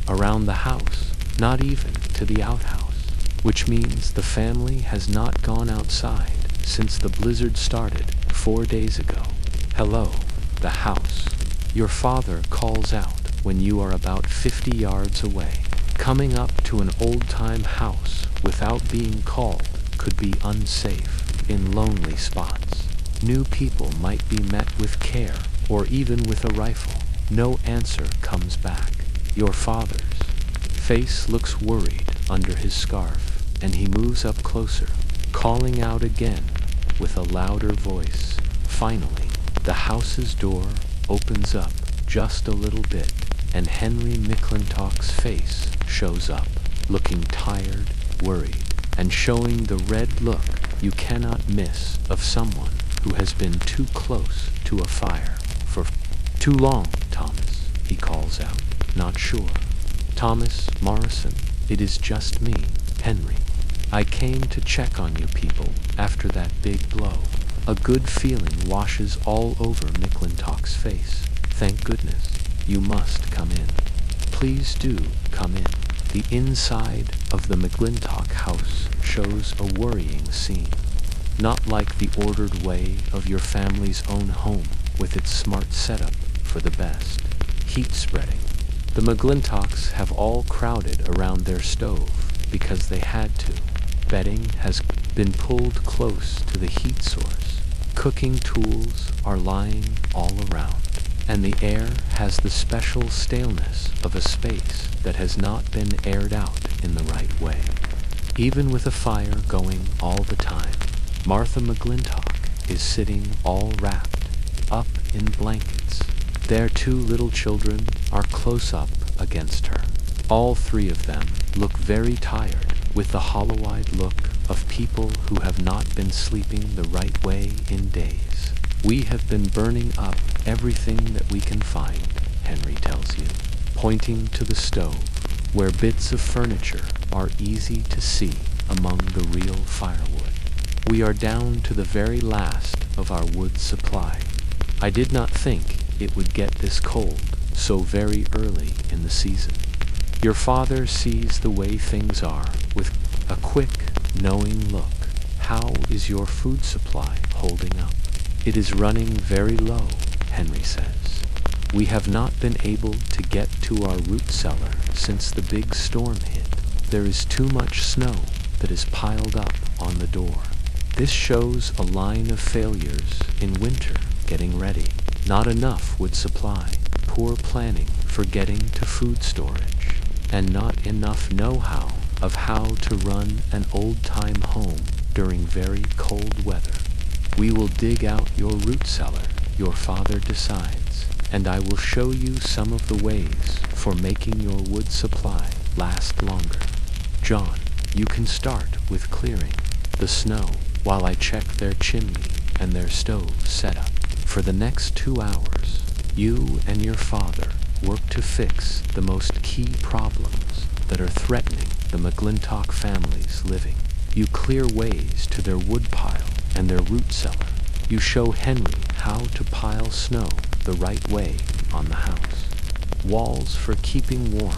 Around the house, not even to the outhouse, which means the family has not gone outside since the blizzard started 4 days ago. Hello, the house. Your father calls out when you are about 50 yards away. Coming up to an old-time house without being called could be unsafe in lonely spots. New people might be met with care or even with a rifle. No answer comes back. Your father's face looks worried under his scarf, and he moves up closer, calling out again with a louder voice. Finally, the house's door opens up just a little bit, and Henry McGlintock's face shows up, looking tired, worried, and showing the red look you cannot miss of someone who has been too close to a fire for too long. Thomas, he calls out, not sure. Thomas Morrison, it is just me, Henry. I came to check on you people after that big blow. A good feeling washes all over McGlintock's face. Thank goodness. You must come in. Please do come in. The inside of the McGlintock house shows a worrying scene. Not like the ordered way of your family's own home with its smart setup for the best. Heat spreading. The McGlintocks have all crowded around their stove because they had to. Bedding has been pulled close to the heat source. Cooking tools are lying all around, and the air has the special staleness of a space that has not been aired out in the right way. Even with a fire going all the time, Martha McGlintock is sitting all wrapped up in blankets. Their 2 little children are close up against her. All 3 of them look very tired, with the hollow-eyed look of people who have not been sleeping the right way in days. We have been burning up everything that we can find, Henry tells you, pointing to the stove, where bits of furniture are easy to see among the real firewood. We are down to the very last of our wood supply. I did not think it would get this cold so very early in the season. Your father sees the way things are with a quick, knowing look. How is your food supply holding up? It is running very low, Henry says. We have not been able to get to our root cellar since the big storm hit. There is too much snow that is piled up on the door. This shows a line of failures in winter getting ready. Not enough wood supply, poor planning for getting to food storage, and not enough know-how of how to run an old-time home during very cold weather. We will dig out your root cellar, your father decides, and I will show you some of the ways for making your wood supply last longer. John, you can start with clearing the snow while I check their chimney and their stove setup. For the next 2 hours, you and your father work to fix the most key problems that are threatening the McClintock family's living. You clear ways to their wood pile and their root cellar. You show Henry how to pile snow the right way on the house. Walls for keeping warm,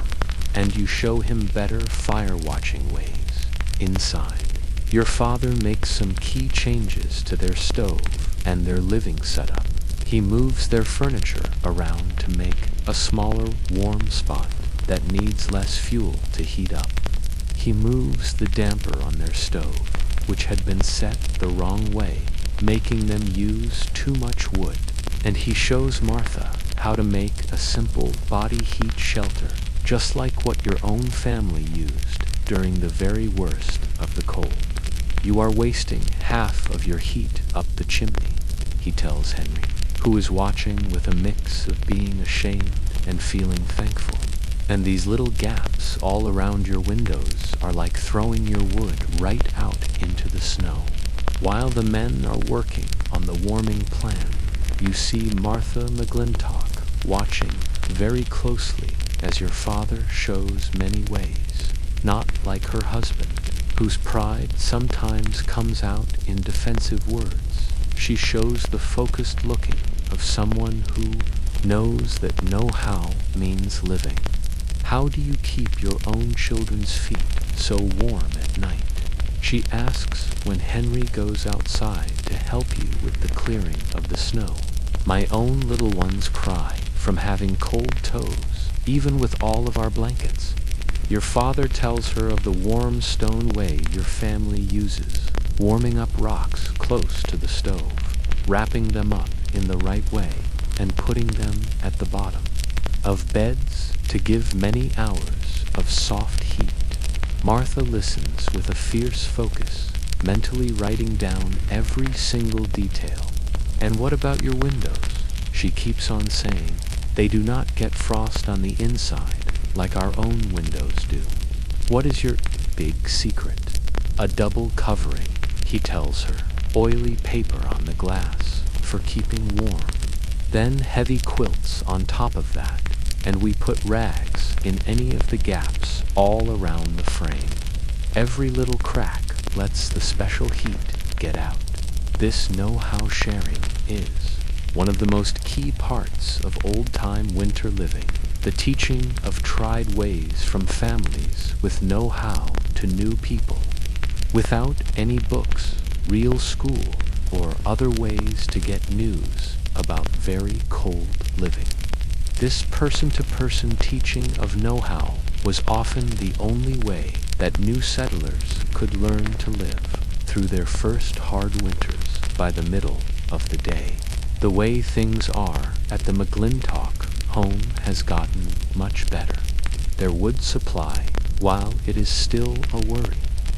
and you show him better fire watching ways inside. Your father makes some key changes to their stove and their living setup. He moves their furniture around to make a smaller, warm spot that needs less fuel to heat up. He moves the damper on their stove, which had been set the wrong way, making them use too much wood. And he shows Martha how to make a simple body heat shelter, just like what your own family used during the very worst of the cold. You are wasting half of your heat up the chimney, he tells Henry, who is watching with a mix of being ashamed and feeling thankful. And these little gaps all around your windows are like throwing your wood right out into the snow. While the men are working on the warming plan, you see Martha McClintock watching very closely as your father shows many ways, not like her husband, whose pride sometimes comes out in defensive words. She shows the focused looking of someone who knows that know-how means living. How do you keep your own children's feet so warm at night? She asks when Henry goes outside to help you with the clearing of the snow. My own little ones cry from having cold toes, even with all of our blankets. Your father tells her of the warm stone way your family uses, warming up rocks close to the stove, wrapping them up in the right way, and putting them at the bottom of beds to give many hours of soft heat. Martha listens with a fierce focus, mentally writing down every single detail. And what about your windows? She keeps on saying, they do not get frost on the inside like our own windows do. What is your big secret? A double covering, he tells her, oily paper on the glass for keeping warm. Then heavy quilts on top of that, and we put rags in any of the gaps all around the frame. Every little crack lets the special heat get out. This know-how sharing is one of the most key parts of old-time winter living, the teaching of tried ways from families with know-how to new people. Without any books, real school, or other ways to get news about very cold living. This person-to-person teaching of know-how was often the only way that new settlers could learn to live through their first hard winters by the middle of the day. The way things are at the McClintock home has gotten much better. Their wood supply, while it is still a worry,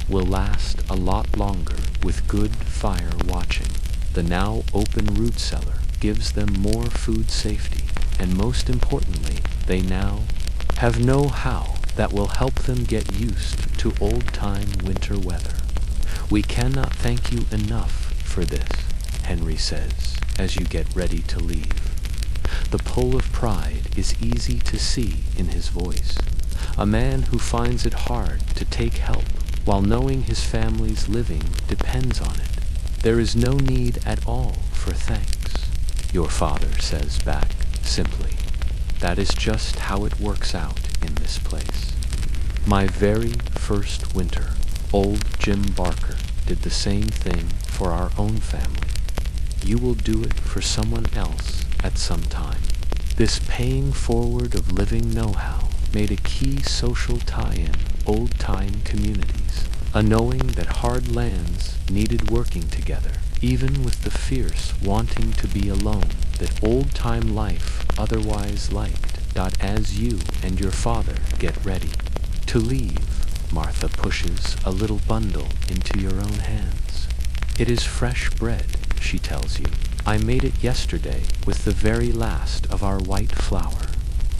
will last a lot longer with good fire watching. The now open root cellar gives them more food safety, and most importantly, they now have know-how that will help them get used to old-time winter weather. We cannot thank you enough for this, Henry says, as you get ready to leave. The pull of pride is easy to see in his voice. A man who finds it hard to take help while knowing his family's living depends on it. There is no need at all for thanks, your father says back simply. That is just how it works out in this place. My very first winter, old Jim Barker did the same thing for our own family. You will do it for someone else at some time. This paying forward of living know-how made a key social tie-in old-time communities, a knowing that hard lands needed working together, even with the fierce wanting to be alone that old-time life otherwise liked. As you and your father get ready to leave, Martha pushes a little bundle into your own hands. It is fresh bread, she tells you. I made it yesterday with the very last of our white flour.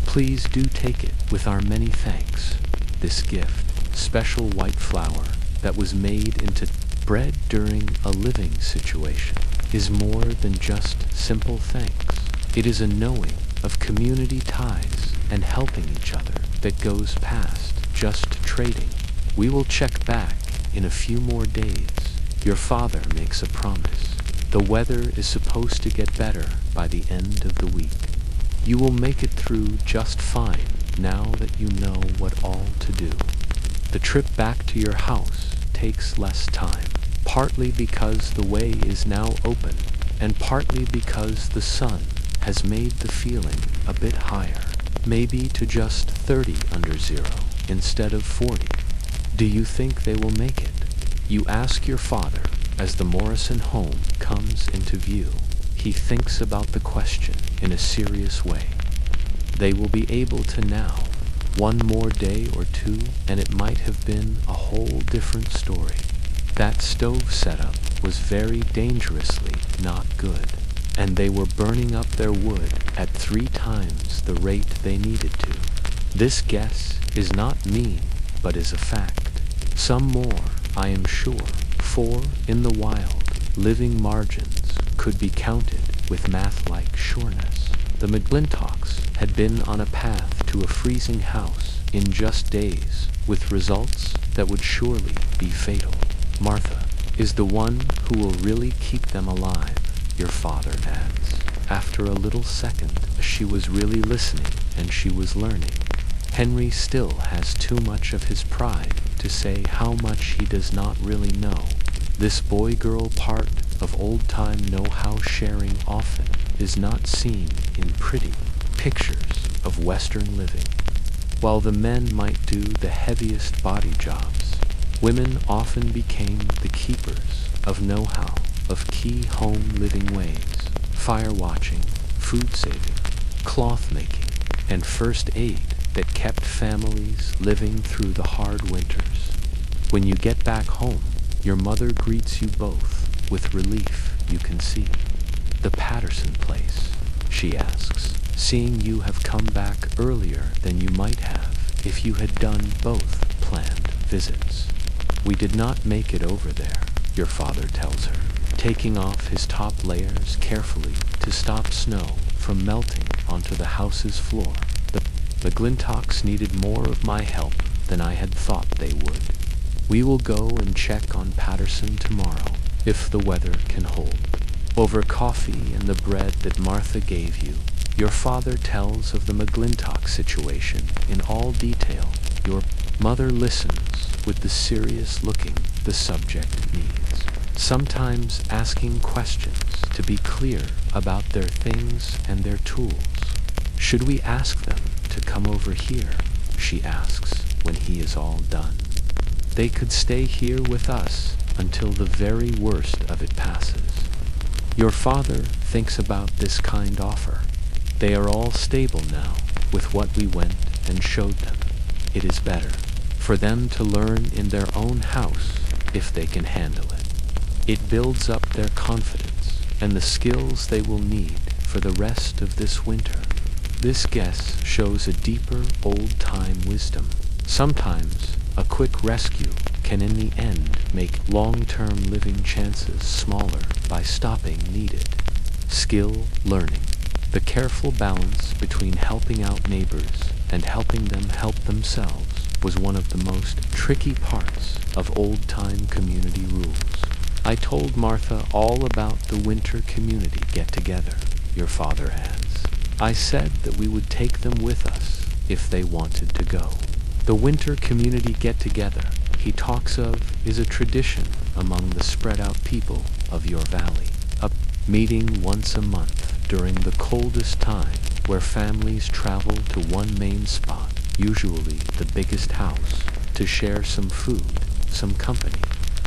Please do take it with our many thanks. This gift, special white flour that was made into bread during a living situation, is more than just simple thanks. It is a knowing of community ties and helping each other that goes past just trading. We will check back in a few more days. Your father makes a promise. The weather is supposed to get better by the end of the week. You will make it through just fine now that you know what all to do. The trip back to your house takes less time, partly because the way is now open, and partly because the sun has made the feeling a bit higher, maybe to just 30 under zero instead of 40. Do you think they will make it? You ask your father as the Morrison home comes into view. He thinks about the question in a serious way. They will be able to now. One more day or two, and it might have been a whole different story. That stove setup was very dangerously not good, and they were burning up their wood at 3 times the rate they needed to. This guess is not mean, but is a fact. Some more, I am sure, for in the wild, living margins could be counted with math-like sureness. The McGlintocks had been on a path to a freezing house in just days, with results that would surely be fatal. Martha is the one who will really keep them alive, your father adds. After a little second, she was really listening and she was learning. Henry still has too much of his pride to say how much he does not really know. This boy-girl part of old-time know-how sharing often is not seen in pretty pictures of Western living. While the men might do the heaviest body jobs, women often became the keepers of know-how, of key home living ways, fire watching, food saving, cloth making, and first aid that kept families living through the hard winters. When you get back home, your mother greets you both with relief you can see. The Patterson place, she asks, seeing you have come back earlier than you might have if you had done both planned visits. We did not make it over there, your father tells her, taking off his top layers carefully to stop snow from melting onto the house's floor. The McGlintocks needed more of my help than I had thought they would. We will go and check on Patterson tomorrow, if the weather can hold. Over coffee and the bread that Martha gave you, your father tells of the McGlintock situation in all detail. Your mother listens with the serious looking the subject needs, sometimes asking questions to be clear about their things and their tools. Should we ask them to come over here, she asks when he is all done. They could stay here with us until the very worst of it passes. Your father thinks about this kind offer. They are all stable now with what we went and showed them. It is better for them to learn in their own house if they can handle it. It builds up their confidence and the skills they will need for the rest of this winter. This guess shows a deeper old-time wisdom. Sometimes a quick rescue can in the end make long-term living chances smaller by stopping needed. skill learning. The careful balance between helping out neighbors and helping them help themselves was one of the most tricky parts of old-time community rules. I told Martha all about the winter community get-together your father has. I said that we would take them with us if they wanted to go. The winter community get-together he talks of is a tradition among the spread-out people of your valley. A meeting once a month during the coldest time where families travel to one main spot, usually the biggest house, to share some food, some company,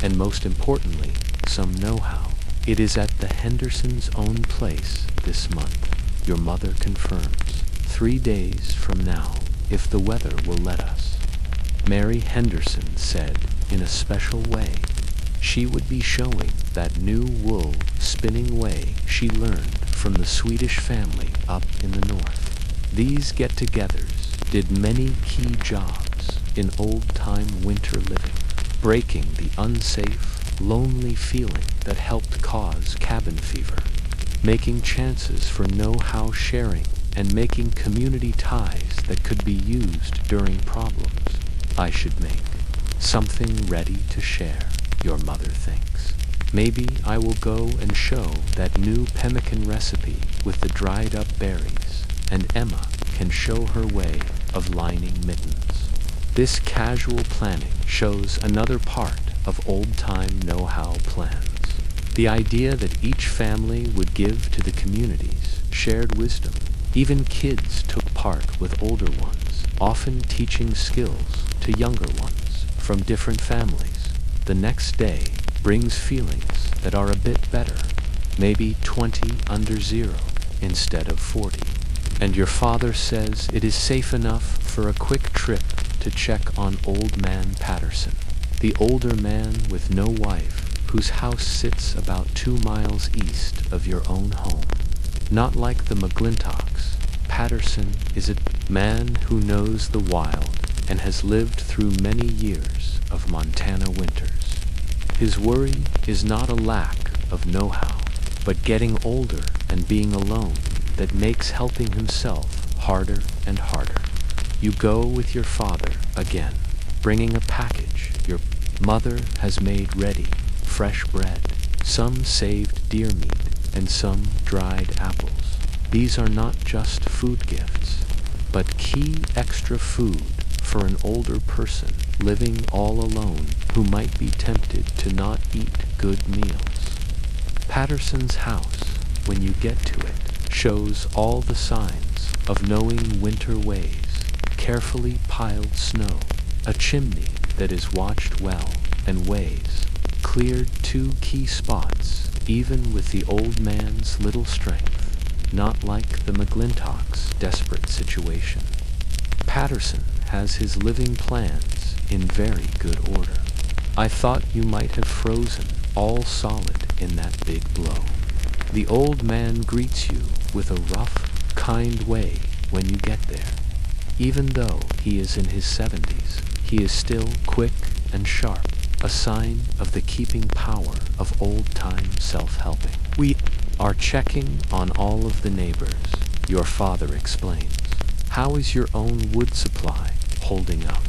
and most importantly, some know-how. It is at the Hendersons' own place this month. Your mother confirms. 3 days from now, if the weather will let us. Mary Henderson said in a special way she would be showing that new wool spinning way she learned from the Swedish family up in the north. These get-togethers did many key jobs in old-time winter living, breaking the unsafe, lonely feeling that helped cause cabin fever, making chances for know-how sharing, and making community ties that could be used during problems. I should make something ready to share, your mother thinks. Maybe I will go and show that new pemmican recipe with the dried up berries, and Emma can show her way of lining mittens. This casual planning shows another part of old-time know-how plans. The idea that each family would give to the community's shared wisdom. Even kids took part with older ones, often teaching skills to younger ones from different families. The next day brings feelings that are a bit better, maybe 20 under 0 instead of 40. And your father says it is safe enough for a quick trip to check on old man Patterson, the older man with no wife whose house sits about 2 miles east of your own home. Not like the McGlintocks, Patterson is a man who knows the wild and has lived through many years of Montana winters. His worry is not a lack of know-how, but getting older and being alone that makes helping himself harder and harder. You go with your father again, bringing a package your mother has made ready, fresh bread, some saved deer meat, and some dried apples. These are not just food gifts, but key extra food for an older person living all alone who might be tempted to not eat good meals. Patterson's house, when you get to it, shows all the signs of knowing winter ways. Carefully piled snow, a chimney that is watched well and weighs, cleared 2 key spots, even with the old man's little strength, not like the McGlintocks' desperate situation. Patterson has his living plans in very good order. I thought you might have frozen all solid in that big blow. The old man greets you with a rough, kind way when you get there. Even though he is in his 70s, he is still quick and sharp, a sign of the keeping power of old-time self-helping. We are checking on all of the neighbors, your father explains. How is your own wood supply holding up?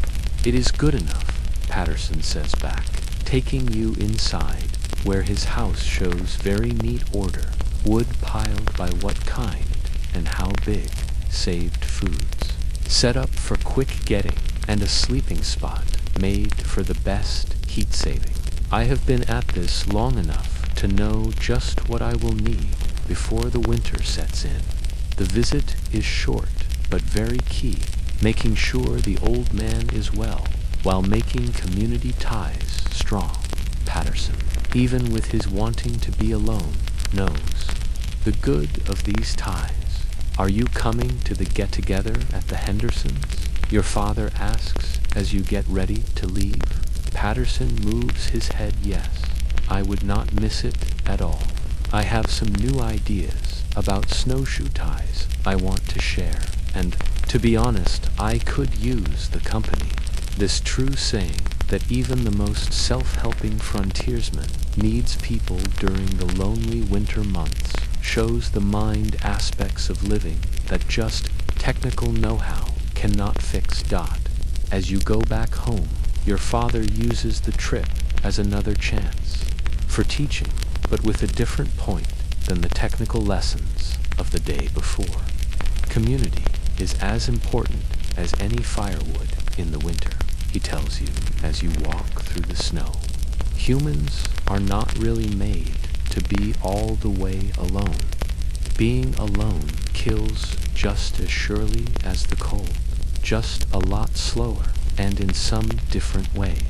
It is good enough, Patterson says back, taking you inside, where his house shows very neat order, wood piled by what kind and how big, saved foods. Set up for quick getting, and a sleeping spot made for the best heat saving. I have been at this long enough to know just what I will need before the winter sets in. The visit is short, but very key, making sure the old man is well, while making community ties strong. Patterson, even with his wanting to be alone, knows the good of these ties. Are you coming to the get-together at the Hendersons? Your father asks as you get ready to leave. Patterson moves his head yes. I would not miss it at all. I have some new ideas about snowshoe ties I want to share, and to be honest, I could use the company. This true saying that even the most self-helping frontiersman needs people during the lonely winter months shows the mind aspects of living that just technical know-how cannot fix. As you go back home, your father uses the trip as another chance for teaching, but with a different point than the technical lessons of the day before. Community is as important as any firewood in the winter, he tells you as you walk through the snow. Humans are not really made to be all the way alone. Being alone kills just as surely as the cold, just a lot slower and in some different ways.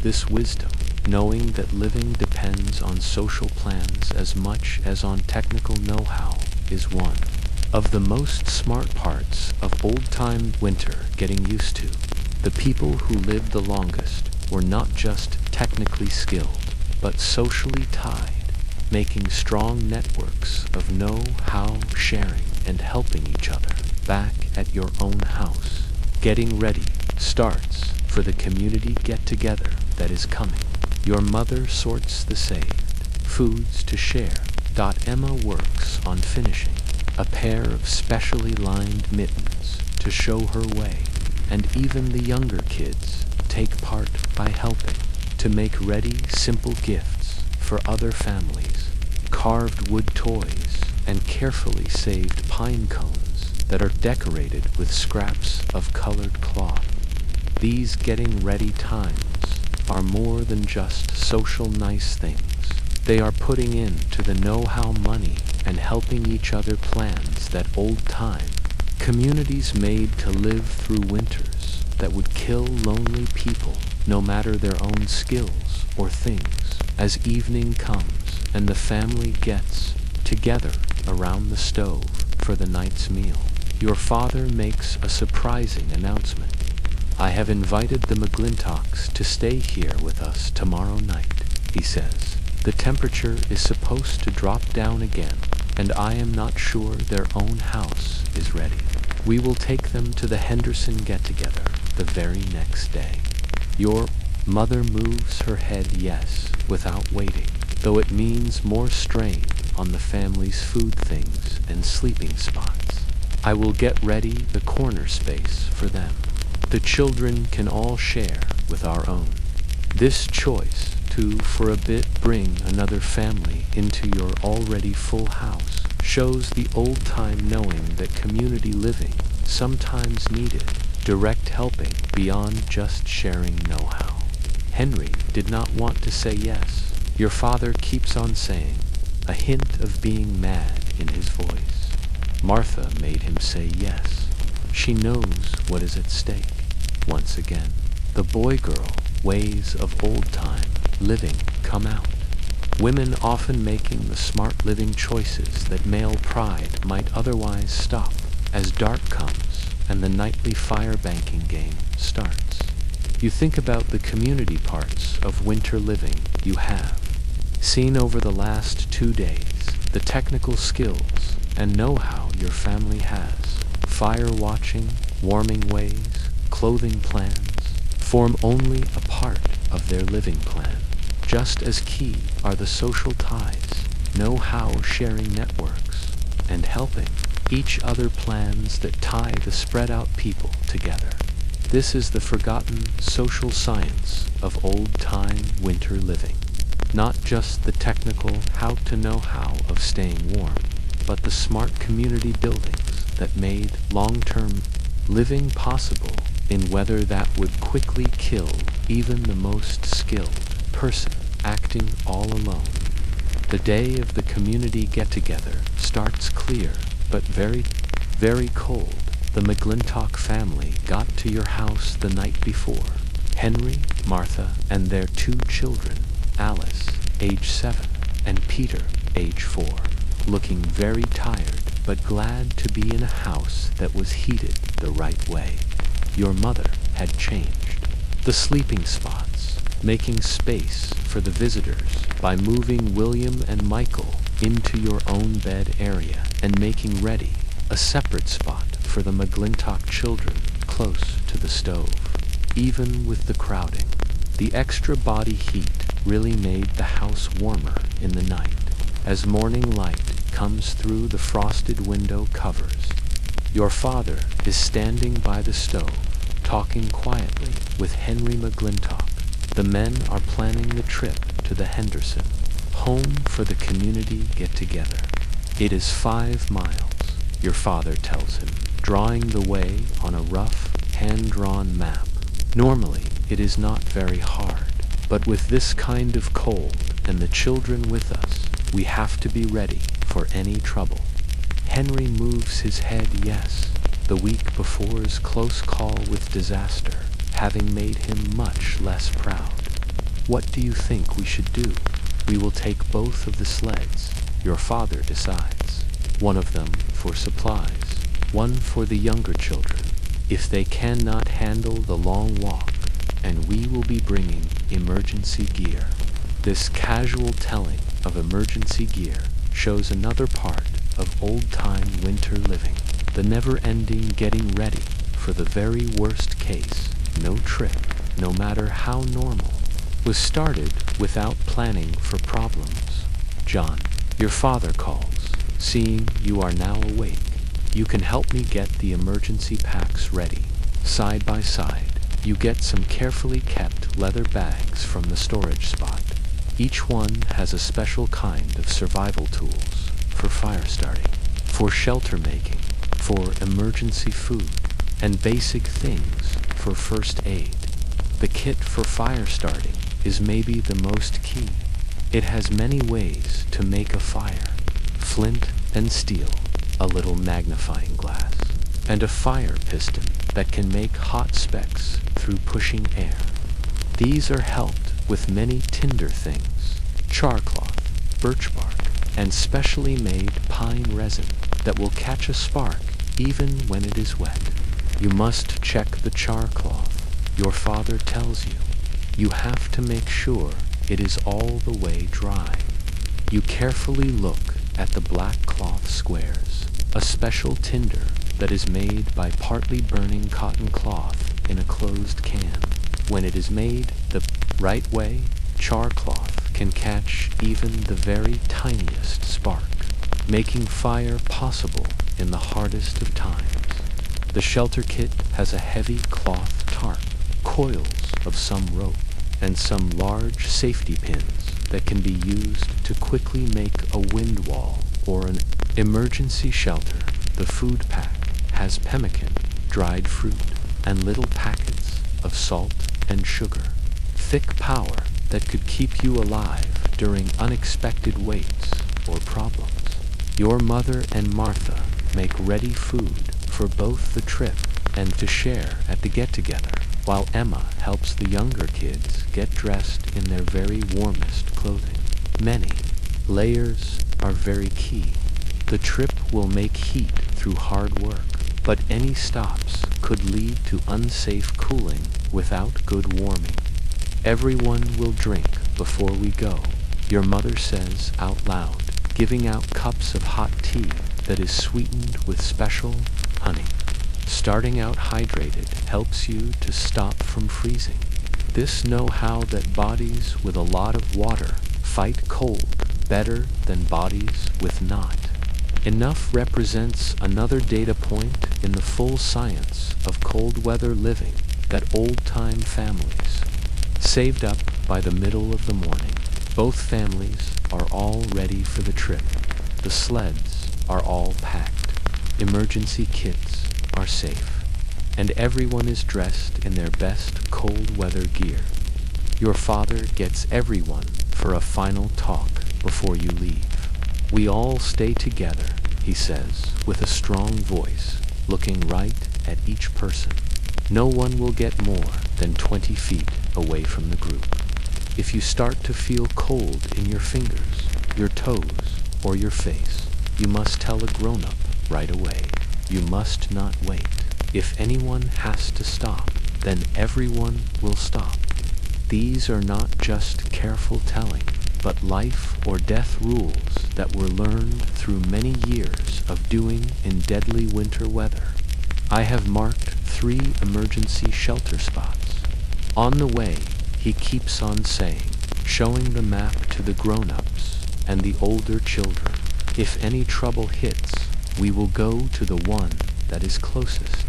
This wisdom, knowing that living depends on social plans as much as on technical know-how, is one of the most smart parts of old-time winter getting used to. The people who lived the longest were not just technically skilled, but socially tied, making strong networks of know-how sharing and helping each other. Back at your own house, getting ready starts for the community get-together that is coming. Your mother sorts the saved foods to share. Emma works on finishing a pair of specially lined mittens to show her way, and even the younger kids take part by helping to make ready simple gifts for other families, carved wood toys, and carefully saved pine cones that are decorated with scraps of colored cloth. These getting ready times are more than just social nice things. They are putting into the know-how money and helping each other plans that old-time communities made to live through winters that would kill lonely people no matter their own skills or things. As evening comes and the family gets together around the stove for the night's meal, your father makes a surprising announcement. I have invited the McGlintocks to stay here with us tomorrow night, he says. The temperature is supposed to drop down again, and I am not sure their own house is ready. We will take them to the Henderson get-together the very next day. Your mother moves her head yes without waiting, though it means more strain on the family's food things and sleeping spots. I will get ready the corner space for them. The children can all share with our own. This choice to, for a bit, bring another family into your already full house shows the old-time knowing that community living sometimes needed direct helping beyond just sharing know-how. Henry did not want to say yes. Your father keeps on saying, a hint of being mad in his voice. Martha made him say yes. She knows what is at stake. Once again, the boy-girl ways of old-time living come out. Women often making the smart living choices that male pride might otherwise stop as dark comes and the nightly fire banking game starts. You think about the community parts of winter living you have seen over the last 2 days, the technical skills and know-how your family has. Fire watching, warming ways, clothing plans form only a part of their living plan. Just as key are the social ties, know-how sharing networks, and helping each other plans that tie the spread-out people together. This is the forgotten social science of old-time winter living. Not just the technical how-to-know-how of staying warm, but the smart community buildings that made long-term living possible in weather that would quickly kill even the most skilled person acting all alone. The day of the community get-together starts clear, but very, very cold. The McGlintock family got to your house the night before. Henry, Martha, and their 2 children, Alice, age 7, and Peter, age 4, looking very tired, but glad to be in a house that was heated the right way. Your mother had changed the sleeping spots, making space for the visitors by moving William and Michael into your own bed area and making ready a separate spot for the McGlintock children close to the stove. Even with the crowding, the extra body heat really made the house warmer in the night. As morning light comes through the frosted window covers. Your father is standing by the stove, talking quietly with Henry McGlintock. The men are planning the trip to the Henderson home for the community get-together. It is 5 miles, your father tells him, drawing the way on a rough, hand-drawn map. Normally, it is not very hard, but with this kind of cold and the children with us, we have to be ready for any trouble. Henry moves his head yes, the week before's close call with disaster having made him much less proud. What do you think we should do? We will take both of the sleds, your father decides. One of them for supplies, one for the younger children, if they cannot handle the long walk, and we will be bringing emergency gear. This casual telling of emergency gear shows another part of old-time winter living, the never-ending getting ready for the very worst case. No trip, no matter how normal, was started without planning for problems. John, your father calls, seeing you are now awake. You can help me get the emergency packs ready. Side by side, you get some carefully kept leather bags from the storage spot. Each one has a special kind of survival tools for fire starting, for shelter making, for emergency food, and basic things for first aid. The kit for fire starting is maybe the most key. It has many ways to make a fire: flint and steel, a little magnifying glass, and a fire piston that can make hot specks through pushing air. These are helped with many tinder things: char cloth, birch bark, and specially made pine resin that will catch a spark even when it is wet. You must check the char cloth, your father tells you. You have to make sure it is all the way dry. You carefully look at the black cloth squares, a special tinder that is made by partly burning cotton cloth in a closed can. When it is made the right way, char cloth can catch even the very tiniest spark, making fire possible in the hardest of times. The shelter kit has a heavy cloth tarp, coils of some rope, and some large safety pins that can be used to quickly make a wind wall or an emergency shelter. The food pack has pemmican, dried fruit, and little packets of salt and sugar. Thick power that could keep you alive during unexpected waits or problems. Your mother and Martha make ready food for both the trip and to share at the get-together, while Emma helps the younger kids get dressed in their very warmest clothing. Many layers are very key. The trip will make heat through hard work, but any stops could lead to unsafe cooling without good warming. Everyone will drink before we go, your mother says out loud, giving out cups of hot tea that is sweetened with special honey. Starting out hydrated helps you to stop from freezing. This know-how that bodies with a lot of water fight cold better than bodies with not. Enough represents another data point in the full science of cold weather living that old-time families saved up by the middle of the morning. Both families are all ready for the trip. The sleds are all packed. Emergency kits are safe, and everyone is dressed in their best cold weather gear. Your father gets everyone for a final talk before you leave. We all stay together, he says, with a strong voice, looking right at each person. No one will get more than 20 feet away from the group. If you start to feel cold in your fingers, your toes, or your face, you must tell a grown-up right away. You must not wait. If anyone has to stop, then everyone will stop. These are not just careful telling, but life or death rules that were learned through many years of doing in deadly winter weather. I have marked 3 emergency shelter spots. On the way, he keeps on saying, showing the map to the grown-ups and the older children. If any trouble hits, we will go to the one that is closest.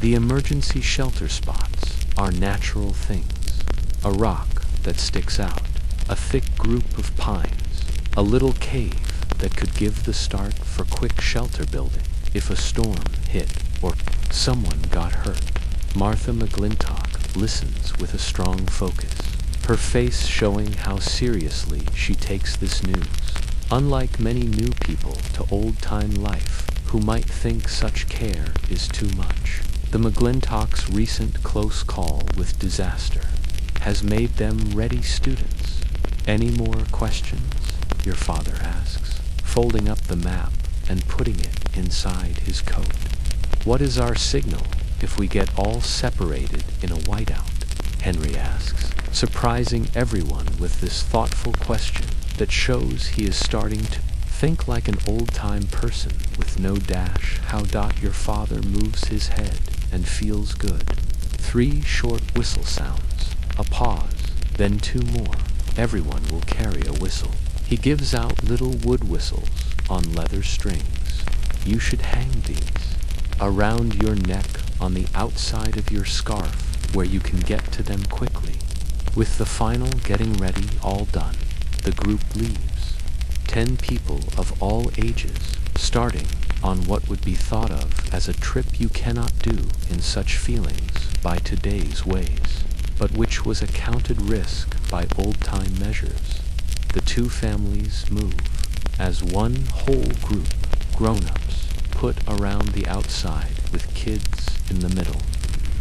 The emergency shelter spots are natural things. A rock that sticks out, a thick group of pines, a little cave that could give the start for quick shelter building if a storm hit or someone got hurt. Martha McGlintock listens with a strong focus, her face showing how seriously she takes this news. Unlike many new people to old-time life who might think such care is too much, the McGlintocks' recent close call with disaster has made them ready students. Any more questions? Your father asks, folding up the map and putting it inside his coat. What is our signal if we get all separated in a whiteout? Henry asks, surprising everyone with this thoughtful question that shows he is starting to think like an old-time person with no dash. How your father moves his head and feels good. 3 short whistle sounds, a pause, then 2 more. Everyone will carry a whistle. He gives out little wood whistles on leather strings. You should hang these around your neck on the outside of your scarf where you can get to them quickly. With the final getting ready all done, the group leaves. 10 people of all ages, starting on what would be thought of as a trip you cannot do in such feelings by today's ways, but which was a counted risk by old-time measures. The 2 families move as one whole group, grown-ups, put around the outside with kids in the middle.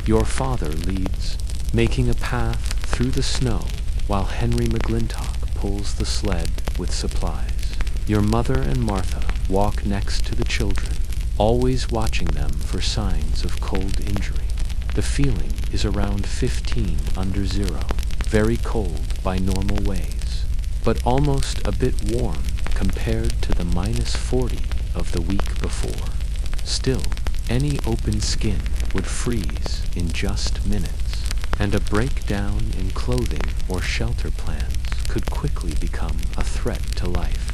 Your father leads, making a path through the snow while Henry McGlintock pulls the sled with supplies. Your mother and Martha walk next to the children, always watching them for signs of cold injury. The feeling is around 15 under zero, very cold by normal ways, but almost a bit warm compared to the -40 of the week before. Still, any open skin would freeze in just minutes, and a breakdown in clothing or shelter plans could quickly become a threat to life.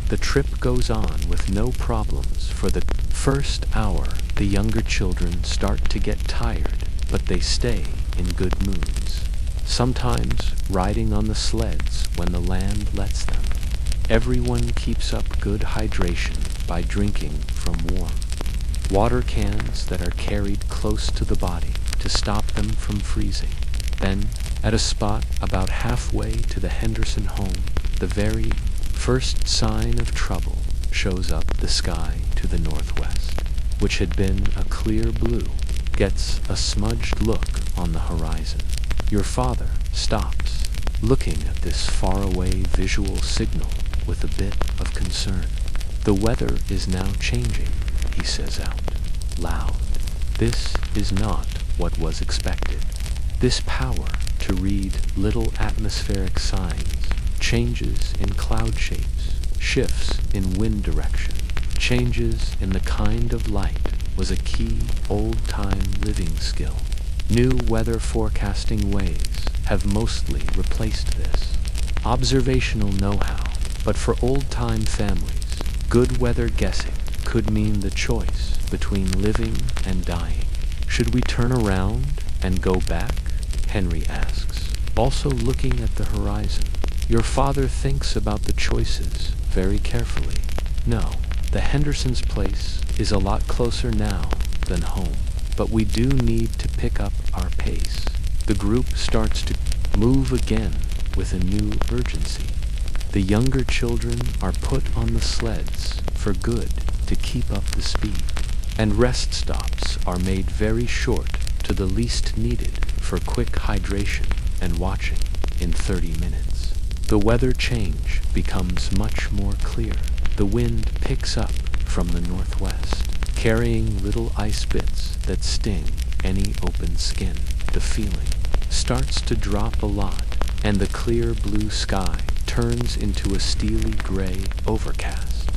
The trip goes on with no problems. For the first hour, the younger children start to get tired, but they stay in good moods, sometimes riding on the sleds when the land lets them. Everyone keeps up good hydration by drinking from warm water cans that are carried close to the body to stop them from freezing. Then, at a spot about halfway to the Henderson home, the very first sign of trouble shows up. The sky to the northwest, which had been a clear blue, gets a smudged look on the horizon. Your father stops, looking at this faraway visual signal with a bit of concern. The weather is now changing, he says out loud. This is not what was expected. This power to read little atmospheric signs, changes in cloud shapes, shifts in wind direction, changes in the kind of light, was a key old-time living skill. New weather forecasting ways have mostly replaced this observational know-how, but for old-time families, good weather guessing could mean the choice between living and dying. Should we turn around and go back? Henry asks, also looking at the horizon. Your father thinks about the choices very carefully. No, the Hendersons' place is a lot closer now than home, but we do need to pick up our pace. The group starts to move again with a new urgency. The younger children are put on the sleds for good to keep up the speed, and rest stops are made very short to the least needed for quick hydration and watching in 30 minutes. The weather change becomes much more clear. The wind picks up from the northwest, carrying little ice bits that sting any open skin. The feeling starts to drop a lot, and the clear blue sky turns into a steely gray overcast.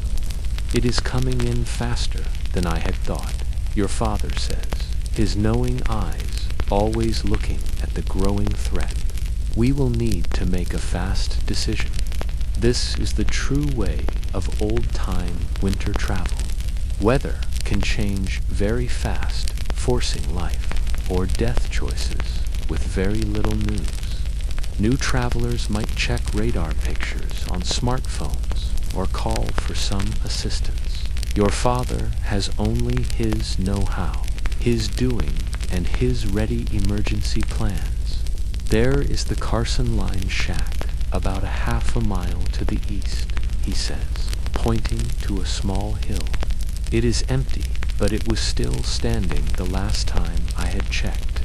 It is coming in faster than I had thought, your father says, his knowing eyes always looking at the growing threat. We will need to make a fast decision. This is the true way of old-time winter travel. Weather can change very fast, forcing life or death choices with very little news. New travelers might check radar pictures on smartphones or call for some assistance. Your father has only his know-how, his doing, and his ready emergency plans. There is the Carson Line shack, about a half a mile to the east, he says, pointing to a small hill. It is empty, but it was still standing the last time I had checked.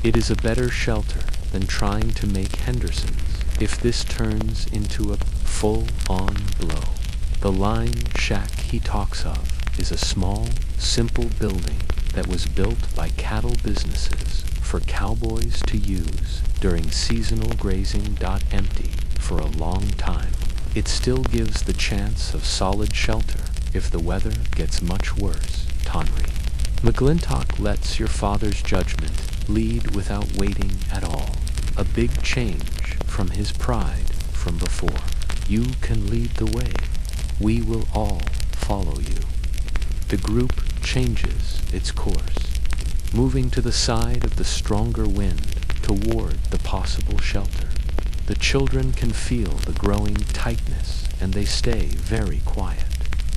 It is a better shelter than trying to make Henderson's if this turns into a full-on blow. The line shack he talks of is a small, simple building that was built by cattle businesses for cowboys to use during seasonal grazing. Empty for a long time. It still gives the chance of solid shelter if the weather gets much worse. Tonry. McClintock lets your father's judgment lead without waiting at all. A big change from his pride from before. You can lead the way. We will all follow you. The group changes its course, moving to the side of the stronger wind toward the possible shelter. The children can feel the growing tightness, and they stay very quiet,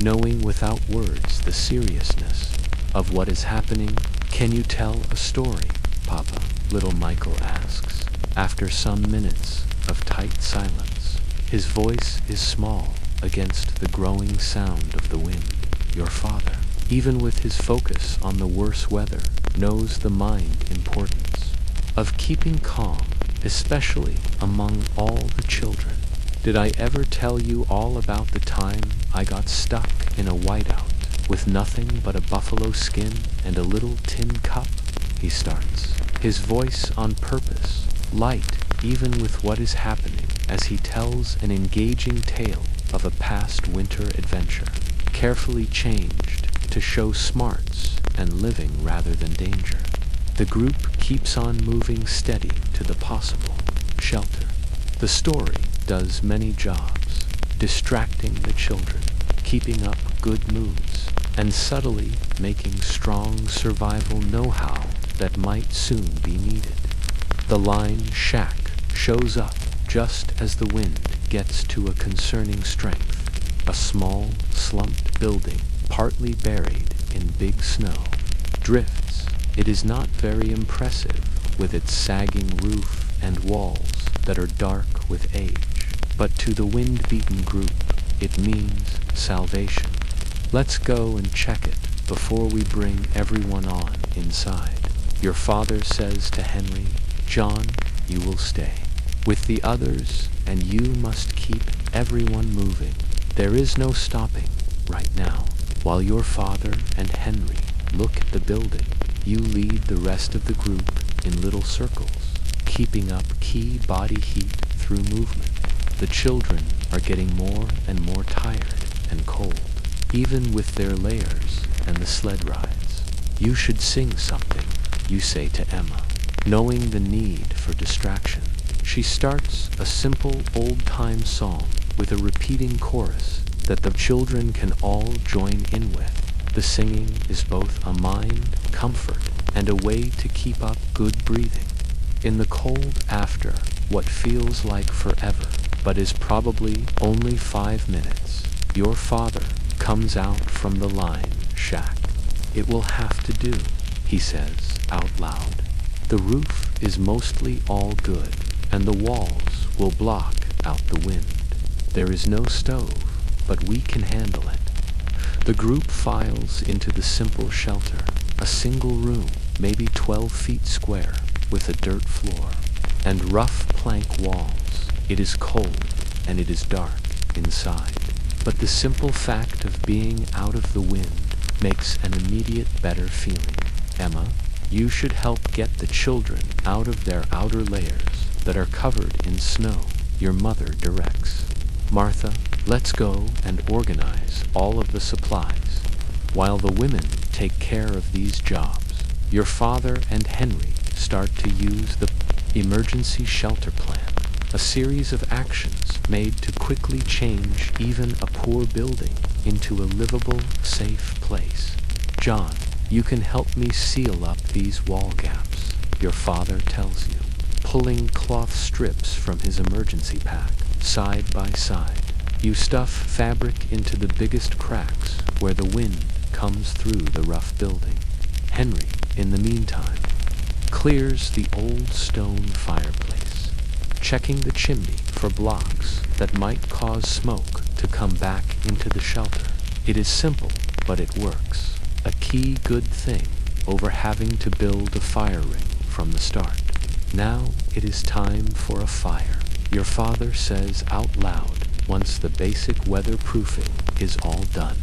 knowing without words the seriousness of what is happening. Can you tell a story, Papa? Little Michael asks, after some minutes of tight silence. His voice is small against the growing sound of the wind. Your father, even with his focus on the worse weather, knows the mind importance of keeping calm, especially among all the children. Did I ever tell you all about the time I got stuck in a whiteout with nothing but a buffalo skin and a little tin cup? He starts, his voice on purpose, light even with what is happening, as he tells an engaging tale of a past winter adventure, carefully changed to show smarts and living rather than danger. The group keeps on moving steady to the possible shelter. The story does many jobs, distracting the children, keeping up good moods, and subtly making strong survival know-how that might soon be needed. The line shack shows up just as the wind gets to a concerning strength. A small, slumped building, partly buried in big snow, drifts. It is not very impressive with its sagging roof and walls that are dark with age, but to the wind-beaten group, it means salvation. Let's go and check it before we bring everyone on inside. Your father says to Henry, John, you will stay with the others, and you must keep everyone moving. There is no stopping right now. While your father and Henry look at the building, you lead the rest of the group in little circles, keeping up key body heat through movement. The children are getting more and more tired and cold, even with their layers and the sled rides. You should sing something, you say to Emma. Knowing the need for distraction, she starts a simple old-time song with a repeating chorus that the children can all join in with. The singing is both a mind comfort and a way to keep up good breathing. In the cold after what feels like forever, but is probably only 5 minutes, your father comes out from the line shack. It will have to do, he says out loud. The roof is mostly all good, and the walls will block out the wind. There is no stove, but we can handle it. The group files into the simple shelter, a single room, maybe 12 feet square, with a dirt floor and rough plank walls. It is cold and it is dark inside, but the simple fact of being out of the wind makes an immediate better feeling. Emma, you should help get the children out of their outer layers that are covered in snow, your mother directs. Martha, let's go and organize all of the supplies, while the women take care of these jobs. Your father and Henry start to use the emergency shelter plan. a series of actions made to quickly change even a poor building into a livable, safe place. John, you can help me seal up these wall gaps, your father tells you, pulling cloth strips from his emergency pack, side by side. You stuff fabric into the biggest cracks where the wind comes through the rough building. Henry, in the meantime, clears the old stone fireplace, checking the chimney for blocks that might cause smoke to come back into the shelter. It is simple, but it works. A key good thing over having to build a fire ring from the start. Now it is time for a fire, your father says out loud once the basic weatherproofing is all done.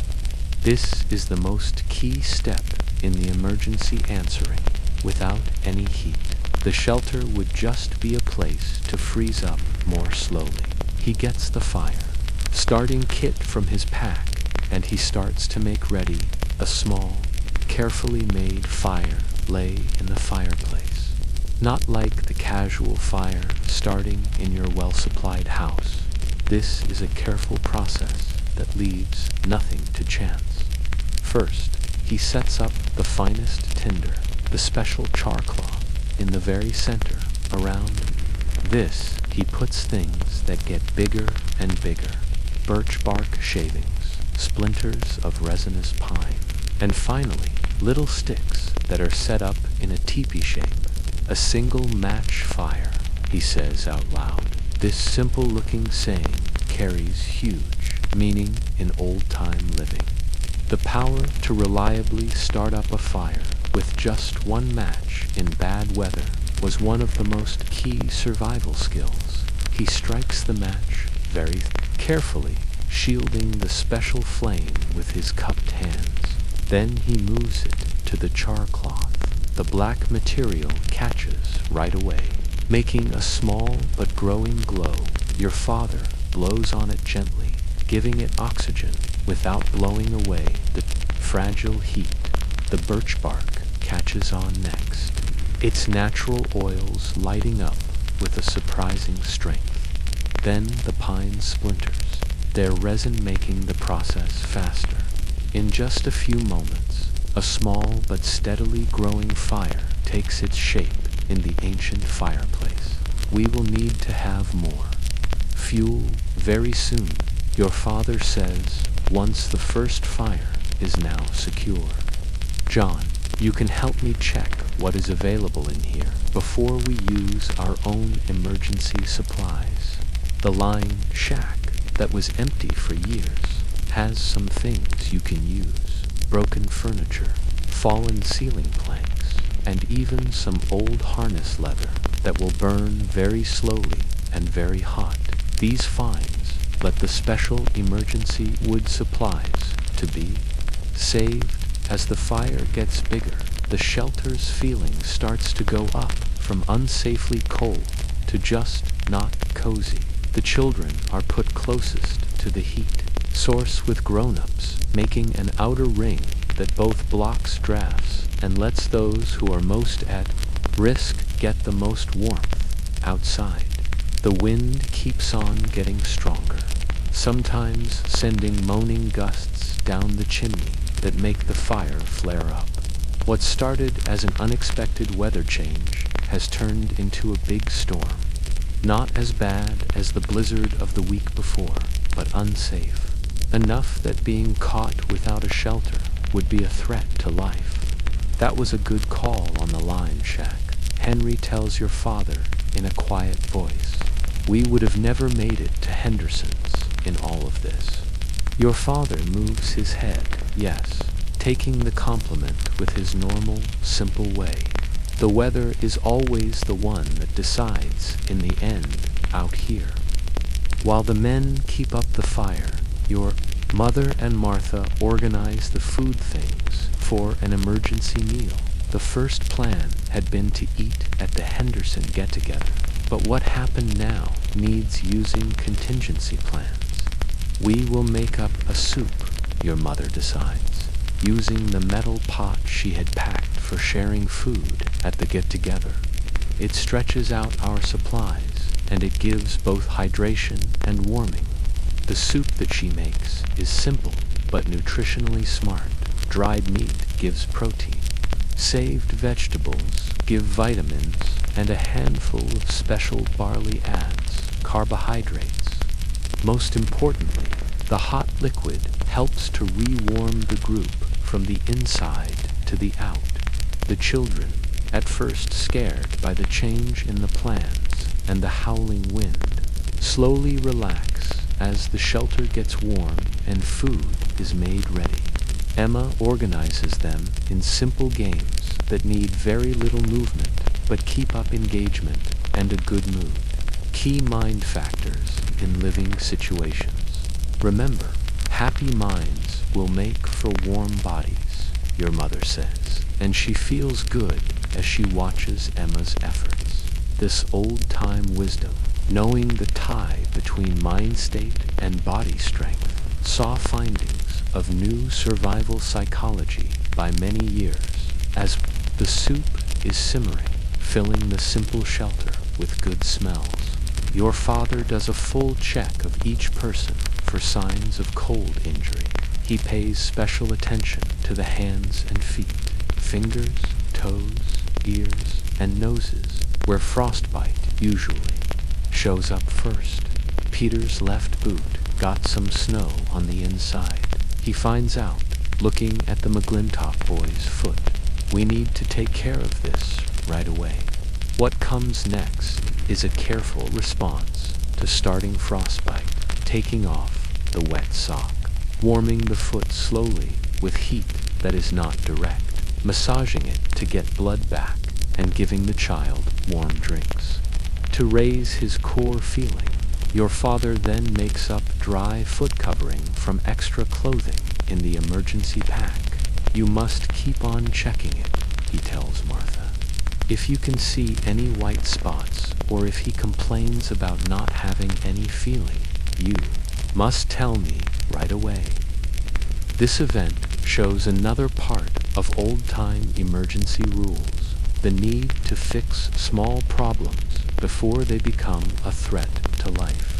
This is the most key step in the emergency answering. Without any heat, the shelter would just be a place to freeze up more slowly. He gets the fire, starting kit from his pack, and he starts to make ready a small, carefully made fire lay in the fireplace. Not like the casual fire starting in your well-supplied house. This is a careful process that leaves nothing to chance. First, he sets up the finest tinder, the special char cloth, in the very center, around this he puts things that get bigger and bigger. Birch bark shavings, splinters of resinous pine, and finally, little sticks that are set up in a teepee shape. A single match fire, he says out loud. This simple-looking saying carries huge meaning in old-time living. The power to reliably start up a fire with just one match in bad weather was one of the most key survival skills. He strikes the match very carefully, shielding the special flame with his cupped hands. Then he moves it to the char cloth. The black material catches right away, making a small but growing glow. Your father blows on it gently, giving it oxygen without blowing away the fragile heat. The birch bark catches on next, its natural oils lighting up with a surprising strength. Then the pine splinters, their resin making the process faster. In just a few moments, a small but steadily growing fire takes its shape in the ancient fireplace. We will need to have more fuel very soon, your father says, once the first fire is now secure. John, you can help me check what is available in here before we use our own emergency supplies. The line shack that was empty for years has some things you can use. Broken furniture, fallen ceiling planks, and even some old harness leather that will burn very slowly and very hot. These finds let the special emergency wood supplies to be saved. As the fire gets bigger, the shelter's feeling starts to go up from unsafely cold to just not cozy. The children are put closest to the heat source with grown-ups, making an outer ring that both blocks drafts and lets those who are most at risk get the most warmth outside. The wind keeps on getting stronger, sometimes sending moaning gusts down the chimney that make the fire flare up. What started as an unexpected weather change has turned into a big storm. Not as bad as the blizzard of the week before, but unsafe. Enough that being caught without a shelter would be a threat to life. That was a good call on the line shack, Henry tells your father in a quiet voice. We would have never made it to Henderson's in all of this. Your father moves his head, yes, taking the compliment with his normal, simple way. The weather is always the one that decides in the end out here. While the men keep up the fire, your mother and Martha organize the food things for an emergency meal. The first plan had been to eat at the Henderson get-together, but what happened now needs using contingency plans. We will make up a soup, your mother decides, using the metal pot she had packed for sharing food at the get-together. It stretches out our supplies and it gives both hydration and warming. The soup that she makes is simple but nutritionally smart. Dried meat gives protein. Saved vegetables give vitamins, and a handful of special barley adds carbohydrates. Most importantly, the hot liquid helps to re-warm the group from the inside to the out. The children, at first scared by the change in the plans and the howling wind, slowly relax as the shelter gets warm and food is made ready. Emma organizes them in simple games that need very little movement but keep up engagement and a good mood. Key mind factors in living situations. Remember, happy minds will make for warm bodies, your mother says, and she feels good as she watches Emma's efforts. This old-time wisdom, knowing the tie between mind state and body strength, saw findings of new survival psychology by many years as the soup is simmering, filling the simple shelter with good smells. Your father does a full check of each person for signs of cold injury. He pays special attention to the hands and feet, fingers, toes, ears, and noses, where frostbite usually shows up first. Peter's left boot got some snow on the inside. He finds out, looking at the McGlintock boy's foot. We need to take care of this right away. What comes next is a careful response to starting frostbite, taking off the wet sock, warming the foot slowly with heat that is not direct, massaging it to get blood back, and giving the child warm drinks. To raise his core feeling, your father then makes up dry foot covering from extra clothing in the emergency pack. You must keep on checking it, he tells Martha. If you can see any white spots, or if he complains about not having any feeling, you must tell me right away. This event shows another part of old-time emergency rules, the need to fix small problems before they become a threat to life.